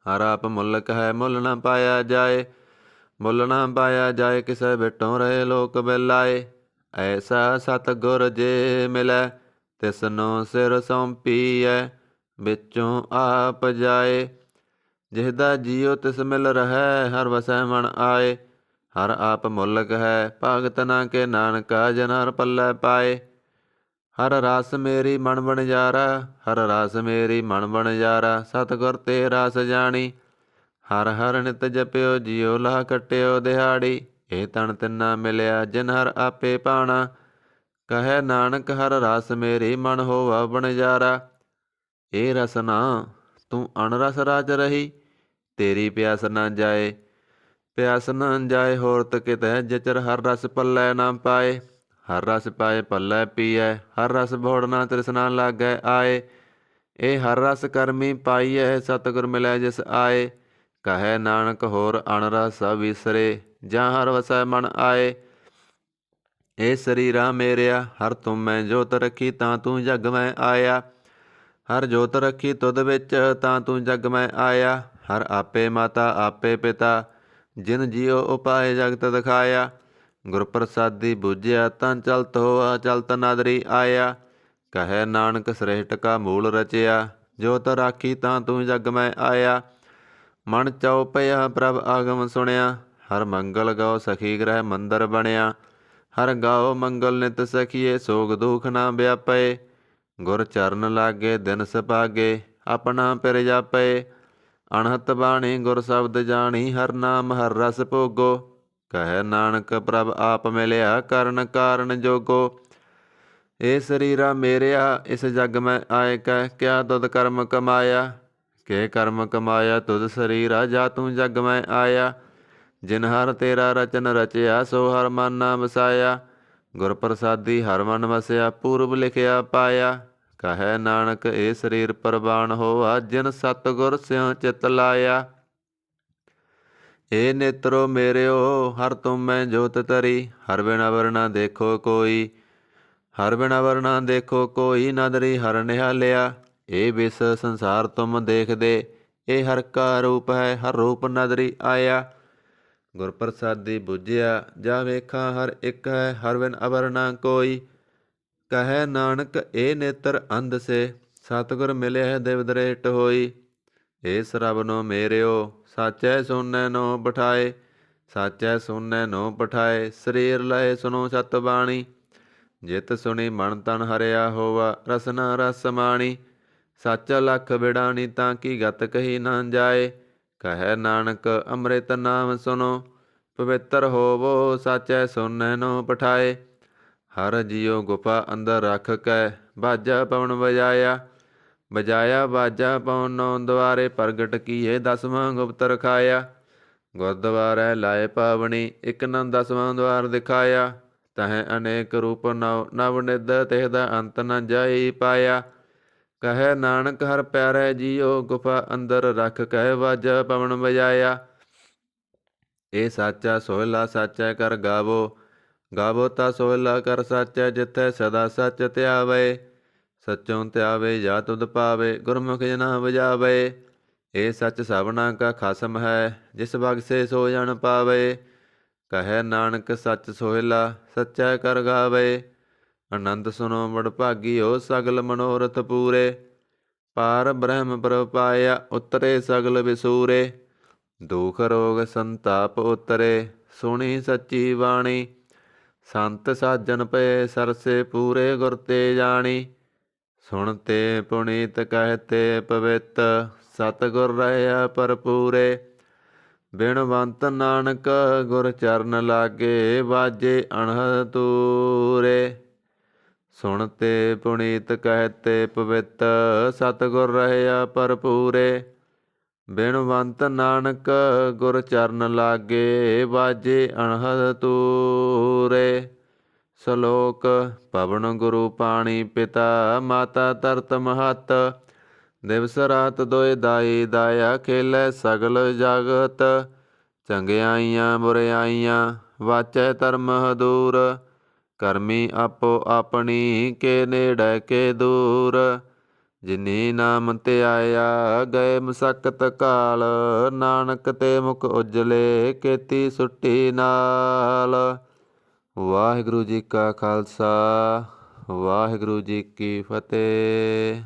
ਹਰ ਆਪ ਮੁੱਲਕ ਹੈ, ਮੁੱਲ ਨਾ ਪਾਇਆ ਜਾਏ, ਮੁੱਲ ਨਾ ਪਾਇਆ ਜਾਏ। ਕਿਸੈ ਬਿਟੋਂ ਰਹੇ ਲੋਕ ਬਿਲਾਏ। ਐਸਾ ਸਤਿਗੁਰ ਜੇ ਮਿਲੈ, ਤਿਸਨੂੰ ਸਿਰ ਸੌਂਪੀਐ, ਵਿੱਚੋਂ ਆਪ ਜਾਏ। ਜਿਹਦਾ ਜੀਉ ਤਿਸ ਮਿਲ ਰਹੈ, ਹਰ ਵਸੈ ਮਨ ਆਏ। ਹਰ ਆਪ ਮੁੱਲਕ ਹੈ, ਭਗਤ ਨਾ ਕੇ ਨਾਨਕਾ, ਜਨ ਹਰ ਪੱਲੇ ਪਾਏ। ਹਰ ਰਸ ਮੇਰੀ ਮਨ ਬਣਜਾਰਾ, ਹਰ ਰਸ ਮੇਰੀ ਮਨ ਬਣਜਾਰਾ। ਸਤਿਗੁਰ ਤੇ ਰਸ ਜਾਣੀ, ਹਰ ਹਰ ਨਿਤ ਜਪਿਓ ਜੀਉ, ਲਾਹ ਕੱਟਿਓ ਦਿਹਾੜੀ। ਇਹ ਤਨ ਤਿੰਨਾ ਮਿਲਿਆ, ਜਿਨ ਹਰ ਆਪੇ ਪਾਣਾ। ਕਹੈ ਨਾਨਕ ਹਰ ਰਸ ਮੇਰੀ ਮਨ ਹੋਵਾ ਬਣਜਾਰਾ। ਇਹ ਰਸ ਨਾ ਤੂੰ ਅਣਰਸ ਰਾਜ ਰਹੀ, ਤੇਰੀ ਪਿਆਸ ਨਾ ਜਾਏ, ਪਿਆਸ ਨਾ ਜਾਏ ਹੋਰਤ ਕਿਤੈ। ਜਿਚਰ ਹਰ ਰਸ ਪੱਲੇ ਨਾ ਪਾਏ, ਹਰ ਰਸ ਪਾਏ ਪੱਲੇ ਪੀਐ। ਹਰ ਰਸ ਭੋੜ ਨਾ ਤ੍ਰਿਸ਼ਨਾ ਲਾਗੈ ਆਏ। ਇਹ ਹਰ ਰਸ ਕਰਮੀ ਪਾਈਐ, ਸਤਿਗੁਰ ਮਿਲੈ ਜਿਸ ਆਏ। ਕਹੈ ਨਾਨਕ ਹੋਰ ਅਣਰਸ ਵਿਸਰੇ, ਜਾਂ ਹਰ ਵਸੈ ਮਨ ਆਏ। ਇਹ ਸਰੀਰਾ ਮੇਰਿਆ, ਹਰ ਤੁਮ ਮੈਂ ਜੋਤ ਰੱਖੀ, ਤਾਂ ਤੂੰ ਜਗ ਮੈਂ ਆਇਆ। ਹਰ ਜੋਤ ਰੱਖੀ ਤੁਧ ਵਿੱਚ, ਤਾਂ ਤੂੰ ਜਗ ਮੈਂ ਆਇਆ। ਹਰ ਆਪੇ ਮਾਤਾ ਆਪੇ ਪਿਤਾ, ਜਿਨ ਜੀਉ ਉਪਾਏ ਜਗਤ ਦਿਖਾਇਆ। ਗੁਰ ਪ੍ਰਸਾਦੀ ਬੁਝਿਆ, ਤਾਂ ਚਲਤ ਹੋਆ ਚਲਤ ਨਾਦਰੀ ਆਇਆ। ਕਹੈ ਨਾਨਕ ਸ੍ਰਿਸ਼ਟ ਕਾ ਮੂਲ ਰਚਿਆ, ਜੋਤ ਰਾਖੀ ਤਾਂ ਤੂੰ ਜਗ ਮੈਂ ਆਇਆ। ਮਨ ਚਉ ਪਿਆ ਪ੍ਰਭ ਆਗਮ ਸੁਣਿਆ, ਹਰ ਮੰਗਲ ਗਾਓ ਸਖੀ ਗ੍ਰਹਿ ਮੰਦਰ ਬਣਿਆ। ਹਰ ਗਾਓ ਮੰਗਲ ਨਿਤ ਸਖੀਏ, ਸੋਗ ਦੁਖ ਨਾ ਵਿਆਪੇ। ਗੁਰ ਚਰਨ ਲਾਗੇ ਦਿਨ ਸੁਭਾਗੇ, ਆਪਣਾ ਪਿਰ ਜਾਪੇ। ਅਣਹਤ ਬਾਣੀ ਗੁਰ ਸ਼ਬਦ ਜਾਣੀ, ਹਰ ਨਾਮ ਹਰ ਰਸ ਭੋਗੋ। ਕਹੈ ਨਾਨਕ ਪ੍ਰਭ ਆਪ ਮਿਲਿਆ, ਕਰਨ ਕਾਰਨ ਜੋਗੋ। ਇਹ ਸਰੀਰਾ ਮੇਰਿਆ, ਇਸ ਜਗ ਮੈਂ ਆਏ ਕੈ, ਕਿਆ ਤੁਧ ਕਰਮ ਕਮਾਇਆ। ਕੇ ਕਰਮ ਕਮਾਇਆ ਤੁਧ ਸਰੀਰਾ, ਜਾ ਤੂੰ ਜਗ ਮੈਂ ਆਇਆ। ਜਿਨ ਹਰ ਤੇਰਾ ਰਚਨ ਰਚਿਆ, ਸੋ ਹਰ ਮਨ ਨਾ ਵਸਾਇਆ। ਗੁਰ ਪ੍ਰਸਾਦੀ ਹਰ ਮਨ ਵਸਿਆ, ਪੂਰਬ ਲਿਖਿਆ ਪਾਇਆ। ਕਹੈ ਨਾਨਕ ਇਹ ਸਰੀਰ ਪ੍ਰਵਾਨ ਹੋਆ, ਜਿਨ ਸਤਿਗੁਰ ਸਿਉ ਚਿਤ ਲਾਇਆ। ਇਹ ਨੇਤਰੋ ਮੇਰਿਓ, ਹਰ ਤੁਮ ਮੈਂ ਜੋਤ ਧਰੀ। ਹਰ ਬਿਨ ਅਵਰ ਨਾ ਦੇਖੋ ਕੋਈ, ਹਰ ਬਿਨ ਅਵਰ ਨਾ ਦੇਖੋ ਕੋਈ। ਨਦਰੀ ਹਰ ਨਿਹਾਲਿਆ, ਇਹ ਵਿਸ ਸੰਸਾਰ ਤੁਮ ਦੇਖਦੇ। ਇਹ ਹਰ ਕਾ ਰੂਪ ਹੈ, ਹਰ ਰੂਪ ਨਦਰੀ ਆਇਆ। ਗੁਰ ਪ੍ਰਸਾਦੀ ਬੁਝਿਆ, ਜਾ ਵੇਖਾਂ ਹਰ ਇੱਕ ਹੈ, ਹਰ ਬਿਨ ਅਵਰ ਨਾ ਕੋਈ। ਕਹੈ ਨਾਨਕ ਇਹ ਨੇਤਰ ਅੰਧ ਸੇ, ਸਤਿਗੁਰ ਮਿਲਿਆ ਦਿਵ ਦ੍ਰਿਸ਼ਟ ਹੋਈ। ਇਹ ਸਰਬਨੋ ਮੇਰਿਓ, ਸਾਚੈ ਸੋਨੈ ਨੋ ਬਿਠਾਏ। ਸਾਚੈ ਸੋਨੈ ਨੋ ਬਿਠਾਏ, ਸਰੀਰ ਲਏ ਸੁਨੋ ਸਤ ਬਾਣੀ। ਜਿਤ ਸੁਣੀ ਮਨ ਤਨ ਹਰਿਆ ਹੋਵਾ, ਰਸਨਾ ਰਸ ਮਾਣੀ। ਸਾਚਾ ਲਖ ਬਿੜਾਣੀ, ਤਾਂ ਕੀ ਗਤ ਕਹੀ ਨਾ ਜਾਏ। ਕਹੈ ਨਾਨਕ ਅੰਮ੍ਰਿਤ ਨਾਮ ਸੁਨੋ, ਪਵਿੱਤਰ ਹੋਵੋ। ਸਾਚੈ ਸੋਨੈ ਨੋ ਬਿਠਾਏ। ਹਰ ਜੀਉ ਗੁਫਾ ਅੰਦਰ ਰੱਖ ਕੈ, ਬਾਜਾ ਪਵਨ ਵਜਾਇਆ। ਵਜਾਇਆ ਬਾਜਾ ਪਵਨ ਨੌ ਦੁਆਰੇ, ਪ੍ਰਗਟ ਕੀਏ ਦਸਵਾਂ ਗੁਪਤ ਰਖਾਇਆ। ਗੁਰਦੁਆਰੈ ਲਾਏ ਪਾਵਣੀ, ਇਕ ਨਾ 10ਵਾਂ ਦੁਆਰ ਦਿਖਾਇਆ। ਤਹੈ ਅਨੇਕ ਰੂਪ ਨਵ ਨਿਧ, ਤਿਹ ਦਾ ਅੰਤ ਨ ਜਾਈ ਪਾਇਆ। ਕਹੈ ਨਾਨਕ ਹਰ ਪਿਆਰੇ ਜੀਉ, ਗੁਫਾ ਅੰਦਰ ਰੱਖ ਕੈ ਬਾਜਾ ਪਵਨ ਵਜਾਇਆ। ਇਹ ਸਾਚਾ ਸੋਹਿਲਾ ਸਾਚੈ ਕਰ ਗਾਵੋ, ਗਾਵੋ ਤਾ ਸੋਹਿਲਾ ਕਰ ਸਾਚੈ। ਜਿੱਥੈ ਸਦਾ ਸੱਚ ਧਿਆਵੇ, ਸਚੋਂ ਧਿਆਵੇ ਜਾ ਤੁਧ ਪਾਵੇ। ਗੁਰਮੁਖ ਜਨਾ ਵਜਾਵੇ, ਇਹ ਸੱਚ ਸਭਨਾ ਕਾ ਖਸਮ ਹੈ, ਜਿਸ ਬਖਸ਼ੇ ਸੋ ਜਨ ਪਾਵੇ। ਕਹੈ ਨਾਨਕ ਸੱਚ ਸੋਹਿਲਾ ਸੱਚੈ ਕਰ ਗਾਵੇ। ਆਨੰਦ ਸੁਨੋ ਬੜ ਭਾਗੀਓ, ਸਗਲ ਮਨੋਰਥ ਪੂਰੇ। ਪਾਰ ਬ੍ਰਹਮ ਪ੍ਰਭ ਪਾਇਆ, ਉਤਰੇ ਸਗਲ ਵਿਸੂਰੇ। ਦੁਖ ਰੋਗ ਸੰਤਾਪ ਉਤਰੇ, ਸੁਣੀ ਸੱਚੀ ਬਾਣੀ। ਸੰਤ ਸਾਜਨ ਪਏ ਸਰਸੇ ਪੂਰੇ, ਗੁਰ ਤੇ ਜਾਣੀ। ਸੁਣਤੇ ਪੁਨੀਤ ਕਹਤੇ ਪਵਿੱਤ, ਸਤਿਗੁਰ ਰਹਿਆ ਭਰਪੂਰੇ। ਬਿਨਵੰਤ ਨਾਨਕ ਗੁਰ ਚਰਨ ਲਾਗੇ, ਬਾਜੇ ਅਣਹ ਤੂਰੇ। ਸੁਣਤੇ ਪੁਨੀਤ ਕਹਿਤੇ ਪਵਿੱਤ, ਸਤਿਗੁਰ ਰਹਿਆ ਭਰਪੂਰੇ। ਬਿਨਵੰਤ ਨਾਨਕ ਗੁਰ ਚਰਨ ਲਾਗੇ, ਵਾਜੇ ਅਣਹਦ ਤੂਰੇ। ਸ਼ਲੋਕ। ਪਵਨ ਗੁਰੂ ਪਾਣੀ ਪਿਤਾ, ਮਾਤਾ ਧਰਤ ਮਹੱਤ। ਦਿਵਸ ਰਾਤ ਦੋਇ ਦਾਈ, ਦਾਇਆ ਖੇਲੈ ਸਗਲ ਜਗਤ। ਚੰਗਿਆਈਆਂ ਬੁਰਿਆਈਆਂ, ਵਾਚੈ ਧਰਮ ਹਦੂਰ। ਕਰਮੀ ਆਪੋ ਆਪਣੀ, ਕੇ ਨੇੜੇ ਕੇ ਦੂਰ। ਜਿਨੀ ਨਾਮ ਧਿਆਇਆ, ਗਏ ਮਸਕਤ ਕਾਲ। ਨਾਨਕ ਤੇ ਮੁਖ ਉਜਲੇ, ਕੀਤੀ ਸੁੱਟੀ ਨਾਲ। ਵਾਹਿਗੁਰੂ ਜੀ ਕਾ ਖਾਲਸਾ, ਵਾਹਿਗੁਰੂ ਜੀ ਕੀ ਫਤਿਹ।